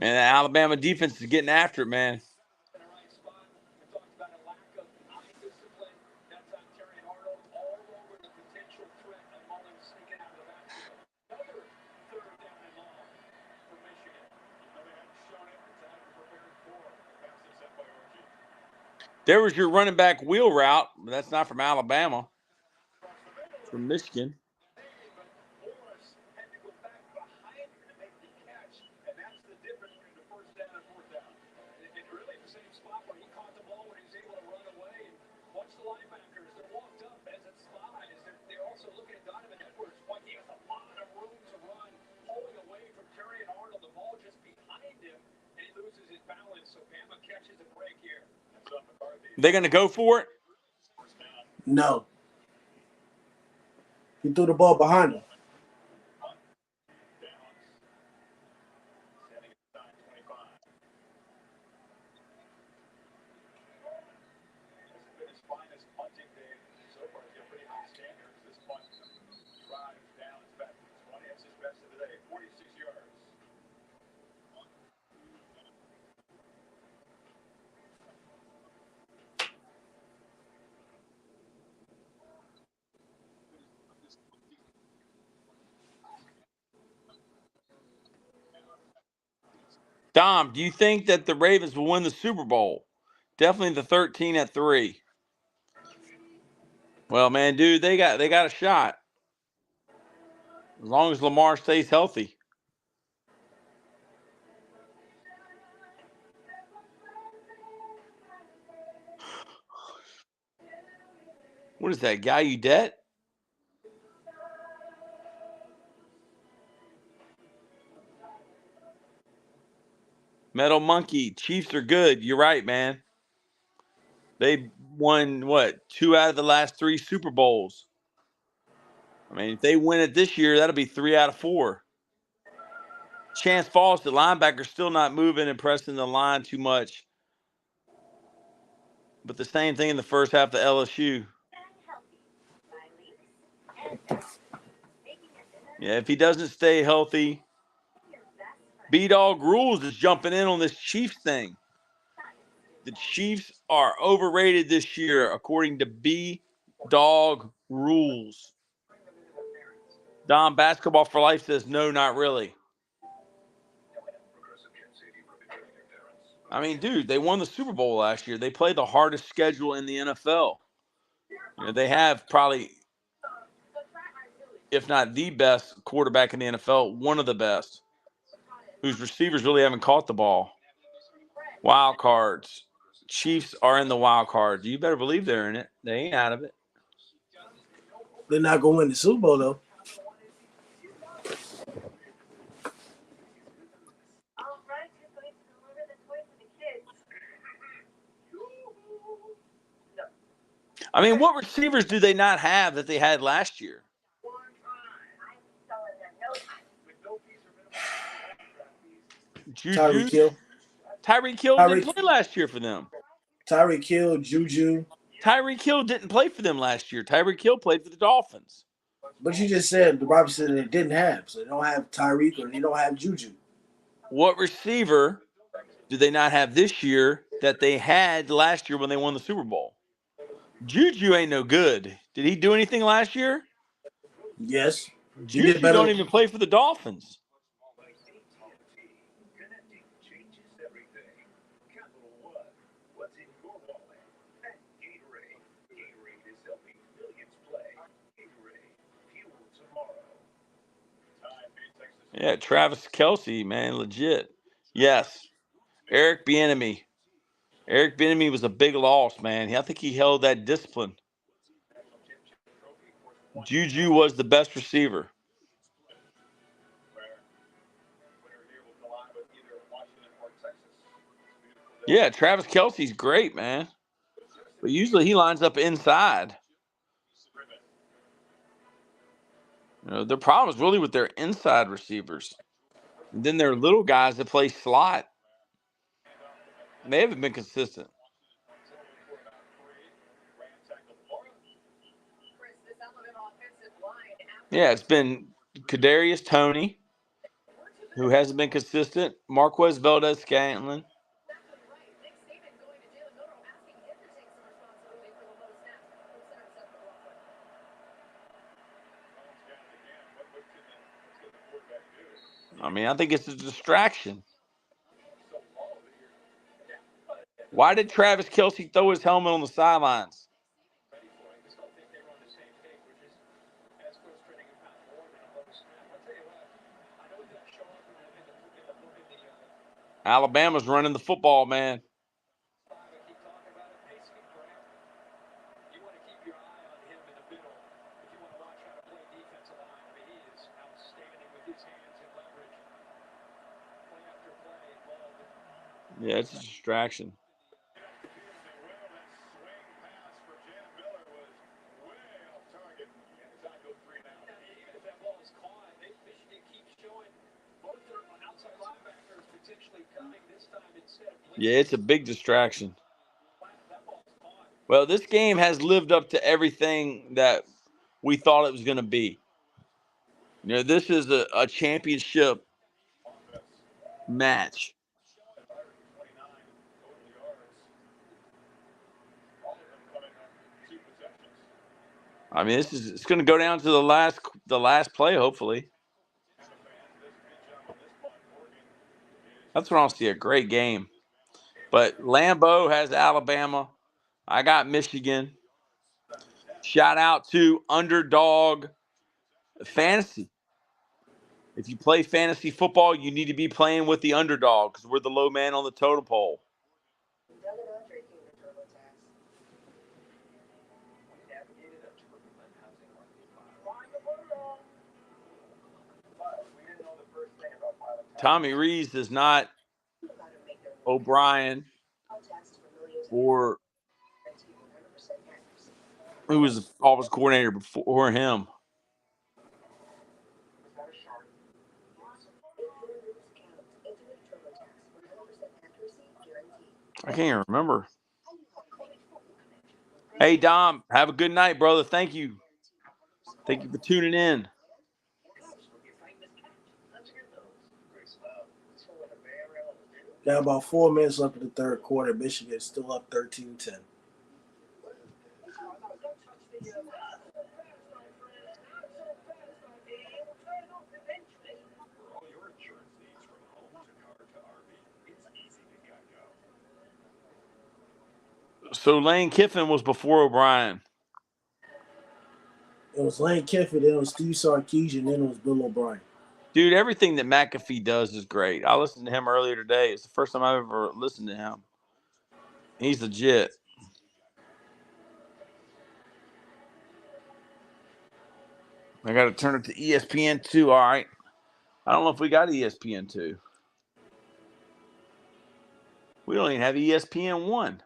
Man, the Alabama defense is getting after it, man. There was your running back wheel route, but that's not from Alabama. It's from Michigan. They going to go for it? No. He threw the ball behind him. Dom, do you think that the Ravens will win the Super Bowl? Definitely the 13-3. Well, man, dude, they got a shot. As long as Lamar stays healthy. What is that, Gallaudet? Metal Monkey, Chiefs are good. You're right, man. They won, 2 out of the last 3 Super Bowls. I mean, if they win it this year, that'll be 3 out of 4. Chance Falls, the linebacker, still not moving and pressing the line too much. But the same thing in the first half of LSU. Yeah, if he doesn't stay healthy. B-Dog Rules is jumping in on this Chiefs thing. The Chiefs are overrated this year, according to B-Dog Rules. Dom Basketball for Life says, no, not really. I mean, dude, they won the Super Bowl last year. They play the hardest schedule in the NFL. You know, they have probably, if not the best quarterback in the NFL, one of the best, whose receivers really haven't caught the ball. Wild cards. Chiefs are in the wild card. You better believe they're in it. They ain't out of it. They're not going to win the Super Bowl, though. I mean, what receivers do they not have that they had last year? Tyreek Juju. Hill. Tyreek Hill didn't play last year for them. Tyreek Hill, Juju. Tyreek Hill didn't play for them last year. Tyreek Hill played for the Dolphins. But you just said the Robinson they didn't have. So they don't have Tyreek or they don't have Juju. What receiver do they not have this year that they had last year when they won the Super Bowl? Juju ain't no good. Did he do anything last year? Yes. He did Juju better. don't even play for the Dolphins. Yeah, Travis Kelce, man, legit. Yes. Eric Bieniemy. Eric Bieniemy was a big loss, man. I think he held that discipline. Juju was the best receiver. Yeah, Travis Kelce's great, man. But usually he lines up inside. You know, their problem is really with their inside receivers. And then there are little guys that play slot. They haven't been consistent. Yeah, it's been Kadarius Toney, who hasn't been consistent. Marquez Valdez-Scantling. I mean, I think it's a distraction. Why did Travis Kelce throw his helmet on the sidelines? Alabama's running the football, man. Yeah, it's a distraction. Yeah, it's a big distraction. Well, this game has lived up to everything that we thought it was going to be. You know, this is a championship match. I mean, it's going to go down to the last play, hopefully. That's when I'll see a great game. But Lambeau has Alabama. I got Michigan. Shout out to Underdog Fantasy. If you play fantasy football, you need to be playing with the underdog because we're the low man on the totem pole. Tommy Rees is not O'Brien or who was the offensive coordinator before him. I can't even remember. Hey, Dom, have a good night, brother. Thank you. Thank you for tuning in. Got about 4 minutes left in the third quarter. Michigan is still up 13-10. So Lane Kiffin was before O'Brien. It was Lane Kiffin, then it was Steve Sarkisian, then it was Bill O'Brien. Dude, everything that McAfee does is great. I listened to him earlier today. It's the first time I've ever listened to him. He's legit. I got to turn it to ESPN2. All right. I don't know if we got ESPN2. We don't even have ESPN1.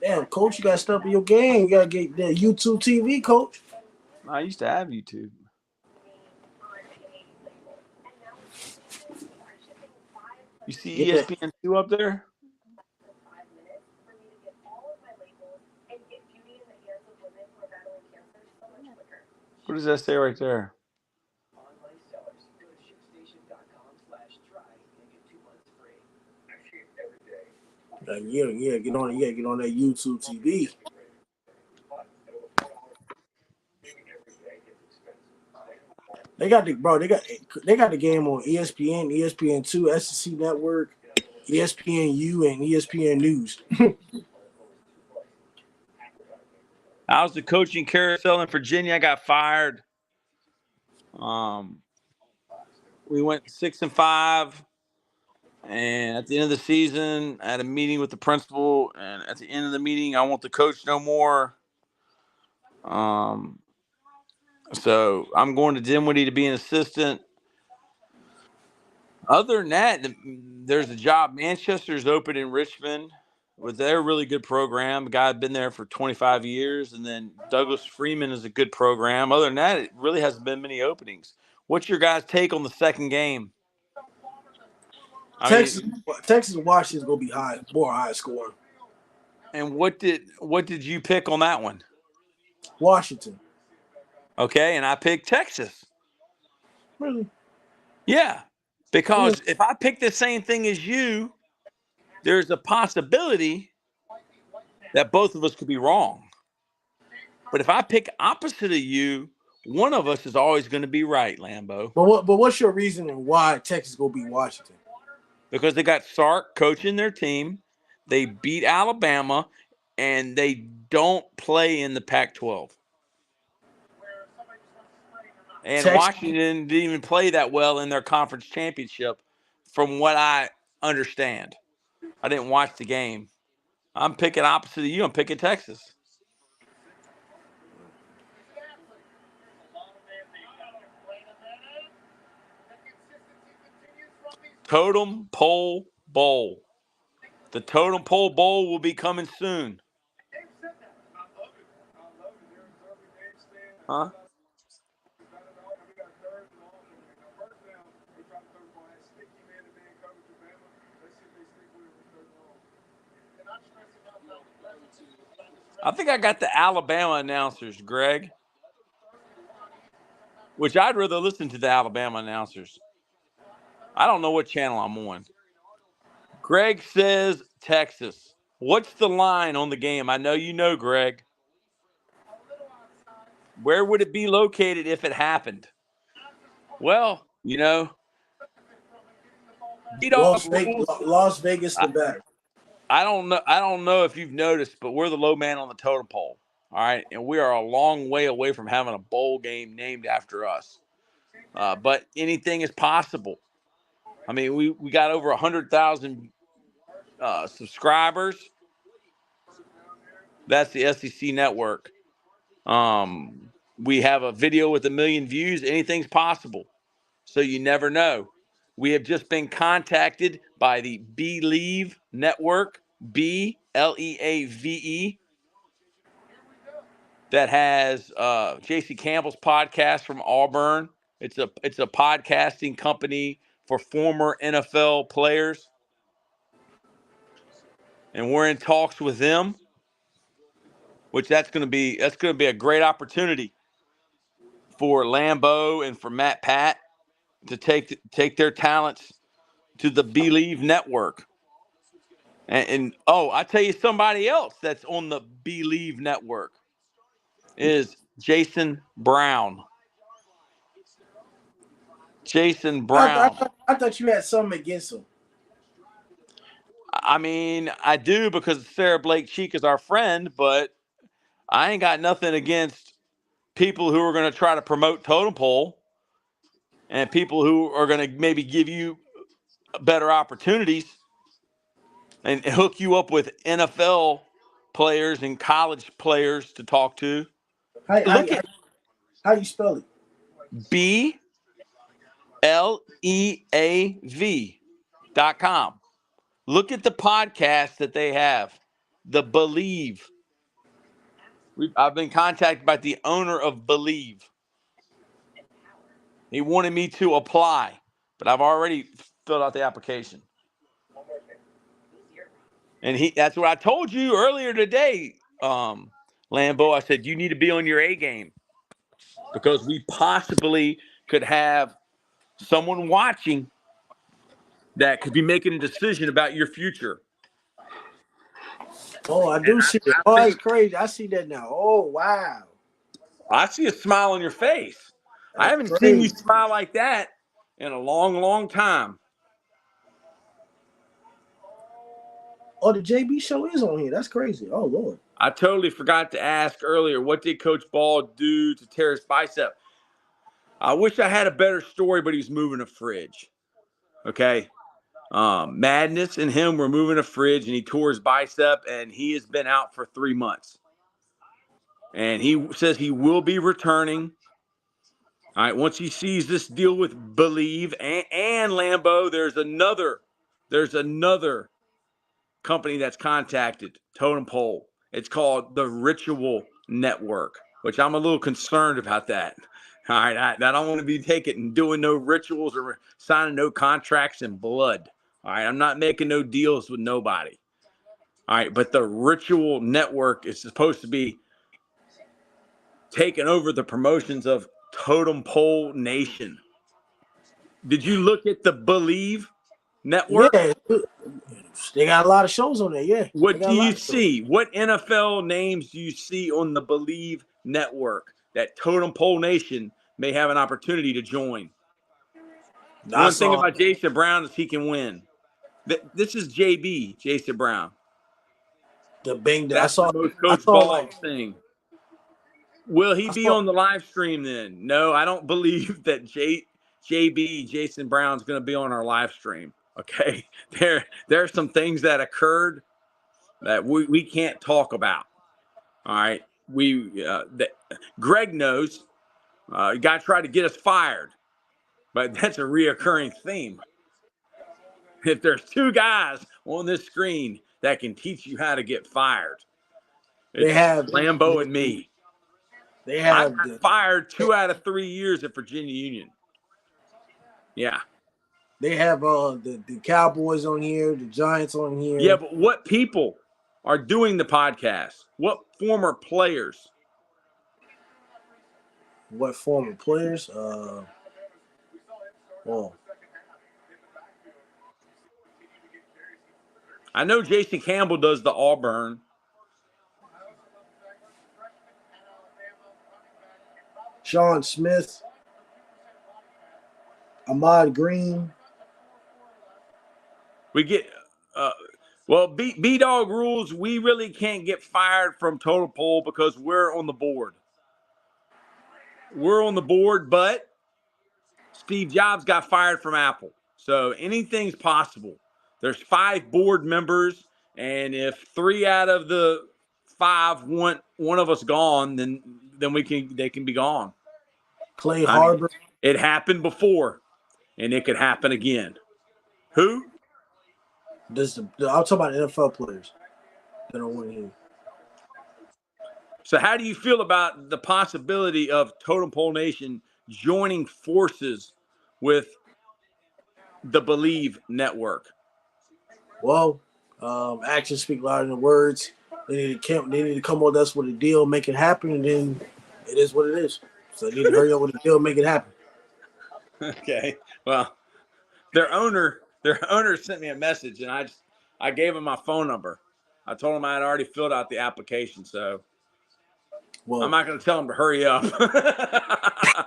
Damn, coach, you gotta step up your game. You gotta get the YouTube TV, coach. I used to have YouTube. You see Get that. ESPN2 up there? What does that say right there? Yeah, get on that YouTube TV. They got they got the game on ESPN, ESPN2, SEC Network, ESPNU, and ESPN News. I was the coaching carousel in Virginia. I got fired. We went 6-5, and at the end of the season, I had a meeting with the principal. And at the end of the meeting, I want the coach no more. So I'm going to Dinwiddie to be an assistant. Other than that, there's a job. Manchester's open in Richmond with their really good program. The guy had been there for 25 years. And then Douglas Freeman is a good program. Other than that, it really hasn't been many openings. What's your guys' take on the second game? Texas and Washington's gonna be more high scoring. And what did you pick on that one? Washington. Okay, and I picked Texas. Really? Yeah, because if I pick the same thing as you, there's a possibility that both of us could be wrong. But if I pick opposite of you, one of us is always going to be right, Lambo. But what's your reasoning why Texas gonna beat Washington? Because they got Sark coaching their team, they beat Alabama, and they don't play in the Pac-12. And Texas, Washington didn't even play that well in their conference championship, from what I understand. I didn't watch the game. I'm picking opposite of you. I'm picking Texas. Totem Pole Bowl. The Totem Pole Bowl will be coming soon. Huh? I think I got the Alabama announcers, Greg. Which I'd rather listen to the Alabama announcers. I don't know what channel I'm on. Greg says Texas. What's the line on the game? I know you know, Greg. Where would it be located if it happened? Well, B-Dog rules. Las Vegas, Nevada. I don't know if you've noticed, but we're the low man on the totem pole. All right. And we are a long way away from having a bowl game named after us. But anything is possible. I mean, we got over 100,000 subscribers. That's the SEC network. We have a video with 1 million views. Anything's possible. So you never know. We have just been contacted by the Believe Network, BLEAVE, that has J.C. Campbell's podcast from Auburn. It's a podcasting company for former NFL players, and we're in talks with them. Which that's going to be a great opportunity for Lambeau and for Matt Pat to take their talents to the Believe Network. And I tell you, somebody else that's on the Believe Network is Jason Brown. Jason Brown. I thought you had something against him. I mean, I do because Sarah Blake Cheek is our friend, but I ain't got nothing against people who are going to try to promote Totem Pole and people who are going to maybe give you better opportunities. and hook you up with NFL players and college players to talk to. How, how, Look how, at how you spell it? BLEAV.com. Look at the podcast that they have, the Believe. I've been contacted by the owner of Believe. He wanted me to apply, but I've already filled out the application. And that's what I told you earlier today, Lambo. I said, you need to be on your A game because we possibly could have someone watching that could be making a decision about your future. Oh, I And do see it. I Oh, that's think crazy. I see that now. Oh, wow. I see a smile on your face. I That's haven't seen you crazy. smile like that in a long, long time. Oh, the JB show is on here. That's crazy. Oh, Lord. I totally forgot to ask earlier, what did Coach Ball do to tear his bicep? I wish I had a better story, but he's moving a fridge. Okay. Madness and him were moving a fridge, and he tore his bicep, and he has been out for 3 months. And he says he will be returning. All right, once he sees this deal with Believe and Lambeau, there's another company that's contacted Totem Pole. It's called the Ritual Network, which I'm a little concerned about that. All right, I don't want to be taking and doing no rituals or signing no contracts in blood. All right, I'm not making no deals with nobody. All right, but the Ritual Network is supposed to be taking over the promotions of Totem Pole Nation. Did you look at the Believe Network? Yeah. They got a lot of shows on there. Yeah. They What got do a lot you of shows. see? What NFL names do you see on the Believe Network that Totem Pole Nation may have an opportunity to join? I One thing saw about Jason Brown is he can win. This is JB, Jason Brown. the Bing. That's the most I Coach saw Ball like, thing. Will he I be saw, on the live stream then? No, I don't believe that JB, Jason Brown's going to be on our live stream. Okay. There are some things that occurred that we can't talk about. All right. Greg knows. You got to try to get us fired, but that's a reoccurring theme. If there's two guys on this screen that can teach you how to get fired, they it's have Lambeau and me. they I have got fired 2 out of 3 years at Virginia Union. Yeah. the Cowboys on here, the Giants on here. Yeah, but what people are doing the podcast? What former players? What former players? Well, I know Jason Campbell does the Auburn. Sean Smith, Ahmad Green. We get B Dog rules. We really can't get fired from Total Pole because we're on the board. We're on the board, but Steve Jobs got fired from Apple, so anything's possible. There's 5 board members, and if 3 out of the 5 want one of us gone, then they can be gone. Clay I mean, Harbor. it happened before, and it could happen again. Who? I'm talking about NFL players that are on here. So how do you feel about the possibility of Totem Pole Nation joining forces with the Believe Network? Well, actions speak louder than words. They need to come with us with a deal, make it happen, and then it is what it is. So they need to hurry up with the deal, make it happen. Okay. Well, their owner sent me a message, and I gave him my phone number. I told him I had already filled out the application, so I'm not going to tell him to hurry up because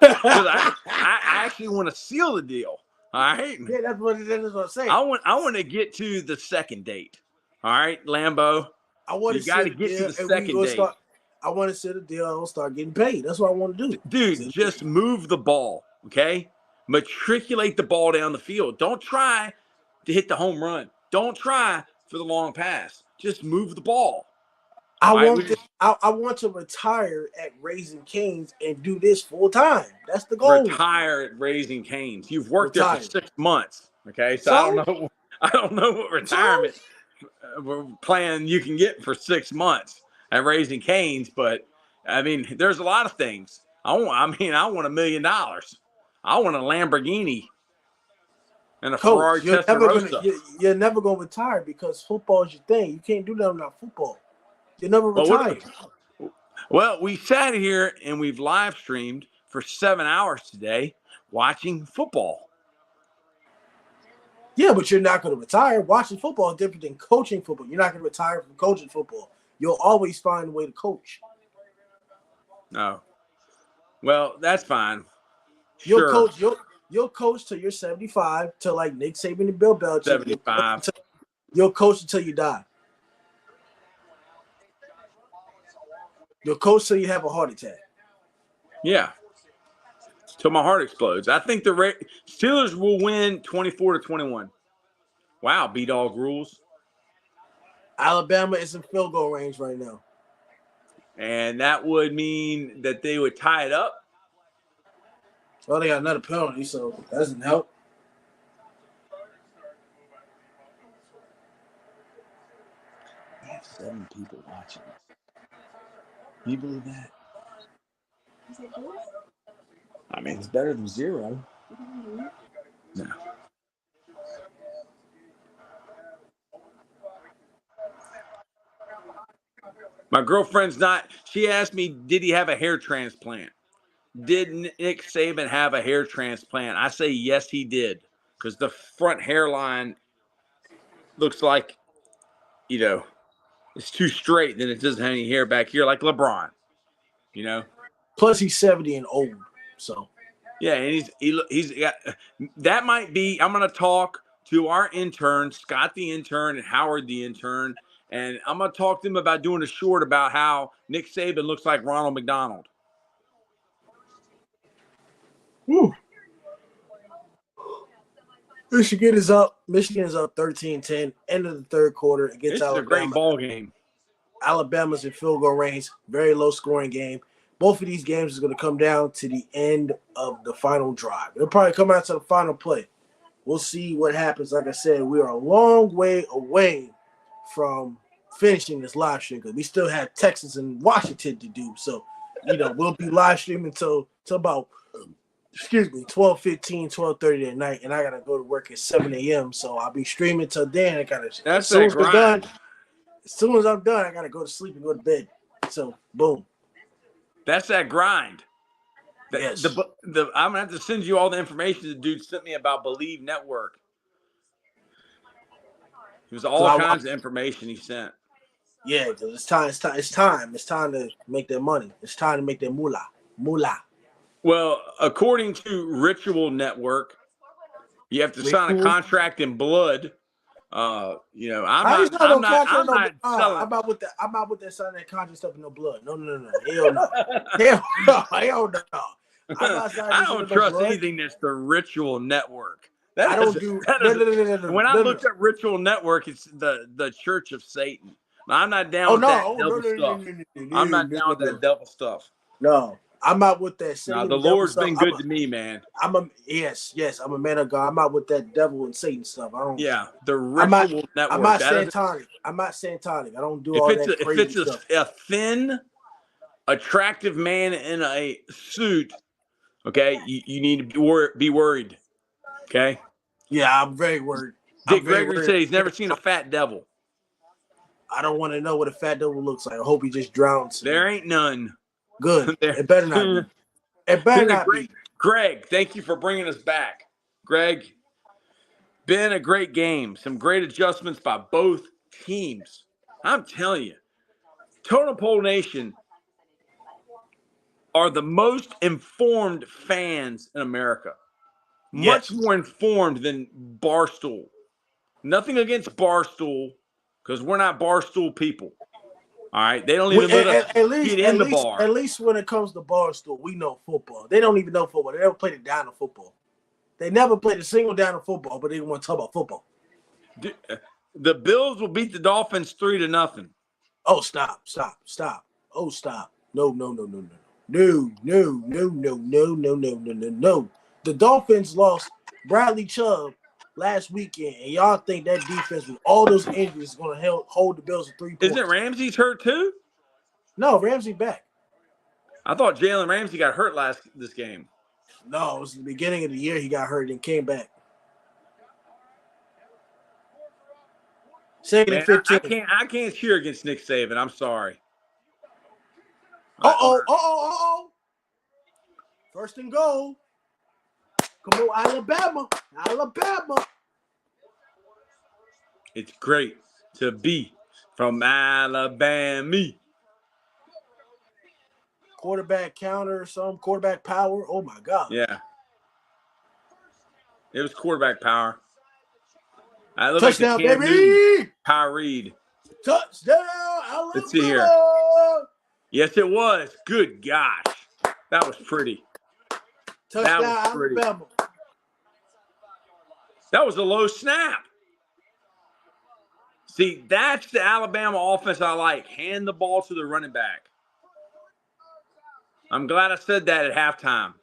I actually want to seal the deal. All right. Yeah, that's what I'm saying. I want to get to the second date. All right, Lambeau. You got to get to the second date. I want to set a deal. I'll start getting paid. That's what I want to do. Dude, just move the ball, okay? Matriculate the ball down the field. Don't try to hit the home run. Don't try for the long pass. Just move the ball. I Right? want I want to retire at Raising Cane's and do this full time. That's the goal. Retire at Raising Cane's. You've worked there for 6 months. Okay, so I don't know. I don't know what retirement plan you can get for 6 months at Raising Cane's, but I mean, there's a lot of things. I want $1 million. I want a Lamborghini and a Ferrari Testarossa. You're never gonna retire because football is your thing. You can't do that without football. You never retire. Well, we sat here and we've live streamed for 7 hours today watching football. Yeah, but you're not going to retire. Watching football is different than coaching football. You're not going to retire from coaching football. You'll always find a way to coach. No. Well, that's fine. You'll coach till you're 75, till like Nick Saban and Bill Belichick. 75. You'll coach until you die. You'll coach till you have a heart attack. Yeah. Till my heart explodes. I think the Steelers will win 24-21. Wow, B-Dog rules. Alabama is in field goal range right now. And that would mean that they would tie it up. Well, they got another penalty, so that doesn't help. We have 7 people watching. Can you believe that? I mean, it's better than 0. No. My girlfriend's she asked me, did he have a hair transplant? Did Nick Saban have a hair transplant? I say, yes, he did. Because the front hairline looks like, it's too straight. Then it doesn't have any hair back here like LeBron, Plus, he's 70 and old, so. Yeah, and he's got that might be. I'm going to talk to our intern, Scott the intern, and Howard the intern, and I'm going to talk to them about doing a short about how Nick Saban looks like Ronald McDonald. Woo. Michigan is up 13-10. End of the third quarter against Alabama. This is a great ball game. Alabama's in field goal range. Very low scoring game. Both of these games is going to come down to the end of the final drive. It'll probably come out to the final play. We'll see what happens. Like I said, we are a long way away from finishing this live stream because we still have Texas and Washington to do. So, we'll be live streaming until about 12:15, 12:30 at night, and I gotta go to work at 7 a.m. So I'll be streaming till then. As soon as I'm done, I gotta go to sleep and go to bed. So boom. That's that grind. Yes. I'm gonna have to send you all the information the dude sent me about Believe Network. It was all kinds of information he sent. Yeah, because it's time. It's time to make that money. It's time to make that moolah. Well, according to Ritual Network, you have to sign a contract in blood. I'm not selling. I'm not with that signing that contract stuff in no blood. No. Hell no. Hell no. I don't trust anything that's the Ritual Network. When I looked at Ritual Network, it's the Church of Satan. I'm not down with that devil stuff. I'm not down with that devil stuff. No. I'm out with that. No, the Lord's been good to me, man. Yes. I'm a man of God. I'm out with that devil and Satan stuff. The Ritual Network. I'm not satanic. I don't do all that crazy stuff. If it's a thin, attractive man in a suit, okay, you need to be worried. Okay. Yeah, I'm very worried. Dick Gregory said he's never seen a fat devil. I don't want to know what a fat devil looks like. I hope he just drowns. There ain't none. Good. It better not be. It better not be. Greg, thank you for bringing us back. Greg, been a great game. Some great adjustments by both teams. I'm telling you, Totem Pole Nation are the most informed fans in America. Much more informed than Barstool. Nothing against Barstool, because we're not Barstool people. All right, they don't even let us get in the bar. At least when it comes to Barstool, we know football. They don't even know football. They never played a down of football. They never played a single down of football, but they want to talk about football. The Bills will beat the Dolphins 3-0. Oh, stop. Oh, stop. No. No. The Dolphins lost Bradley Chubb last weekend, and y'all think that defense with all those injuries is going to hold the Bills to 3 points. Isn't Ramsey's hurt too? No, Ramsey back. I thought Jalen Ramsey got hurt this game. No, it was the beginning of the year he got hurt and came back. Second and 15. I can't cheer against Nick Saban. I'm sorry. Uh-oh. First and goal. Come on, Alabama. It's great to be from Alabama. Quarterback counter, quarterback power. Oh, my God. Yeah. It was quarterback power. I look Touchdown, like baby! Power read. Touchdown, Alabama! Let's see here. Yes, it was. Good gosh. That was pretty. Touchdown, Alabama. That was a low snap. See, that's the Alabama offense I like. Hand the ball to the running back. I'm glad I said that at halftime.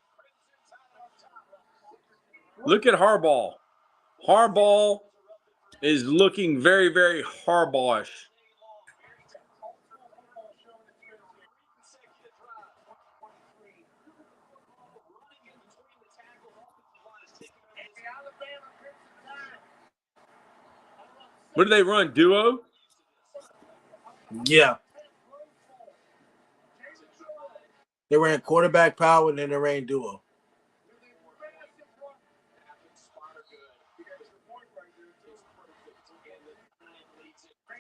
Look at Harbaugh. Harbaugh is looking very, very Harbaugh-ish. What do they run? Duo? Yeah. They ran quarterback power and then they ran duo.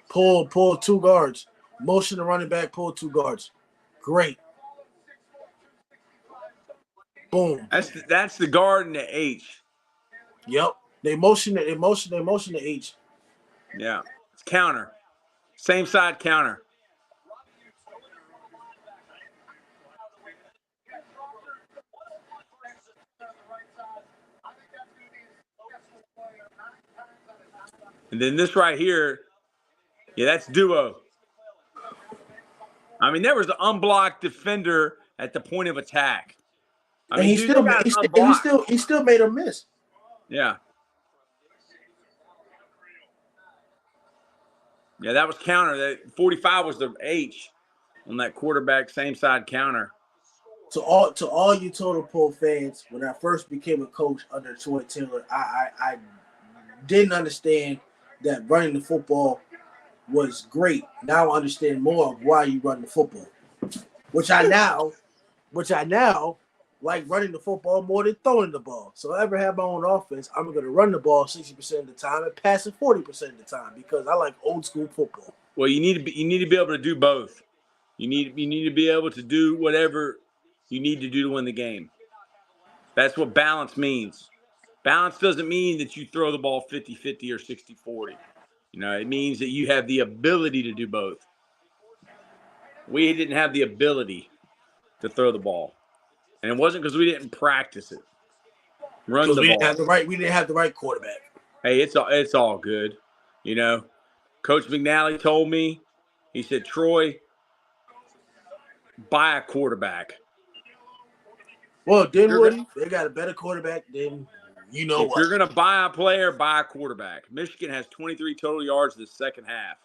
Pull 2 guards. Motion the running back, pull 2 guards. Great. Boom. That's the guard and the H. Yep. They motion the H. Yeah. It's counter. Same side counter. And then this right here, yeah, that's duo. I mean, there was an unblocked defender at the point of attack. I mean, he still made a miss. Yeah. Yeah, that was counter. That 45 was the H on that quarterback same side counter. To all you Totem Pole fans, when I first became a coach under Troy Taylor, I didn't understand that running the football was great. Now I understand more of why you run the football, which I now like running the football more than throwing the ball. So if I ever have my own offense, I'm going to run the ball 60% of the time and pass it 40% of the time because I like old school football. Well, you need to be able to do both. You need to be able to do whatever you need to do to win the game. That's what balance means. Balance doesn't mean that you throw the ball 50-50 or 60-40. You know, it means that you have the ability to do both. We didn't have the ability to throw the ball. And it wasn't because we didn't practice it. Run the ball. We didn't have the right quarterback. Hey, it's all good. You know, Coach McNally told me, he said, Troy, buy a quarterback. Well, Dinwiddie, they got a better quarterback than you know. If you're going to buy a player, buy a quarterback. Michigan has 23 total yards in the second half.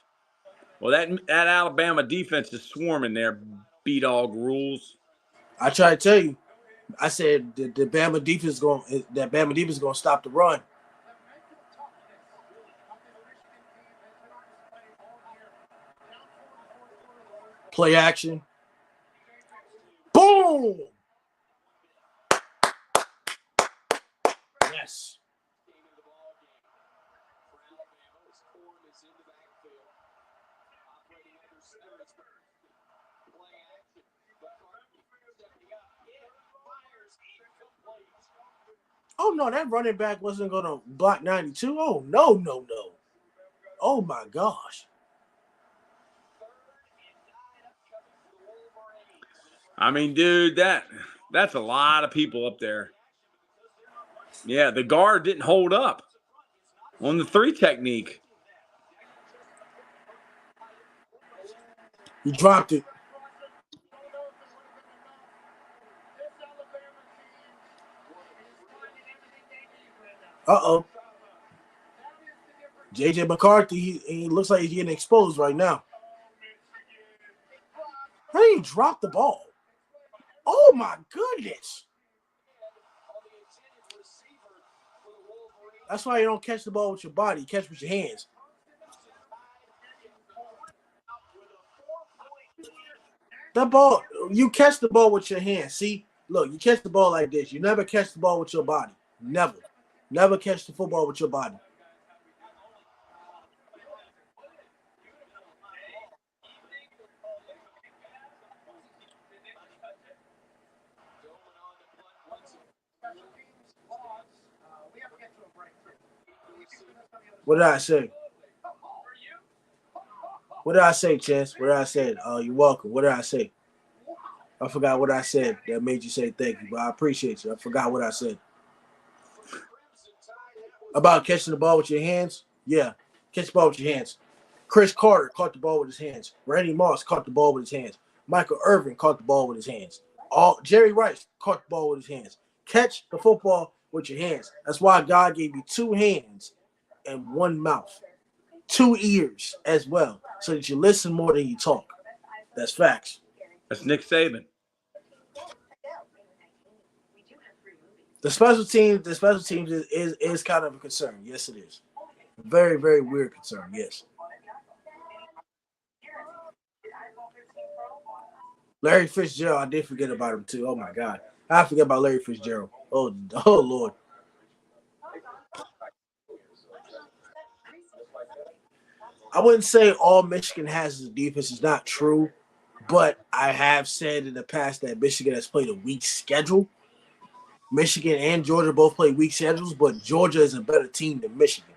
Well, that Alabama defense is swarming their B-dog rules. I try to tell you, I said the Bama defense is going to stop the run. Play action. Boom! Yes. Oh, no, that running back wasn't going to block 92. Oh, no. Oh, my gosh. I mean, dude, that's a lot of people up there. Yeah, the guard didn't hold up on the 3 technique. He dropped it. Uh-oh. J.J. McCarthy, he looks like he's getting exposed right now. How did he drop the ball? Oh, my goodness. That's why you don't catch the ball with your body. You catch with your hands. That ball, you catch the ball with your hands. See, look, you catch the ball like this. You never catch the ball with your body. Never. Never catch the football with your body. What did I say? What did I say, Chance? What did I say? You're welcome. What did I say? I forgot what I said that made you say thank you, but I appreciate you. I forgot what I said. About catching the ball with your hands? Yeah, catch the ball with your hands. Chris Carter caught the ball with his hands. Randy Moss caught the ball with his hands. Michael Irvin caught the ball with his hands. Jerry Rice caught the ball with his hands. Catch the football with your hands. That's why God gave you 2 hands and 1 mouth. 2 ears as well, so that you listen more than you talk. That's facts. That's Nick Saban. The special teams is kind of a concern. Yes, it is. Very, very weird concern. Yes. Larry Fitzgerald, I did forget about him too. Oh my God, I forget about Larry Fitzgerald. Oh Lord. I wouldn't say all Michigan has is defense is not true, but I have said in the past that Michigan has played a weak schedule. Michigan and Georgia both play weak schedules, but Georgia is a better team than Michigan.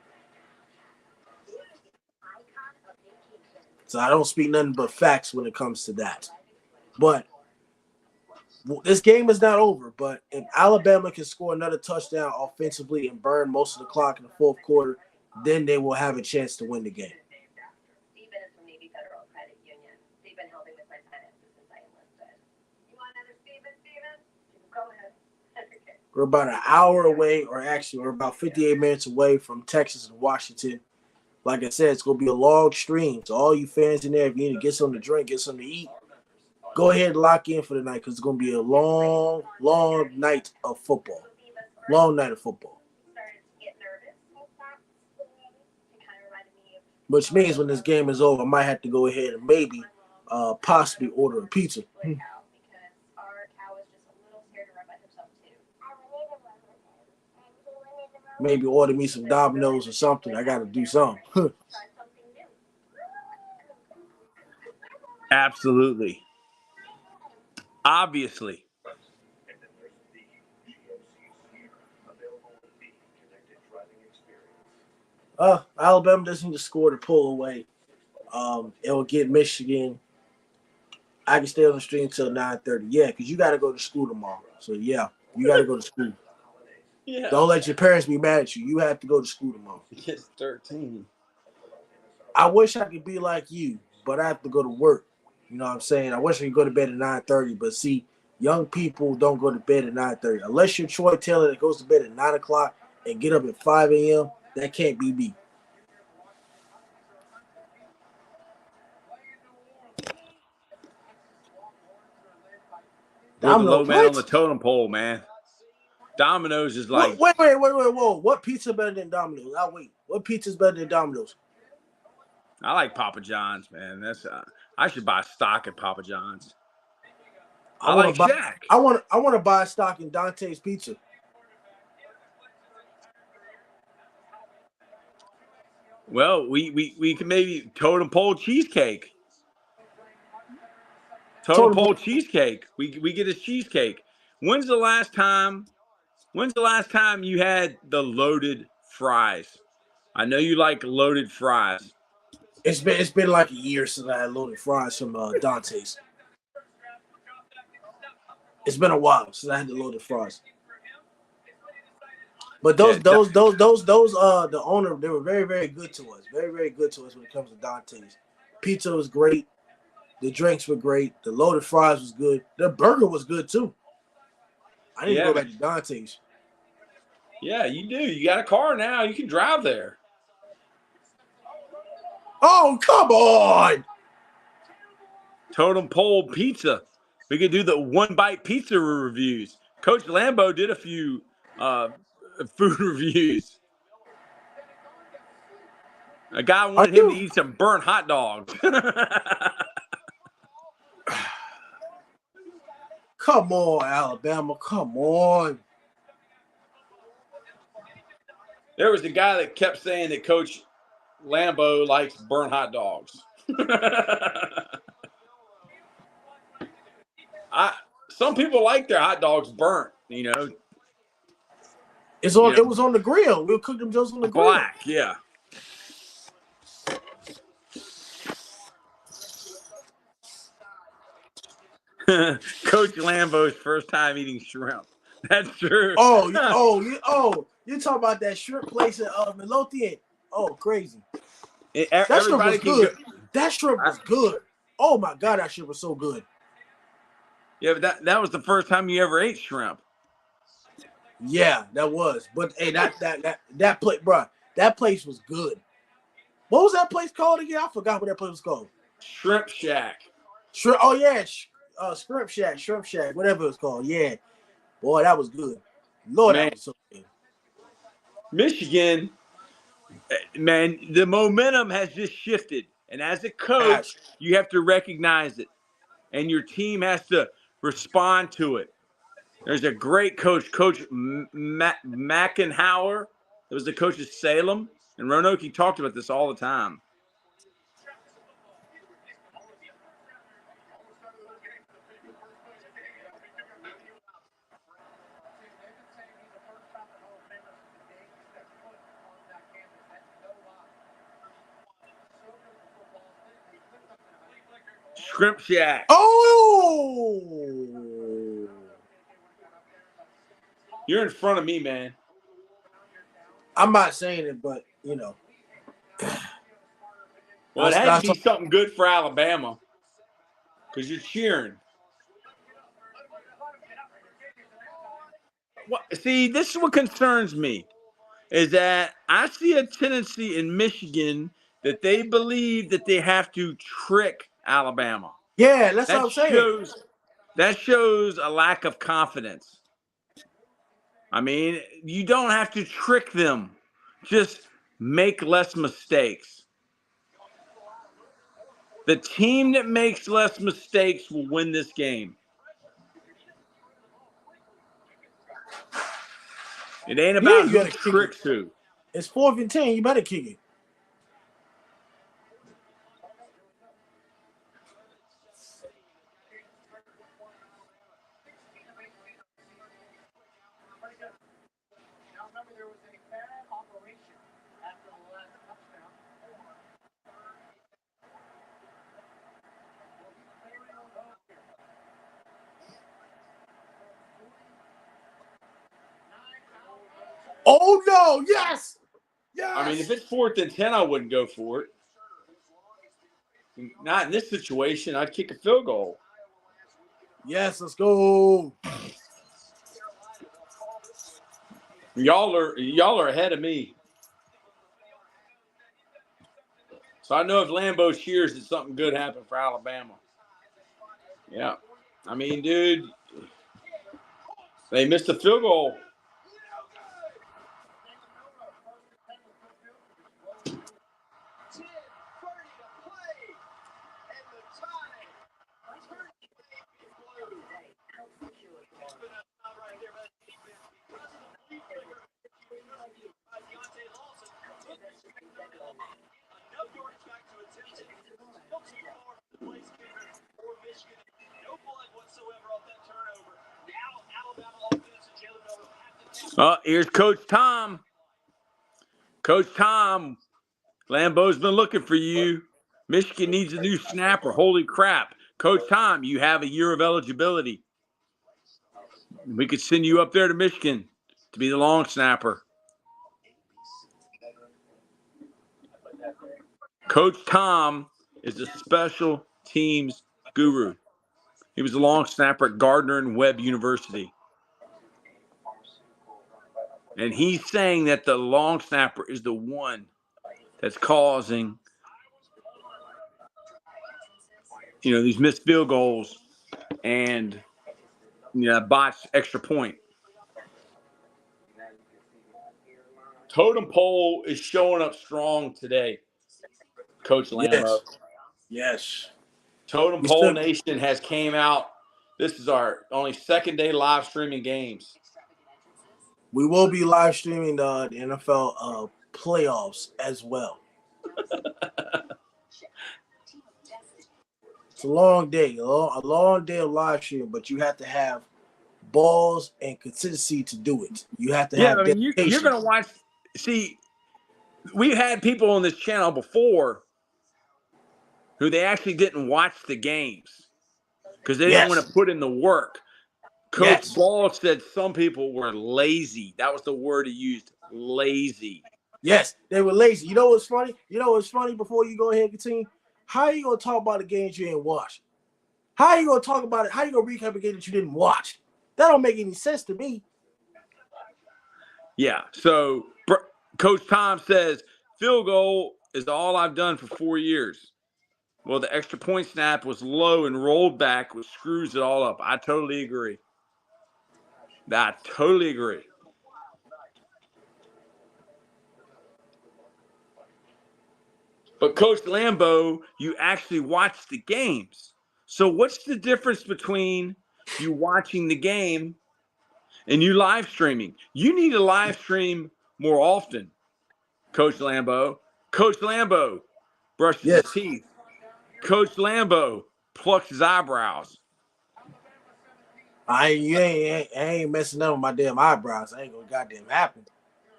So I don't speak nothing but facts when it comes to that. But this game is not over. But if Alabama can score another touchdown offensively and burn most of the clock in the fourth quarter, then they will have a chance to win the game. We're about an hour away, or actually, we're about 58 minutes away from Texas and Washington. Like I said, it's going to be a long stream. So all you fans in there, if you need to get something to drink, get something to eat, go ahead and lock in for the night because it's going to be a long, long night of football. Long night of football. Which means when this game is over, I might have to go ahead and maybe possibly order a pizza. Maybe order me some Domino's or something. I got to do something. Absolutely. Obviously. Alabama doesn't need to score to pull away. It will get Michigan. I can stay on the stream until 9:30. Yeah, because you got to go to school tomorrow. So, yeah, you got to go to school. Yeah. Don't let your parents be mad at you. You have to go to school tomorrow. It's 13. I wish I could be like you, but I have to go to work. You know what I'm saying? I wish I could go to bed at 9:30, but see, young people don't go to bed at 9:30. Unless you're Troy Taylor that goes to bed at 9 o'clock and get up at 5 a.m., that can't be me. We're the low man on the totem pole, man. Domino's is like... Wait, whoa. What pizza better than Domino's? I'll wait. What pizza's better than Domino's? I like Papa John's, man. That's I should buy stock at Papa John's. I like Shaq. I want to buy stock in Dante's Pizza. Well, we can maybe Totem Pole cheesecake. Totem Pole cheesecake. We get a cheesecake. When's the last time you had the loaded fries? I know you like loaded fries. It's been like a year since I had loaded fries from Dante's. It's been a while since I had the loaded fries. But the owner, they were very, very good to us. Very, very good to us when it comes to Dante's. Pizza was great. The drinks were great. The loaded fries was good. The burger was good too. I need to go back to Dante's. Yeah, you do. You got a car now. You can drive there. Oh, come on. Totem Pole Pizza. We could do the one-bite pizza reviews. Coach Lambeau did a few food reviews. A guy wanted him to eat some burnt hot dogs. Come on, Alabama. Come on. There was a guy that kept saying that Coach Lambeau likes burnt hot dogs. Some people like their hot dogs burnt, you know. It's on. It was on the grill. We'll cook them just on the grill. Black, yeah. Coach Lambeau's first time eating shrimp. That's true. You talking about that shrimp place in Midlothian? Oh, crazy. That shrimp was good. That shrimp was good. Oh my God, that shrimp was so good. Yeah, but that was the first time you ever ate shrimp. Yeah, that was. But hey, that place, bro, that place was good. What was that place called again? I forgot what that place was called. Shrimp Shack. Oh yeah, Shrimp Shack, whatever it's called. Yeah, boy, that was good. Lord, man, that was so good. Michigan, man, the momentum has just shifted, and as a coach, you have to recognize it, and your team has to respond to it. There's a great coach, Coach Mackenhauer. That was the coach of Salem, and Roanoke. He talked about this all the time. Shrimp Shack. Oh! You're in front of me, man. I'm not saying it, but you know. Well, it had to be something good for Alabama because you're cheering. Well, see, this is what concerns me, is that I see a tendency in Michigan that they believe that they have to trick Alabama. Yeah, that's what I'm saying. That shows a lack of confidence. I mean, you don't have to trick them. Just make less mistakes. The team that makes less mistakes will win this game. It ain't about who tricks who. It's 4th and 10. You better kick it. Oh no! Yes. I mean, if it's 4th and 10, I wouldn't go for it. Not in this situation. I'd kick a field goal. Yes, let's go. Y'all are ahead of me. So I know if Lambeau cheers that something good happened for Alabama. Yeah. I mean, dude, they missed a field goal. Here's Coach Tom. Coach Tom, Lambeau's been looking for you. Michigan needs a new snapper. Holy crap. Coach Tom, you have a year of eligibility. We could send you up there to Michigan to be the long snapper. Coach Tom is a special teams guru. He was a long snapper at Gardner and Webb University. And he's saying that the long snapper is the one that's causing, these missed field goals and, botched extra point. Totem Pole is showing up strong today, Coach Lambo. Yes. Totem Pole Nation has came out. This is our only second day live streaming games. We will be live streaming the NFL playoffs as well. It's a long day, a long day of live streaming, but you have to have balls and consistency to do it. You have to have dedication. You're going to watch. See, we've had people on this channel before who they actually didn't watch the games because they didn't want to put in the work. Coach Ball said some people were lazy. That was the word he used, lazy. Yes, they were lazy. You know what's funny? Before you go ahead and continue? How are you going to talk about the games you didn't watch? How are you going to talk about it? How are you going to recap a game that you didn't watch? That don't make any sense to me. Yeah, so Coach Tom says, field goal is all I've done for 4 years. Well, the extra point snap was low and rolled back, which screws it all up. I totally agree. But Coach Lambo, you actually watch the games. So what's the difference between you watching the game and you live streaming? You need to live stream more often, Coach Lambo. Coach Lambo brushes his teeth. Coach Lambo plucks his eyebrows. I ain't messing up with my damn eyebrows. I ain't gonna goddamn happen.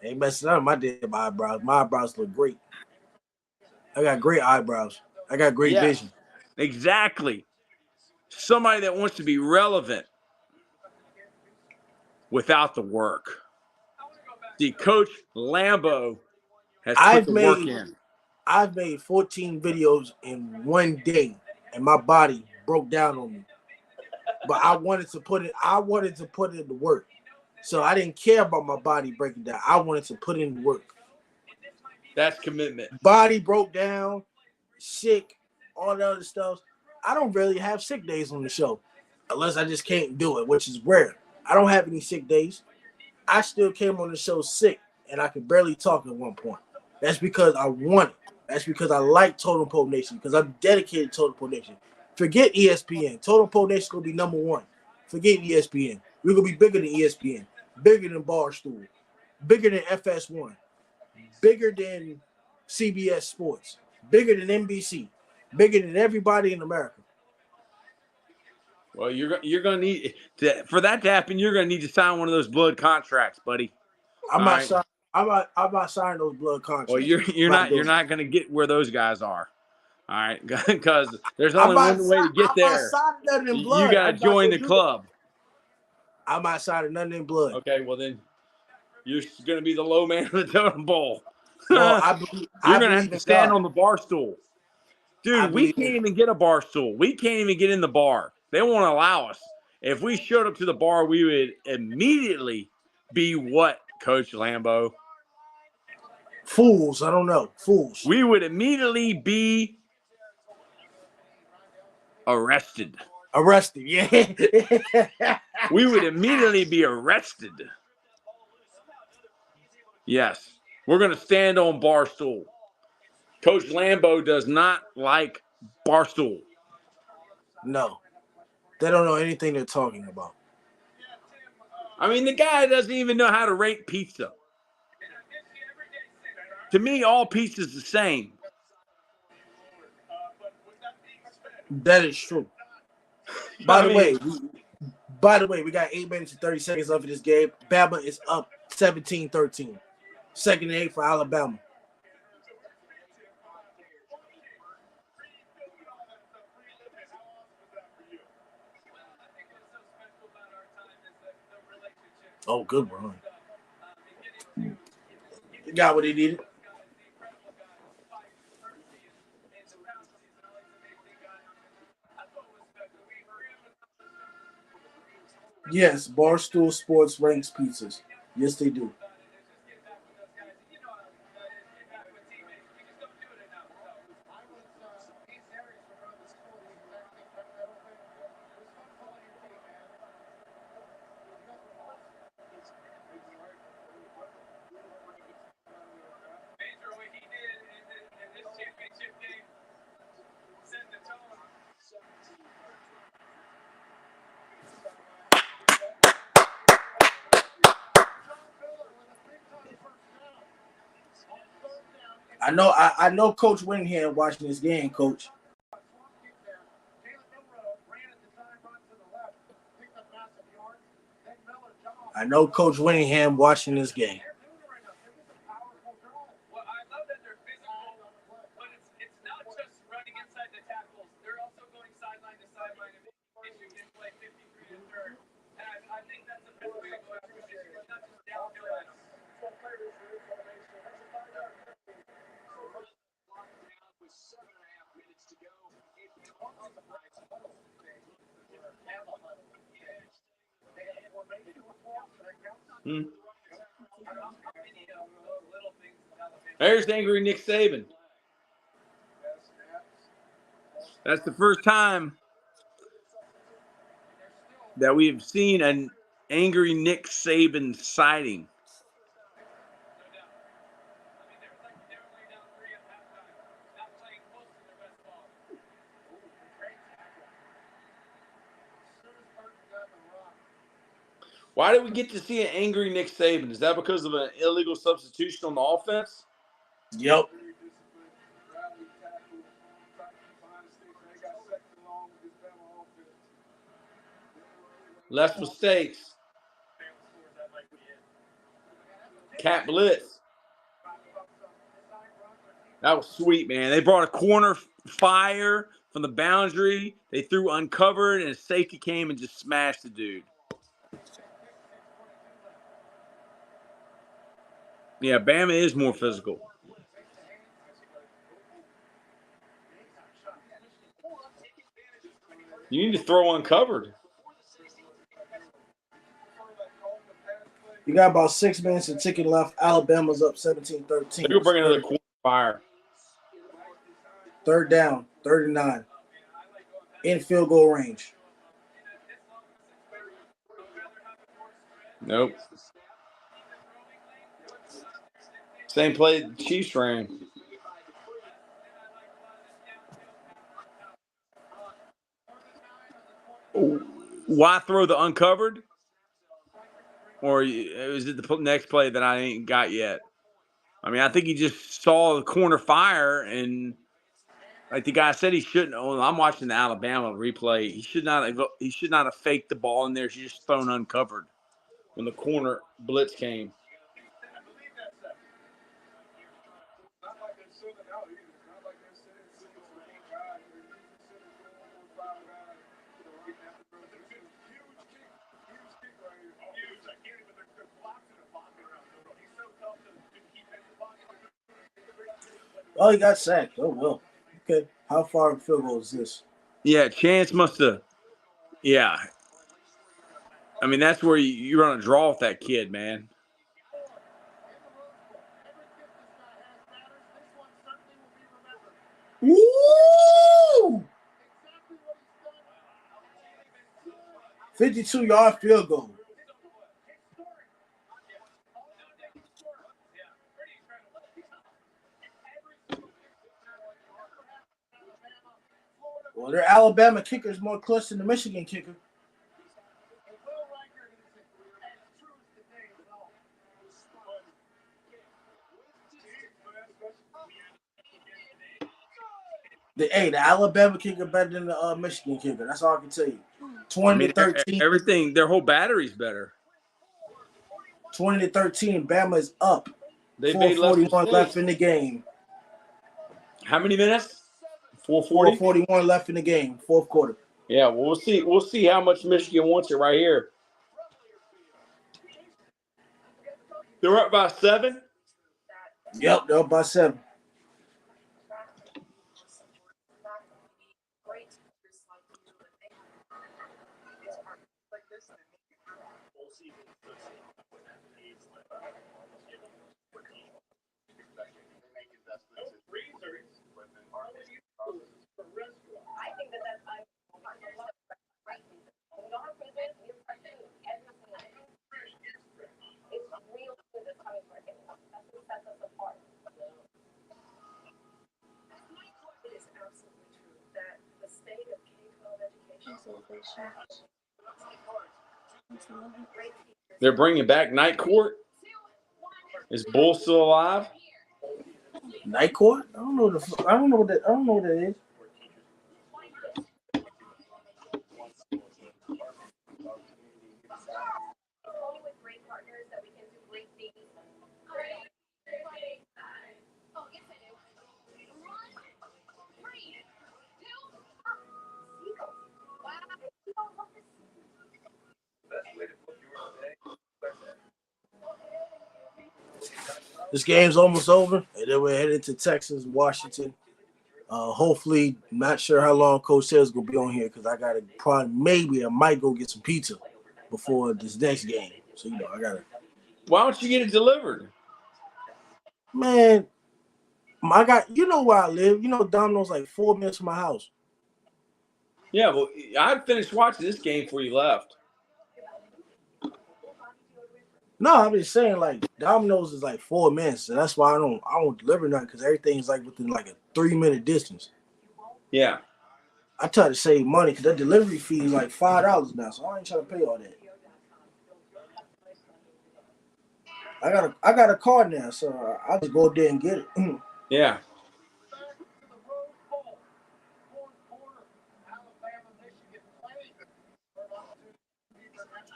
I ain't messing up with my damn eyebrows. My eyebrows look great. I got great eyebrows. I got great vision. Exactly. Somebody that wants to be relevant without the work. See, Coach Lambo has put the work in. I've made 14 videos in one day, and my body broke down on me. But I wanted to put it in the work. So I didn't care about my body breaking down. I wanted to put in the work. That's commitment. Body broke down, sick, all the other stuff. I don't really have sick days on the show, unless I just can't do it, which is rare. I don't have any sick days. I still came on the show sick, and I could barely talk at one point. That's because I want it. That's because I like Totem Pole Nation, because I'm dedicated to Totem Pole Nation. Forget ESPN. Totem Pole Nation is going to be number one. Forget ESPN. We're going to be bigger than ESPN, bigger than Barstool, bigger than FS1, bigger than CBS Sports, bigger than NBC, bigger than everybody in America. Well, you're going to need for that to happen. You're going to need to sign one of those blood contracts, buddy. I'm not signing those blood contracts. Well, you're not going to get where those guys are. All right, because there's only one way to get there. You got to join the club. I'm not signing nothing in blood. Okay, well then you're going to be the low man of the totem pole. Well, you're going to have to stand on the bar stool. Dude, we can't even get a bar stool. We can't even get in the bar. They won't allow us. If we showed up to the bar, we would immediately be what, Coach Lambo? Fools. I don't know. Fools. We would immediately be arrested. Yeah. We would immediately be arrested. Yes. We're going to stand on Barstool. Coach Lambo does not like Barstool. No. They don't know anything they're talking about. I mean, the guy doesn't even know how to rate pizza. To me, all pizza is the same. That is true. By the way, we got 8 minutes and 30 seconds left of this game. Bama is up 17-13. Second and 8 for Alabama. Oh, good run. He got what he needed. Yes, Barstool Sports ranks pizzas. Yes, they do. I know Coach Winningham watching this game, Coach. I know Coach Winningham watching this game. There's angry Nick Saban. That's the first time that we have seen an angry Nick Saban sighting. Why did we get to see an angry Nick Saban? Is that because of an illegal substitution on the offense? Yep. Less mistakes. Cat blitz. That was sweet, man. They brought a corner fire from the boundary. They threw uncovered, and a safety came and just smashed the dude. Yeah, Bama is more physical. You need to throw uncovered. You got about 6 minutes of ticket left. Alabama's up 17-13. They're going to bring another corner fire. Third down, 39. In field goal range. Nope. Same play the Chiefs ran. Why throw the uncovered? Or is it the next play that I ain't got yet? I mean, I think he just saw the corner fire, and like the guy said, he shouldn't. Oh, I'm watching the Alabama replay. He should not have faked the ball in there. He just thrown uncovered when the corner blitz came. Oh, he got sacked. Oh, well. Okay. How far of a field goal is this? Yeah, Chance must have. Yeah. I mean, that's where you run a draw with that kid, man. Woo! 52-yard field goal. Well, their Alabama kicker is more clutch than the Michigan kicker. The Alabama kicker better than the Michigan kicker. That's all I can tell you. 20-13. Everything, their whole battery's better. 20-13. Bama is up. They made 4:41 left in the game. How many minutes? 4:40? 4:41 left in the game. Fourth quarter. Yeah, well, we'll see. We'll see how much Michigan wants it right here. They're up by 7. Yep, they're up by 7. They're bringing back Night Court. Is Bull still alive? Night Court? I don't know what that is. This game's almost over, and then we're headed to Texas, Washington. Hopefully, not sure how long Coach Sales gonna be on here because I gotta I might go get some pizza before this next game. So I gotta. Why don't you get it delivered? Man, I got where I live. Domino's like 4 minutes from my house. Yeah, well, I finished watching this game before you left. No, I'm just saying like Domino's is like 4 minutes, so that's why I don't deliver nothing because everything's like within like a 3-minute distance. Yeah. I try to save money because that delivery fee is like $5 now, so I ain't trying to pay all that. I got a card now, so I'll just go up there and get it. Yeah.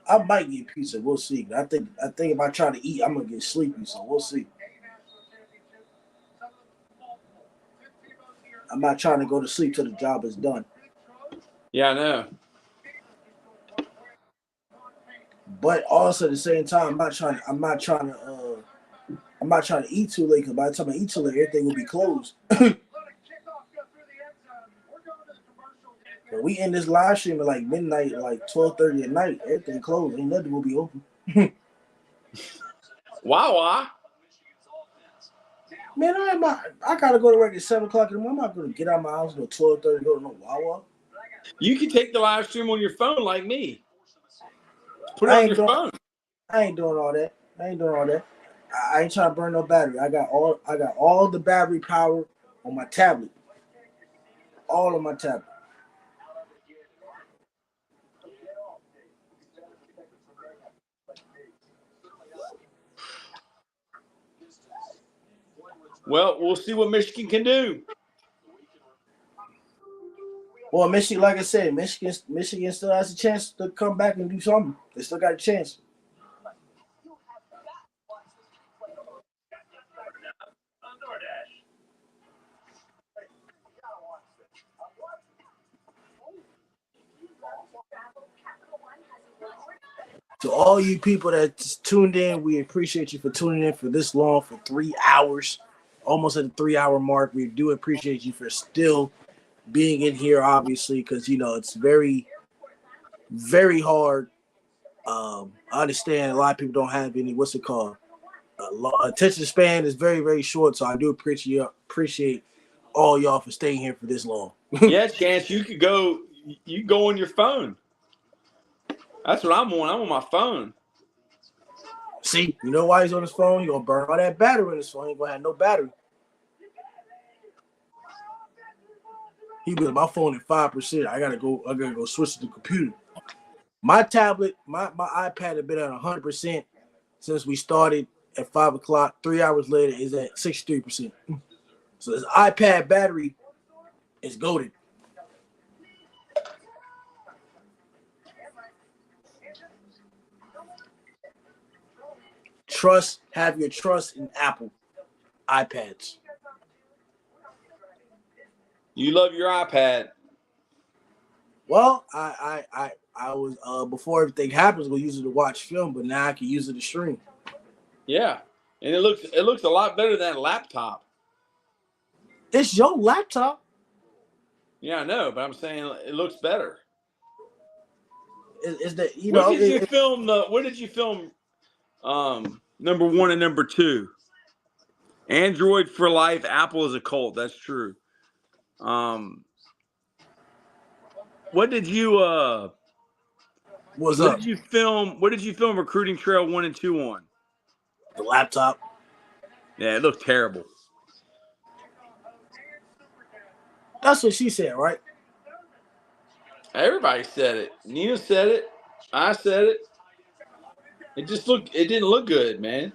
I might get pizza. We'll see. I think if I try to eat, I'm gonna get sleepy. So we'll see. I'm not trying to go to sleep till the job is done. Yeah, I know. But also at the same time, I'm not trying to eat too late because by the time I eat too late, everything will be closed. But we end this live stream at like midnight, like 12:30 at night. Everything closed. Ain't nothing will be open. Wawa. Man, I gotta go to work at 7 o'clock in the morning. I'm not gonna get out of my house until 12:30 go to no Wawa. You can take the live stream on your phone like me. Put it on your phone. I ain't doing all that. I ain't trying to burn no battery. I got all the battery power on my tablet. All on my tablet. Well, we'll see what Michigan can do. Well, Michigan, like I said, Michigan still has a chance to come back and do something. They still got a chance. To all you people that tuned in, we appreciate you for tuning in for this long, for 3 hours, almost at the 3 hour mark. We do appreciate you for still being in here, obviously, because it's very, very hard. I understand a lot of people don't have any. What's it called? Attention span is very, very short. So I do appreciate all y'all for staying here for this long. Yeah, Chance, you could go. You go on your phone. That's what I'm on. I'm on my phone. See, you know why he's on his phone? He's gonna burn all that battery in his phone. He ain't gonna have no battery. He be like, my phone at 5%. I gotta go switch to the computer. My tablet, my iPad have been at 100% since we started at 5 o'clock. 3 hours later is at 63%. So this iPad battery is goated. Have your trust in Apple iPads. You love your iPad. Well, I was before everything happens, we'll use it to watch film, but now I can use it to stream. Yeah, and it looks a lot better than a laptop. It's your laptop. Yeah, I know, but I'm saying it looks better. Is that What did you film? What did you film? Number 1 and number 2. Android for life. Apple is a cult. That's true. What did you What's up? Did you film? What did you film Recruiting Trail 1 and 2 on? The laptop. Yeah, it looked terrible. That's what she said, right? Everybody said it. Nina said it. I said it. It didn't look good, man.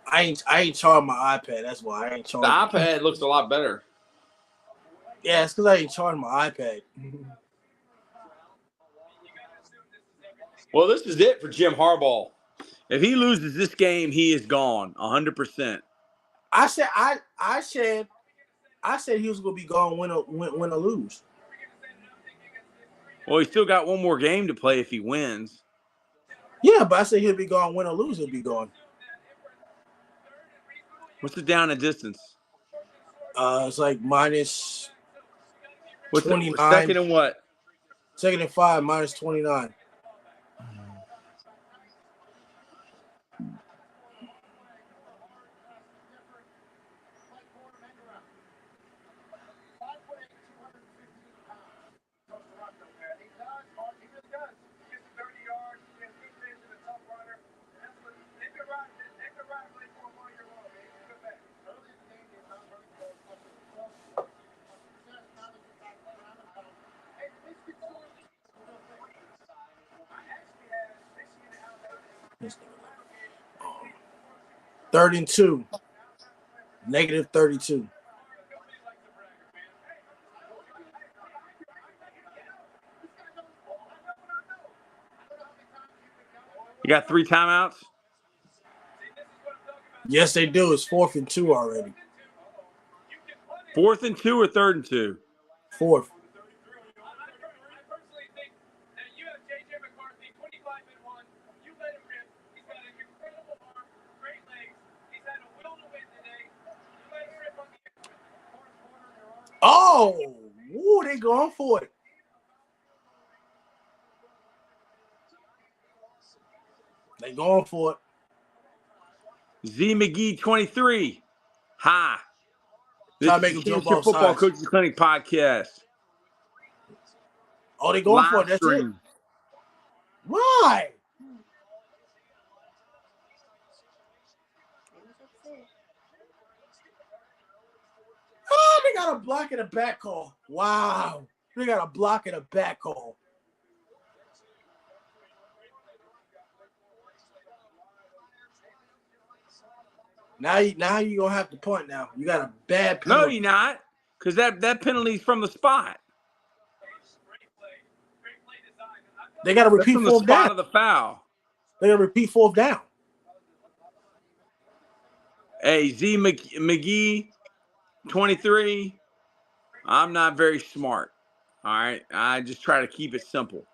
I ain't charging my iPad. That's why I ain't The charging. iPad looks a lot better. Yeah, it's because I ain't charging my iPad. Well, this is it for Jim Harbaugh. If he loses this game, he is gone 100%. I said he was gonna be gone win or lose. Well, he still got one more game to play if he wins. Yeah, but I said he'll be gone win or lose. He'll be gone. What's the down and distance? It's like minus What's 29. the second and what? Second and 5 minus 29. Third and 2. Negative 32. You got 3 timeouts? Yes, they do. It's 4th and 2 already. 4th and 2 or 3rd and 2? 4th. Oh, ooh, they going for it. They going for it. Z McGee 23. Hi. This Try to make is them the jump Championship off Football sides. Coaches Clinic podcast. Oh, they going for it. Live That's stream. it. Why? Oh, they got a block and a back call. Wow. They got a block and a back call. Now you're going to have to punt now. You got a bad penalty. No, you're not. Because that penalty's from the spot. They got to repeat from the 4th spot down. of the foul. They got to repeat 4th down. Hey, Z McGee 23. I'm not very smart. All right. I just try to keep it simple.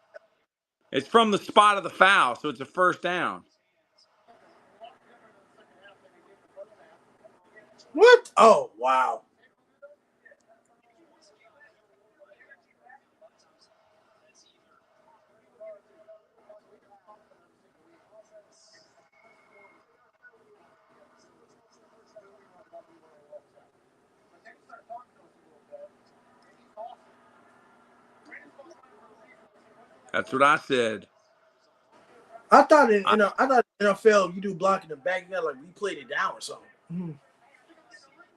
It's from the spot of the foul, so it's a first down. What? Oh, wow. That's what I said. I thought in NFL you do blocking the back, you got like replay it down or something. Mm-hmm.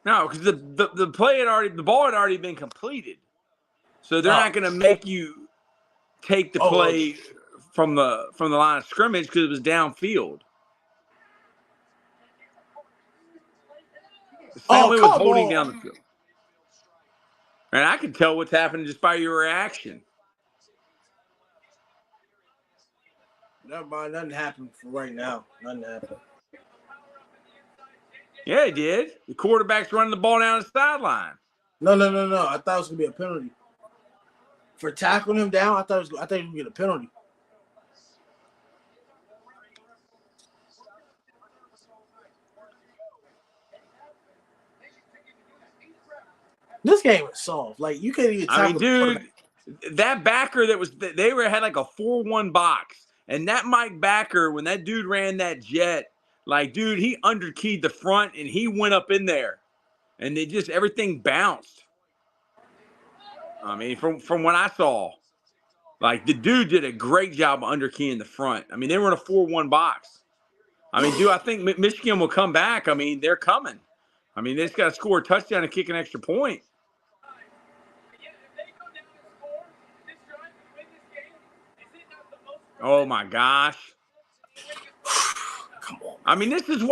No, because the ball had already been completed, so they're not going to make you take the play from the line of scrimmage because it was downfield. The same way with holding down the field. And I can tell what's happening just by your reaction. Never mind, nothing happened for right now. Nothing happened. Yeah, it did. The quarterback's running the ball down the sideline. No. I thought it was gonna be a penalty for tackling him down. I thought he was gonna get a penalty. This game is soft. Like you can't even tackle. Dude, that backer they had like a 4-1 box, and that Mike Backer, when that dude ran that jet, like dude, he underkeyed the front and he went up in there, and everything bounced. I mean, from what I saw, like the dude did a great job of underkeying the front. I mean, they were in a 4-1 box. I mean, dude, I think Michigan will come back. I mean, they're coming. I mean, they just got to score a touchdown and kick an extra point. Oh my gosh. Come on. I mean, this is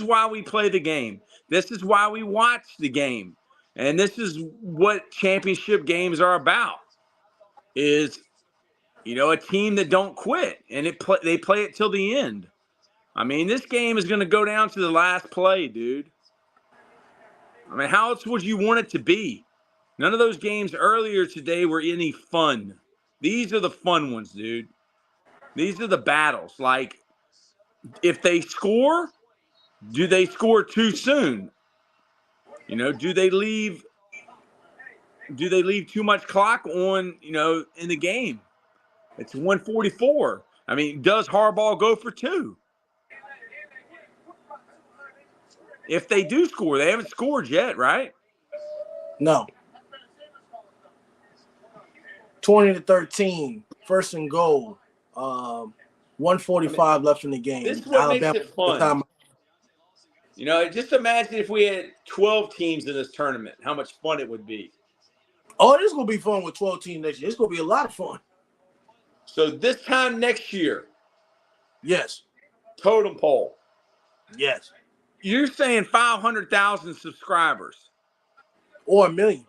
why we play the game. This is why we watch the game. And this is what championship games are about. Is, a team that don't quit and they play it till the end. I mean, this game is going to go down to the last play, dude. I mean, how else would you want it to be? None of those games earlier today were any fun. These are the fun ones, dude. These are the battles. Like, if they score, do they score too soon? Do they leave too much clock on, in the game? It's 144. I mean, does Harbaugh go for 2? If they do score, they haven't scored yet, right? No. 20-13, first and goal. 145 left in the game. This is what Alabama makes it fun. Just imagine if we had 12 teams in this tournament, how much fun it would be. Oh, this is going to be fun with 12 teams next year. It's going to be a lot of fun. So this time next year. Yes. Totem Pole. Yes. You're saying 500,000 subscribers. Or 1 million.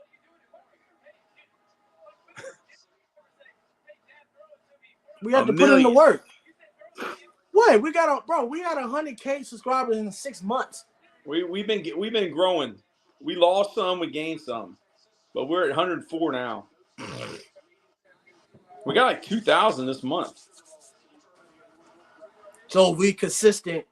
We have to put in the work. Wait, we got 100K subscribers in 6 months. We've been growing. We lost some, we gained some, but we're at 104 now. We got like 2,000 this month. So we consistent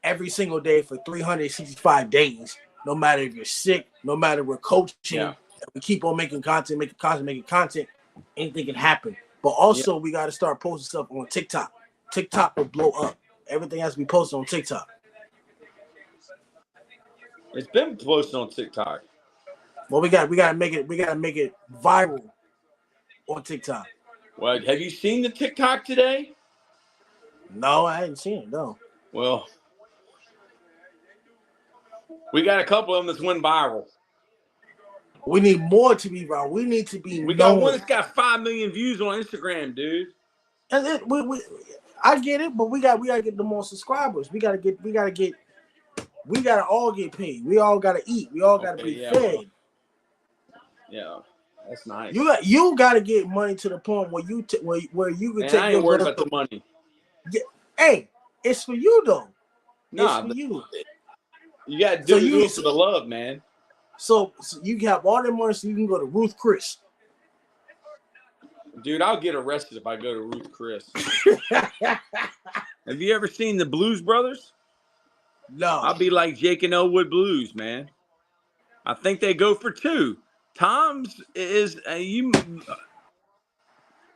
every single day for 365 days. No matter if you're sick, no matter we're coaching, we keep on making content. Anything can happen. But also, we got to start posting stuff on TikTok. TikTok will blow up. Everything has to be posted on TikTok. It's been posted on TikTok. Well, we got to make it viral on TikTok. Well, have you seen the TikTok today? No, I hadn't seen it. No. Well, we got a couple of them that's went viral. We need more to be viral. We need to be known. We got one that's got 5 million views on Instagram, dude. And I get it, but we got to get the more subscribers. We gotta all get paid. We all gotta eat. We all gotta be fed. Yeah, that's nice. You gotta get money to the point where you can take. I ain't worried about the money. Hey, it's for you though. Nah, it's for you. You gotta do it for the love, man. So you have all that money, so you can go to Ruth Chris. Dude, I'll get arrested if I go to Ruth Chris. Have you ever seen the Blues Brothers? No. I'll be like Jake and Elwood Blues, man. I think they go for 2. Tom's is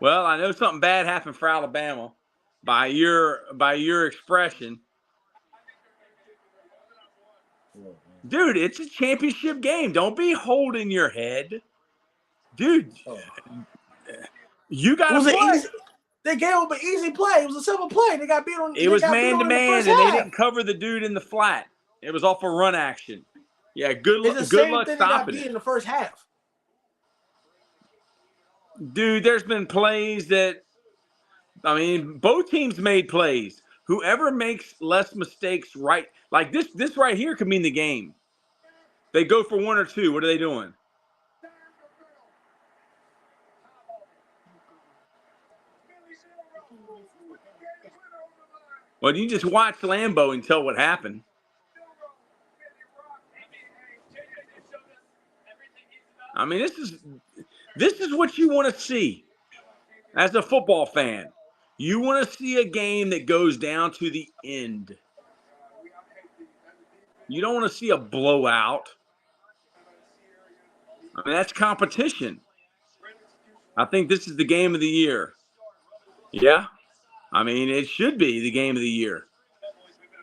well, I know something bad happened for Alabama by your expression. Dude, it's a championship game. Don't be holding your head. Dude, you got to play. They gave him an easy play. It was a simple play. They got beat on. It was man-to-man, and they didn't cover the dude in the flat. It was off a run action. Yeah, good luck stopping it. In the first half. Dude, there's been plays that, I mean, both teams made plays. Whoever makes less mistakes, right? Like this right here could mean the game. They go for 1 or 2. What are they doing? Well, you just watch Lambeau and tell what happened. I mean, this is what you want to see as a football fan. You want to see a game that goes down to the end. You don't want to see a blowout. I mean, that's competition. I think this is the game of the year. Yeah. I mean, it should be the game of the year.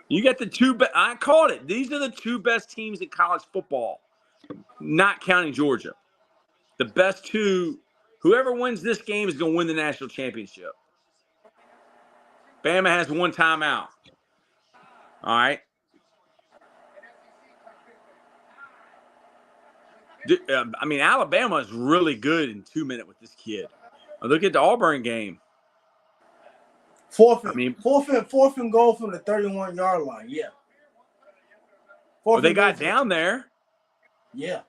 You got the two best. I called it. These are the 2 best teams in college football, not counting Georgia. The best 2. Whoever wins this game is going to win the national championship. Bama has 1 timeout. All right. I mean, Alabama is really good in 2 minutes with this kid. Look at the Auburn game. Fourth I and mean, fourth and goal from the 31-yard line. Yeah. well, they got down there. Yeah.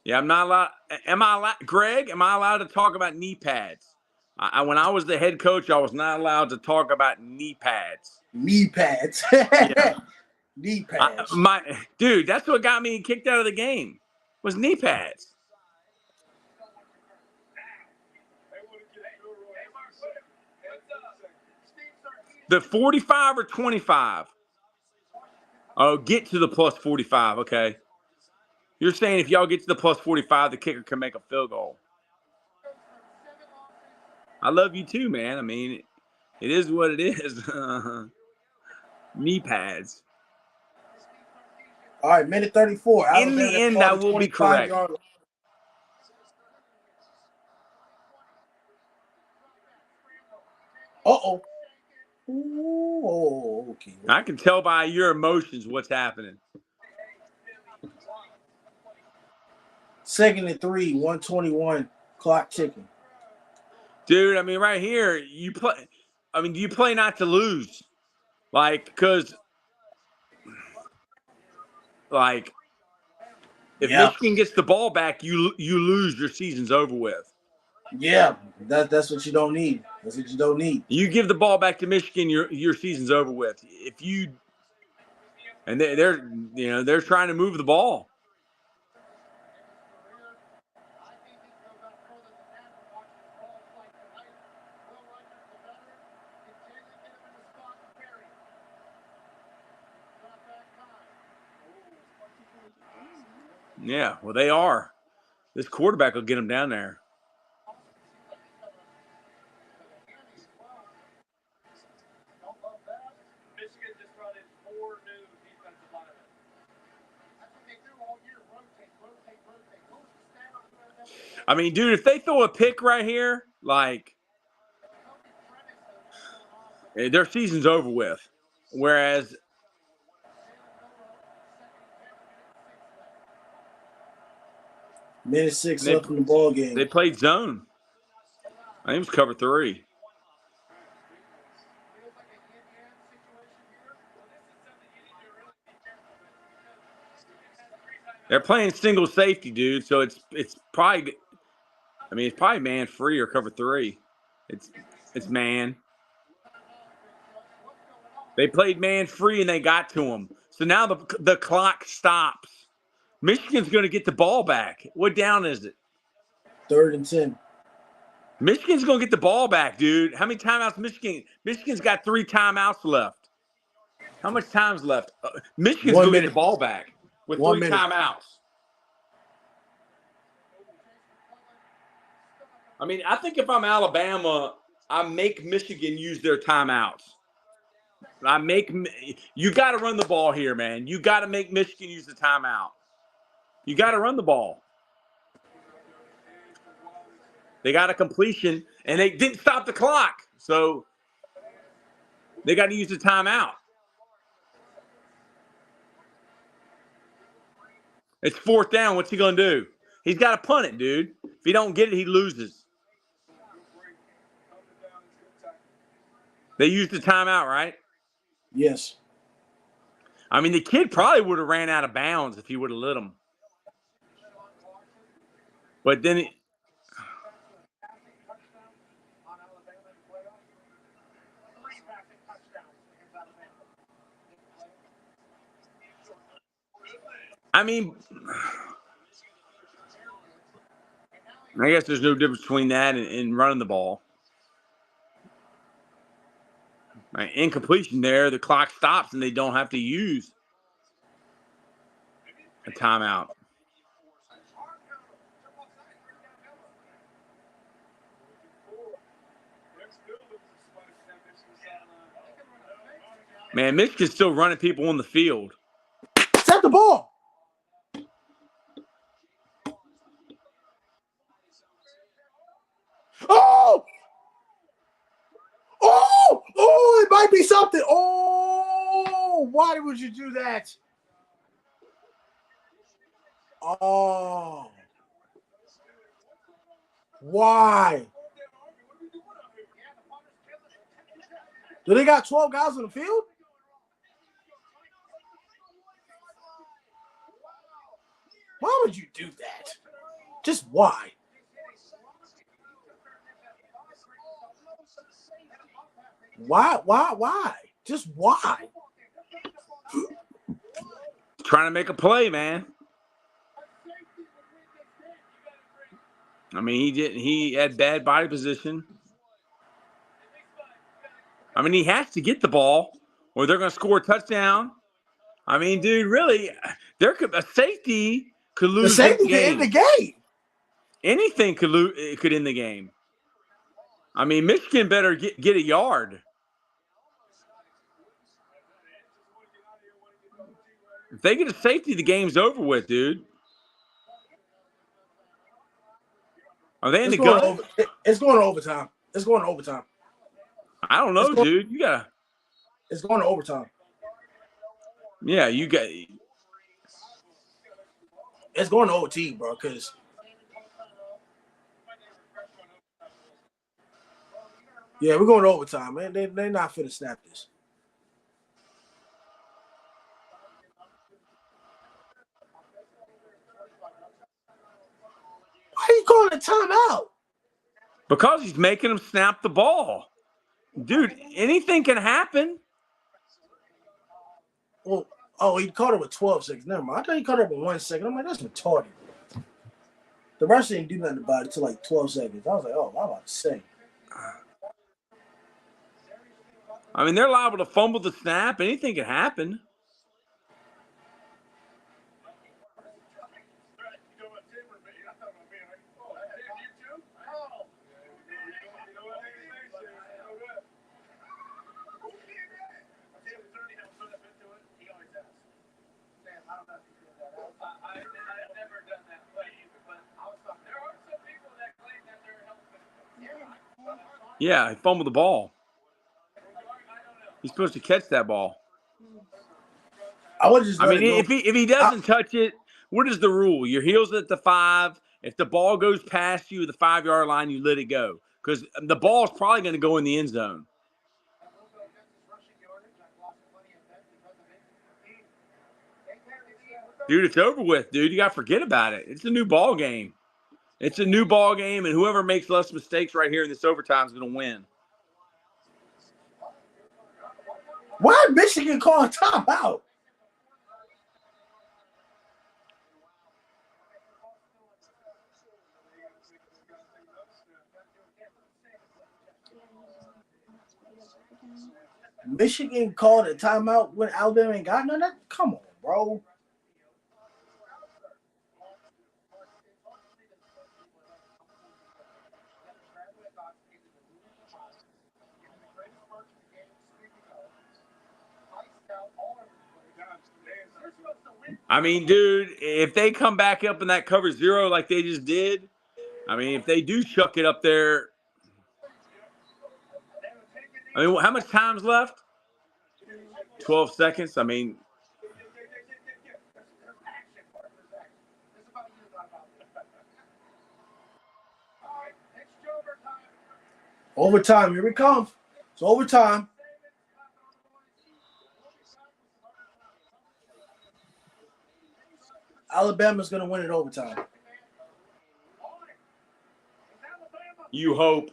Yeah, I'm not allowed. Am I allowed, Greg? Am I allowed to talk about knee pads? When I was the head coach, I was not allowed to talk about knee pads. Knee pads. Yeah. Knee pads. Dude, that's what got me kicked out of the game. Was knee pads. The 45 or 25. Oh, get to the plus 45. Okay. You're saying if y'all get to the plus 45, the kicker can make a field goal. I love you too, man. I mean, it is what it is. Knee pads. All right, minute 34. In the end, I will be correct. Uh-oh. Ooh, okay. I can tell by your emotions what's happening. 2nd and 3, 121, clock ticking. Dude, I mean, right here, you play. I mean, do you play not to lose? Like, because, like, if Michigan gets the ball back, you lose. Your season's over with. Yeah, that's what you don't need. That's what you don't need. You give the ball back to Michigan, your season's over with. If you and they're trying to move the ball. Yeah, well, they are. This quarterback will get them down there. I mean, dude, if they throw a pick right here, like, their season's over with. Whereas, minute 6 left in the ball game. They played zone. I think it was cover 3. They're playing single safety, dude. So it's probably, I mean, it's probably man free or cover 3. It's man. They played man free and they got to him. So now the clock stops. Michigan's going to get the ball back. What down is it? 3rd and 10. Michigan's going to get the ball back, dude. How many timeouts Michigan? Michigan's got 3 timeouts left. How much time's left? Michigan's going to get the ball back with 3 timeouts. I mean, I think if I'm Alabama, I make Michigan use their timeouts. You got to run the ball here, man. You got to make Michigan use the timeout. You got to run the ball. They got a completion, and they didn't stop the clock. So they got to use the timeout. It's 4th down. What's he going to do? He's got to punt it, dude. If he don't get it, he loses. They used the timeout, right? Yes. I mean, the kid probably would have ran out of bounds if he would have let him. But then I mean, I guess there's no difference between that and running the ball. Right, incompletion there, the clock stops and they don't have to use a timeout. Man, Michigan's still running people on the field. Set the ball. Oh! Oh! Oh, it might be something. Oh, why would you do that? Oh. Why? Do they got 12 guys on the field? Why would you do that? Just why? Why? Just why? Trying to make a play, man. I mean, he had bad body position. I mean, he has to get the ball or they're going to score a touchdown. I mean, dude, really, a safety could lose the the safety game. could end the game. Anything could end the game. I mean, Michigan better get a yard. If they get a safety, the game's over with, dude. Are they in the gun? It's going to overtime. It's going to overtime. I don't know, dude. It's going to overtime. Yeah, It's going to OT, bro, because yeah, we're going to overtime, man. They're not finna snap this. Why are you calling a timeout? Because he's making them snap the ball. Dude, anything can happen. Well, he caught it with 12 seconds. Never mind. I thought he caught it with 1 second. I'm like, that's retarded. The rest didn't do nothing about it until like 12 seconds. I was like, oh, I'm about to say. I mean, they're liable to fumble the snap. Anything can happen. Yeah, he fumbled the ball. He's supposed to catch that ball. I would just. I mean, if he doesn't touch it, what is the rule? Your heel's at the 5. If the ball goes past you at the 5-yard line, you let it go because the ball is probably going to go in the end zone. Dude, it's over with, dude. You got to forget about it. It's a new ball game. It's a new ball game, and whoever makes less mistakes right here in this overtime is going to win. Why did Michigan call a timeout? Michigan called a timeout when Alabama ain't got none. Come on, bro. I mean, dude, if they come back up in that cover 0 like they just did, I mean, if they do chuck it up there, I mean, how much time's left? 12 seconds. I mean, overtime. Here we come. It's overtime. Alabama's going to win it overtime. You hope.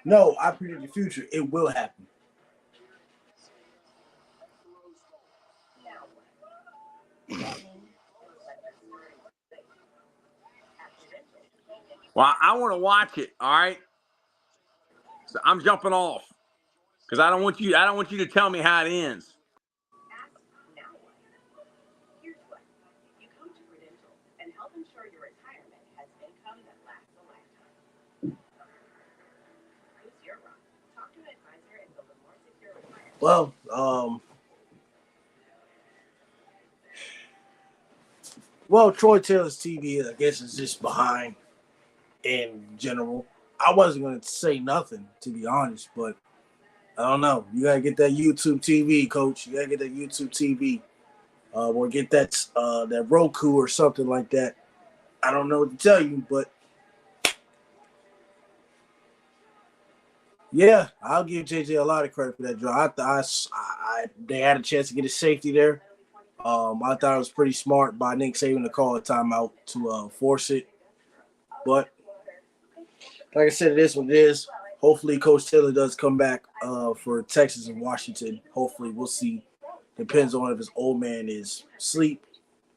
No, I predict the future. It will happen. Well, I want to watch it. All right. So I'm jumping off because I don't want you to tell me how it ends. Well, Troy Taylor's TV, I guess, is just behind in general. I wasn't going to say nothing, to be honest, but I don't know. You got to get that YouTube TV, Coach. You got to get that YouTube TV or get that Roku or something like that. I don't know what to tell you, but Yeah, I'll give JJ a lot of credit for that draw. They had a chance to get a safety there. I thought it was pretty smart by Nick Saban to call a timeout to force it. But like I said, it is what it is. Hopefully, Coach Taylor does come back for Texas and Washington. Hopefully, we'll see. Depends on if his old man is asleep.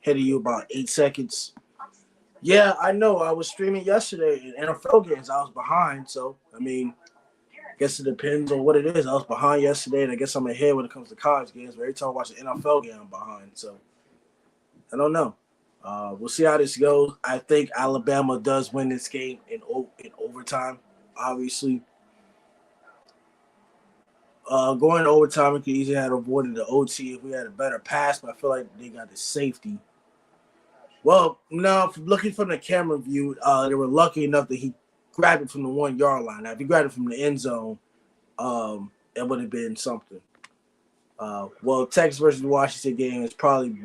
Heading you about 8 seconds. Yeah, I know. I was streaming yesterday in NFL games. I was behind, so I mean, I guess it depends on what it is. I was behind yesterday, and I guess I'm ahead when it comes to college games. But every time I watch an NFL game, I'm behind. So I don't know. We'll see how this goes. I think Alabama does win this game in overtime. Obviously, going to overtime, we could easily have avoided the OT if we had a better pass. But I feel like they got the safety. Well, no, looking from the camera view, they were lucky enough that he grabbed it from the 1 yard line. Now, if he grabbed it from the end zone, it would have been something. Well, Texas versus Washington game is probably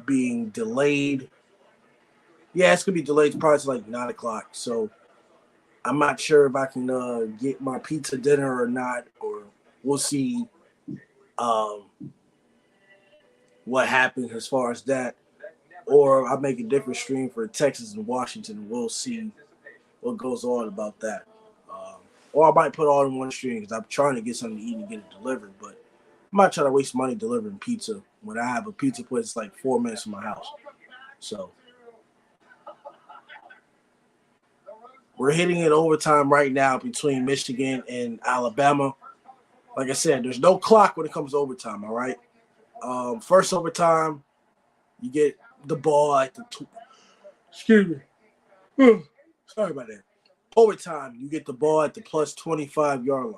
being delayed. Yeah, it's gonna be delayed. It's probably to like 9 o'clock. So I'm not sure if I can get my pizza dinner or not, or we'll see um, what happens as far as that. Or I'll make a different stream for Texas and Washington. We'll see what goes on about that. Um, or I might put all in one stream because I'm trying to get something to eat and get it delivered. But I'm not trying to waste money delivering pizza when I have a pizza place like 4 minutes from my house. So we're hitting it overtime right now between Michigan and Alabama. Like I said, there's no clock when it comes to overtime. All right. First overtime, you get the ball at the excuse me. Sorry about that. Overtime, you get the ball at the plus 25 yard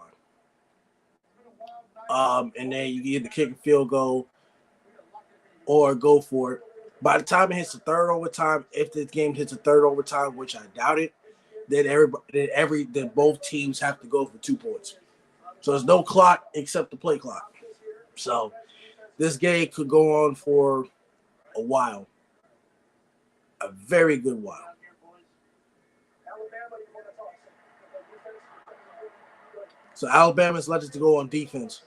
line. And then you either kick a field goal or go for it. By the time it hits the third overtime, if this game hits the third overtime, which I doubt it, then both teams have to go for 2 points. So there's no clock except the play clock. So this game could go on for a while, a very good while. So Alabama's elected to go on defense.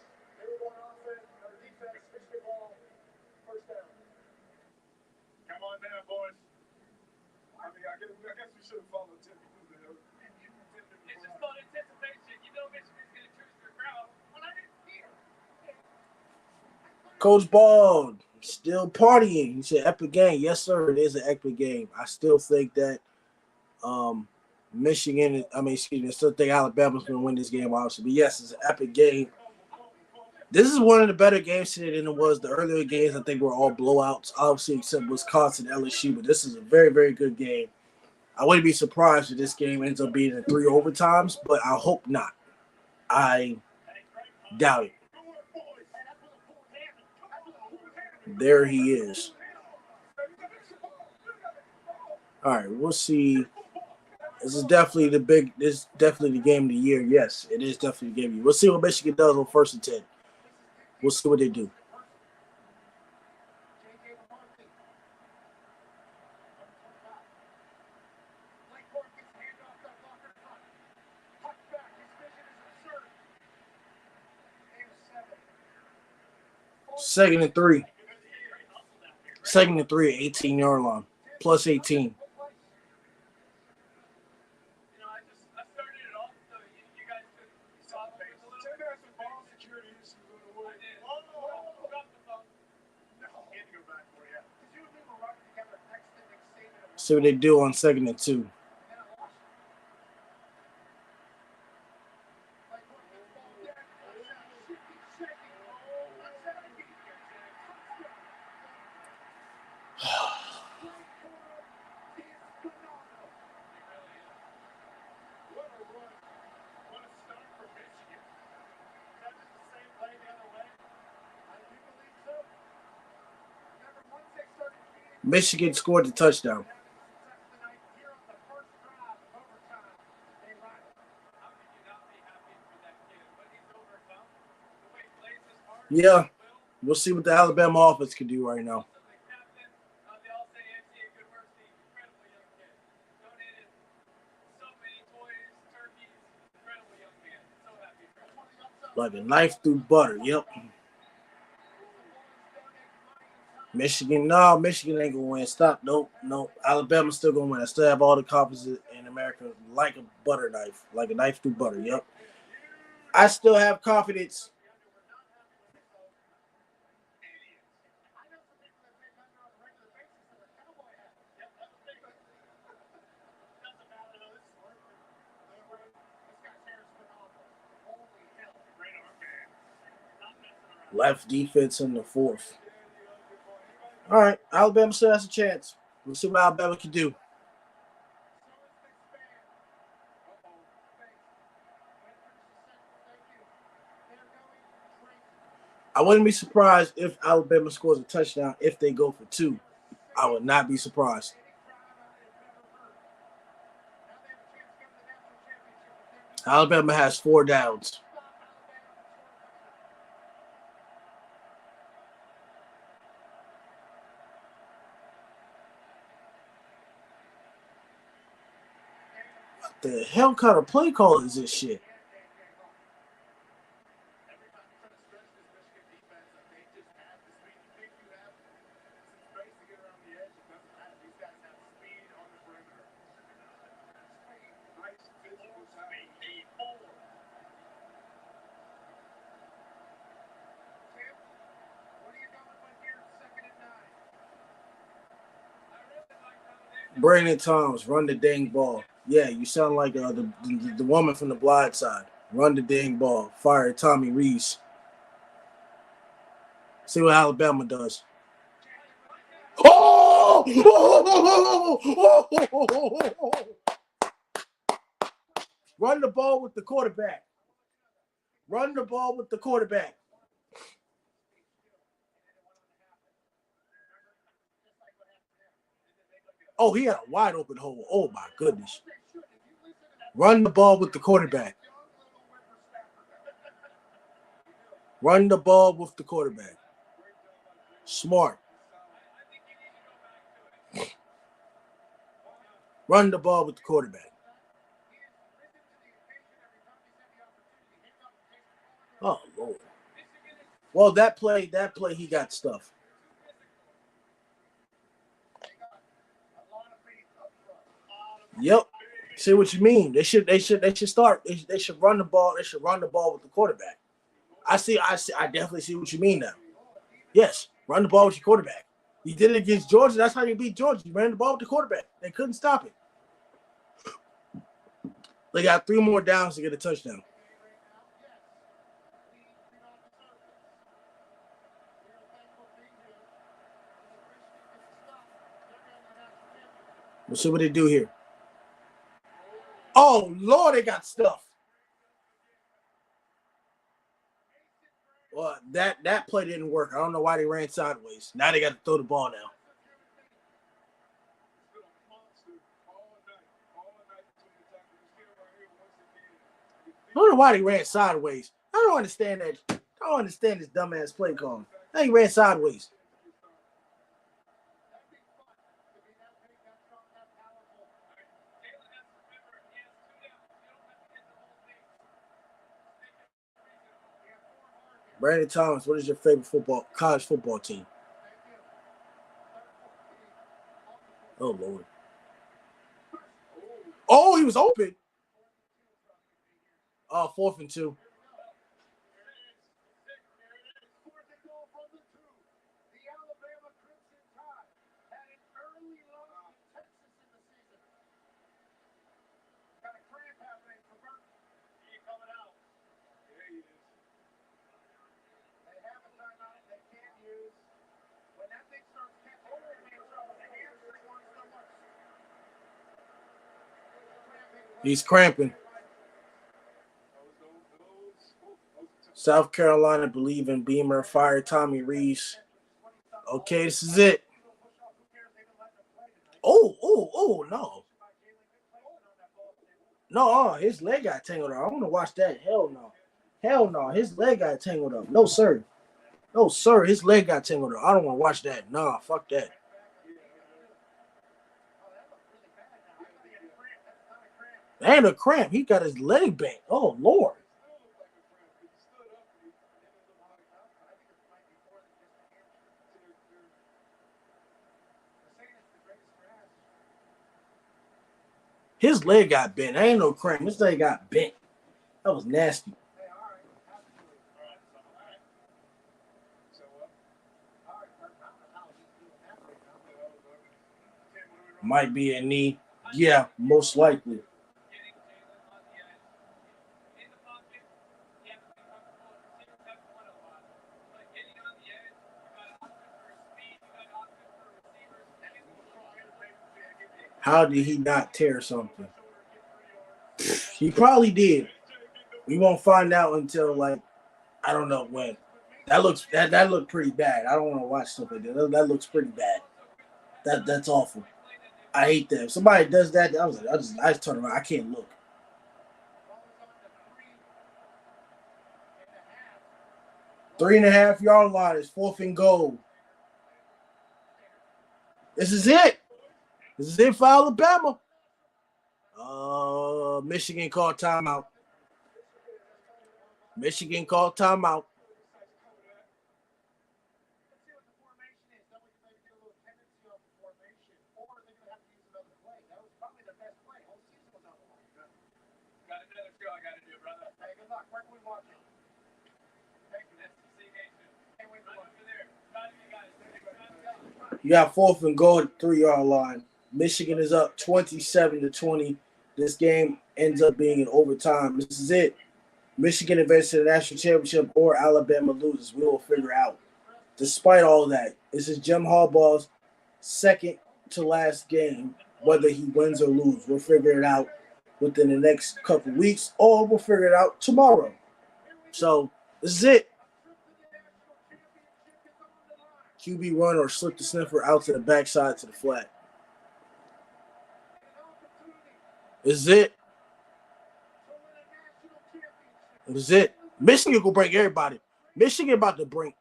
Come on down, boys. I guess we should have followed Tim. It's just called anticipation. You know Michigan's going to choose their crowd. Well, I didn't hear. Coach Ball still partying. He said epic game. Yes, sir. It is an epic game. I still think that Michigan, I mean, excuse me, I still think Alabama's going to win this game, obviously. But yes, it's an epic game. This is one of the better games today than it was the earlier games. I think were all blowouts, obviously, except Wisconsin, LSU. But this is a very, very good game. I wouldn't be surprised if this game ends up being in 3 overtimes, but I hope not. I doubt it. There he is. All right, we'll see. This is definitely the game of the year. Yes, it is definitely the game of the year. We'll see what Michigan does on 1st and 10. We'll see what they do. Second and three. Second and three, 18-yard line. Plus 18. See what they do on 2nd and 2. Michigan scored the touchdown. Yeah, we'll see what the Alabama offense can do right now. Like a knife through butter. Yep. Michigan, no, Michigan ain't gonna win. Stop. Nope. Alabama's still gonna win. I still have all the confidence in America, like a butter knife, like a knife through butter. Yep. I still have confidence. Left defense in the fourth. All right, Alabama still has a chance. We'll see what Alabama can do. I wouldn't be surprised if Alabama scores a touchdown if they go for 2. I would not be surprised. Alabama has 4 downs. What the hell kind of play call is this shit? Brandon Thomas, run the dang ball. Yeah, you sound like the woman from the Blind Side. Run the dang ball. Fire Tommy Reese. See what Alabama does. Oh! Run the ball with the quarterback. Run the ball with the quarterback. Oh, he had a wide open hole. Oh, my goodness. Run the ball with the quarterback. Run the ball with the quarterback. Smart. Run the ball with the quarterback. Oh, Lord. Well, that play, he got stuff. Yep. See what you mean? They should start. They should run the ball. They should run the ball with the quarterback. I definitely see what you mean now. Yes, run the ball with your quarterback. You did it against Georgia. That's how you beat Georgia. You ran the ball with the quarterback. They couldn't stop it. They got 3 more downs to get a touchdown. We'll see what they do here. Oh, Lord, they got stuff. Well, that play didn't work. I don't know why they ran sideways. Now they got to throw the ball now. I don't know why they ran sideways. I don't understand that. I don't understand this dumbass play call. Now he ran sideways. Brandon Thomas, what is your favorite college football team? Oh, Lord. Oh, he was open. 4th and 2. He's cramping. South Carolina believe in Beamer. Fire Tommy Reese. Okay, this is it. Oh, no. No, his leg got tangled up. I want to watch that. Hell no. His leg got tangled up. No, sir. His leg got tangled up. I don't want to watch that. Nah, fuck that. And a cramp. He got his leg bent. Oh, Lord. His leg got bent. I ain't no cramp. His leg got bent. That was nasty. Might be a knee. Yeah, most likely. How did he not tear something? He probably did. We won't find out until like I don't know when. That looked pretty bad. I don't want to watch stuff like that. That looks pretty bad. That's awful. I hate that. If somebody does that, I just turn around. I can't look. 3.5 yard line is 4th and goal. This is it. This is it for Alabama. Michigan called timeout. Michigan called timeout. You got 4th and goal at the 3 yard line. Michigan is up 27-20. This game ends up being in overtime. This is it. Michigan advances to the national championship or Alabama loses. We will figure out. Despite all that, this is Jim Harbaugh's second to last game, whether he wins or loses. We'll figure it out within the next couple weeks, or we'll figure it out tomorrow. So this is it. QB run or slip the sniffer out to the backside to the flat. This is it. This is it. Michigan will break everybody. Michigan about to bring.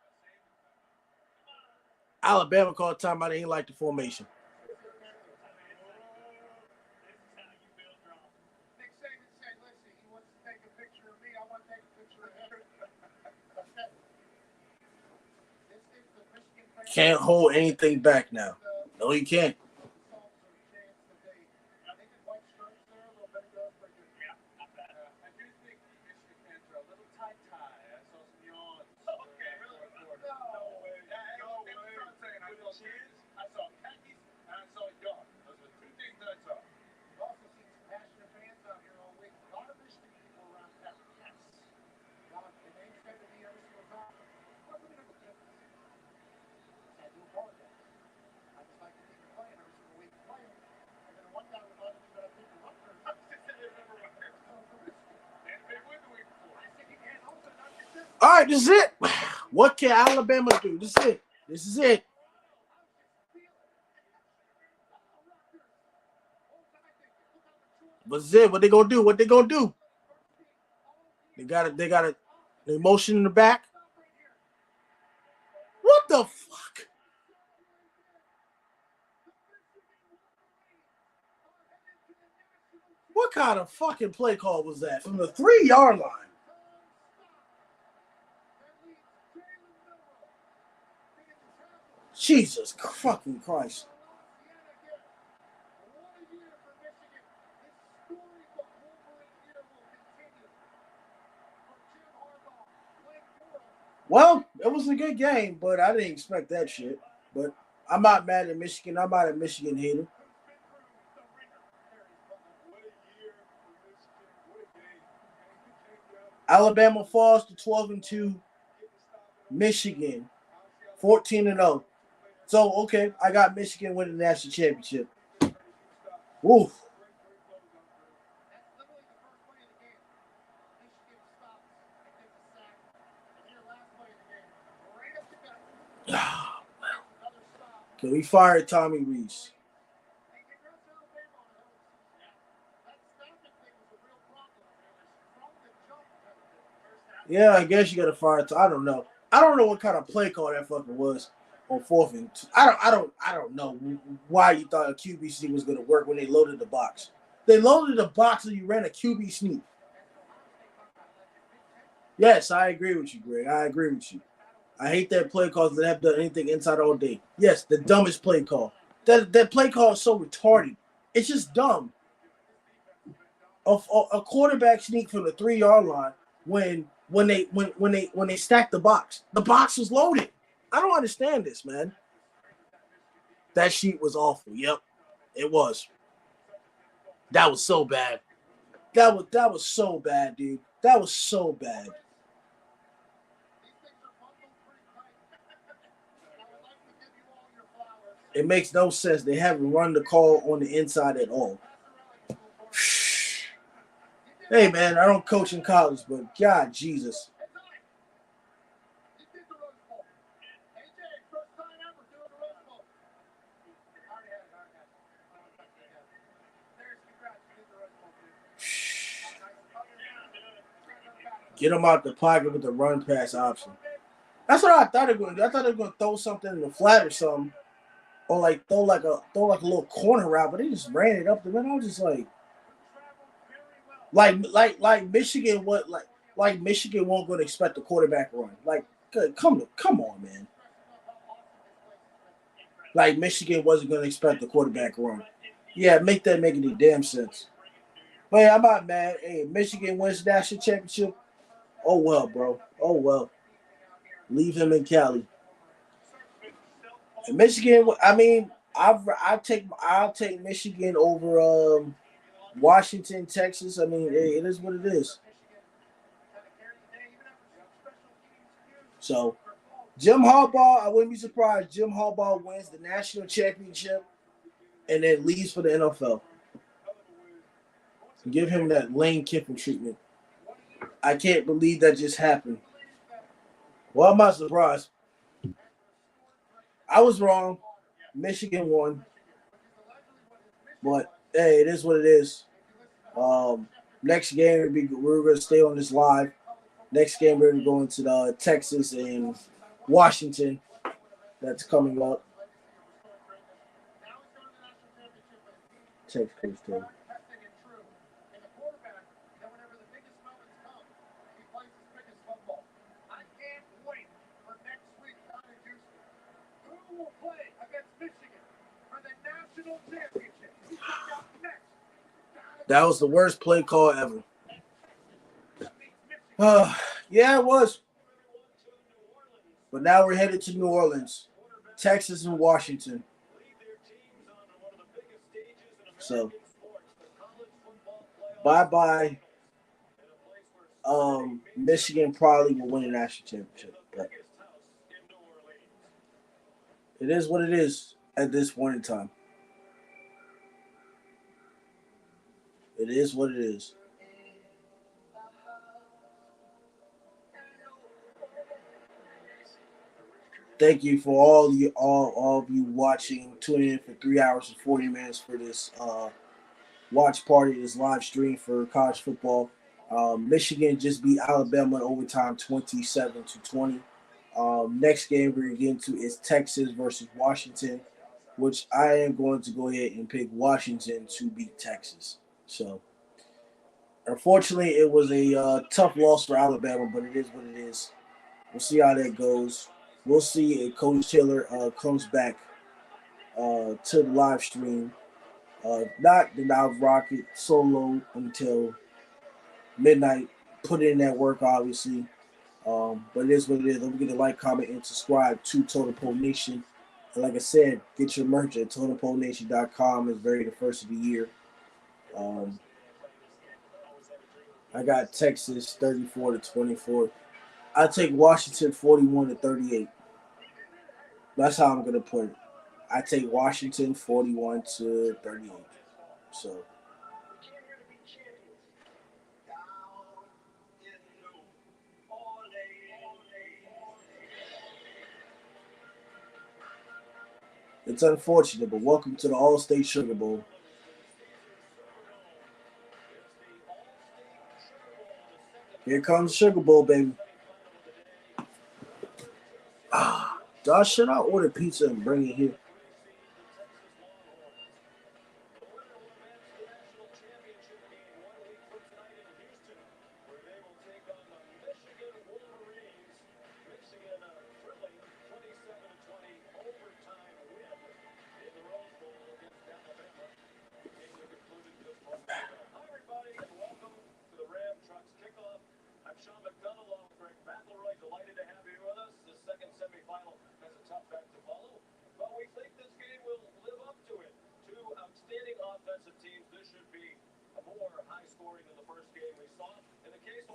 Alabama called timeout. They ain't like the formation. Can't hold anything back now. No, you can't. All right, this is it. What can Alabama do? This is it. This is it. What's it? What they gonna do? What they gonna do? They got it. They got it. The emotion in the back. What the fuck? What kind of fucking play call was that from the 3 yard line? Jesus fucking Christ. Well, it was a good game, but I didn't expect that shit. But I'm not mad at Michigan. I'm not a Michigan hater. Alabama falls to 12-2. Michigan 14-0. So, okay, I got Michigan winning the national championship. Woof. Can we fire Tommy Reese? Yeah, I guess you got to fire. I don't know. I don't know what kind of play call that fucking was on 4th and 2. I don't know why you thought a QB sneak was going to work when they loaded the box. They loaded the box and you ran a QB sneak. Yes, I agree with you, Greg. I agree with you. I hate that play calls that have done anything inside all day. Yes, the dumbest play call. That play call is so retarded. It's just dumb. a quarterback sneak from the 3-yard line when they stacked the box. The box was loaded. I don't understand this, man. That sheet was awful. Yep, it was. That was so bad. That was so bad, dude. That was so bad. It makes no sense. They haven't run the call on the inside at all. Hey, man, I don't coach in college, but God, Jesus. Get them out the pocket with the run pass option. That's what I thought they were going to do. I thought they were going to throw something in the flat or something, or like throw like a little corner route, but they just ran it up the middle. I was just like Michigan. Like Michigan won't going to expect the quarterback run. Like, come on, man. Like Michigan wasn't going to expect the quarterback run. Yeah, make any damn sense. But yeah, I'm not mad. Hey, Michigan wins the national championship. Oh well, bro. Oh well. Leave him in Cali. And Michigan. I mean, I'll take Michigan over Washington, Texas. I mean, it is what it is. So, Jim Harbaugh, I wouldn't be surprised. Jim Harbaugh wins the national championship and then leaves for the NFL. Give him that Lane Kiffin treatment. I can't believe that just happened. Well, I'm not surprised. I was wrong. Michigan won. But, hey, it is what it is. Next game, we're going to stay on this live. Next game, we're going to go into the Texas and Washington. That's coming up. Texas too. That was the worst play call ever. Yeah, it was. But now we're headed to New Orleans, Texas, and Washington. So, bye-bye. Michigan probably will win the national championship. But it is what it is at this point in time. It is what it is. Thank you for all of you watching, tuning in for 3 hours and 40 minutes for this watch party, this live stream for college football. Michigan just beat Alabama in overtime 27-20. Next game we're going to get into is Texas versus Washington, which I am going to go ahead and pick Washington to beat Texas. So, unfortunately, it was a tough loss for Alabama, but it is what it is. We'll see how that goes. We'll see if Coach Taylor comes back to the live stream. Not, then I'll rock it solo until midnight. Put in that work, obviously. But it is what it is. Don't forget to like, comment, and subscribe to Totem Pole Nation. And like I said, get your merch at TotemPoleNation.com. It's very the first of the year. I got Texas 34-24. I take Washington 41-38. That's how I'm gonna put it. I take Washington 41-38. So it's unfortunate, but welcome to the All-State Sugar Bowl. Here comes the Sugar Bowl, baby. Should I order pizza and bring it here?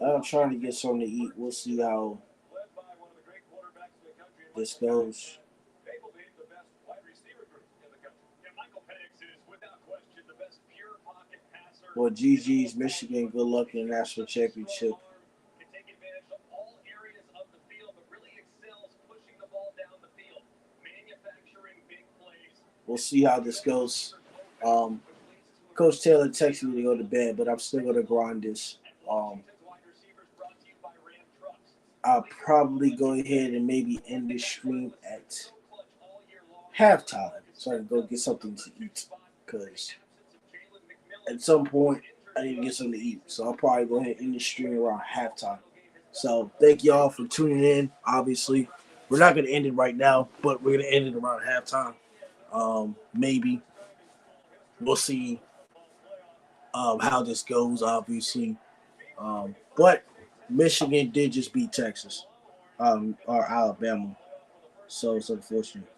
I'm trying to get something to eat. We'll see how this goes. Well, GG's Michigan. Good luck in the national championship. We'll see how this goes. Coach Taylor texted me to go to bed, but I'm still going to grind this. I'll probably go ahead and maybe end this stream at halftime so I can go get something to eat. Because at some point, I need to get something to eat. So I'll probably go ahead and end the stream around halftime. So thank y'all for tuning in. Obviously, we're not going to end it right now, but we're going to end it around halftime. Maybe. We'll see how this goes, obviously. But Michigan did just beat Texas or Alabama. So it's unfortunate.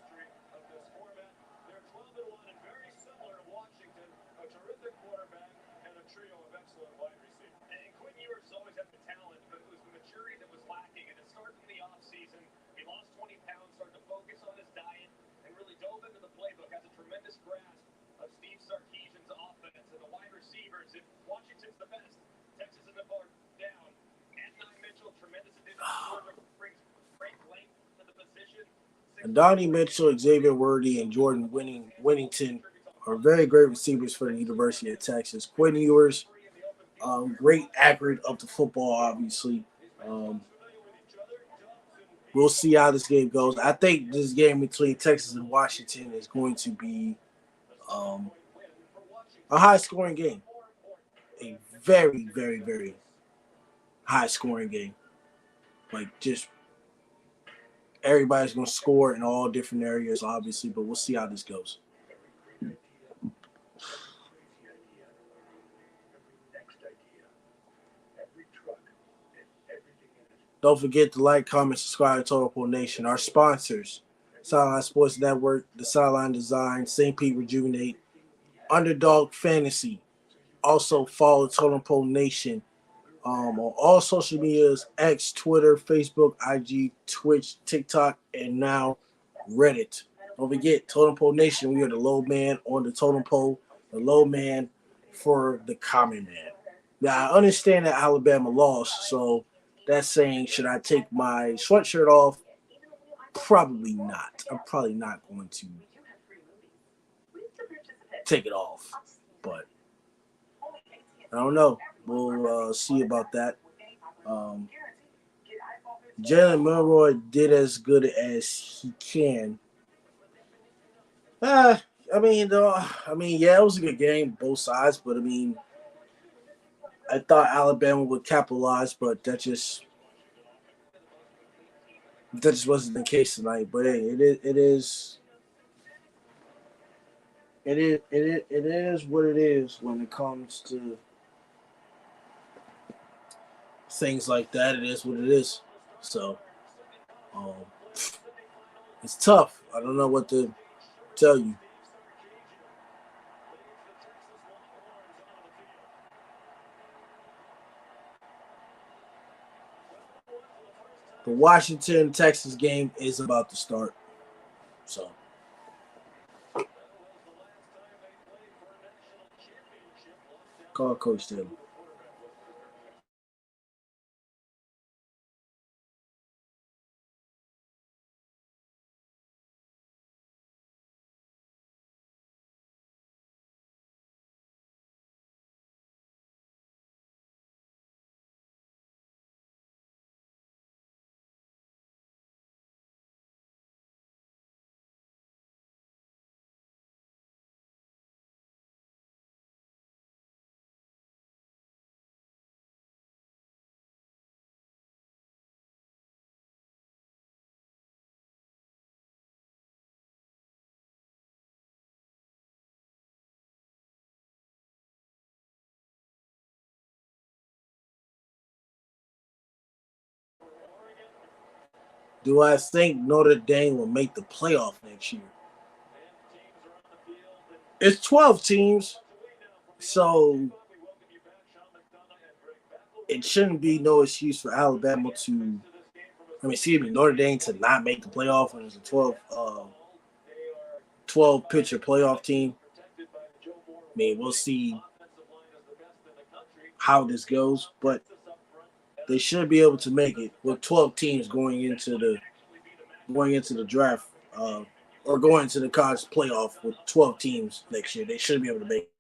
Donnie Mitchell, Xavier Worthy, and Jordan Winnington are very great receivers for the University of Texas. Quinn Ewers, great accurate of the football, obviously. We'll see how this game goes. I think this game between Texas and Washington is going to be a high-scoring game. A very, very, very high-scoring game. Like, just everybody's going to score in all different areas, obviously, but we'll see how this goes. Don't forget to like, comment, subscribe to Totem Pole Nation. Our sponsors, Sideline Sports Network, The Sideline Design, St. Pete Rejuvenate, Underdog Fantasy. Also follow Totem Pole Nation on all social medias, X, Twitter, Facebook, IG, Twitch, TikTok, and now Reddit. Don't forget, Totem Pole Nation, we are the low man on the totem pole, the low man for the common man. Now, I understand that Alabama lost, so that's saying, should I take my sweatshirt off? Probably not. I'm probably not going to take it off, but I don't know. We'll see about that. Jalen Milroy did as good as he can. Yeah, it was a good game, both sides, but I thought Alabama would capitalize, but that just wasn't the case tonight. But hey, it is what it is when it comes to things like that. It is what it is. So it's tough. I don't know what to tell you. The Washington Texas game is about to start. So call Coach Taylor. Do I think Notre Dame will make the playoff next year? It's 12 teams, so it shouldn't be no excuse for Alabama to, Notre Dame to not make the playoff when it's a 12 pitcher playoff team. We'll see how this goes, but they should be able to make it with 12 teams going into the draft or going to the college playoff with 12 teams next year. They should be able to make it.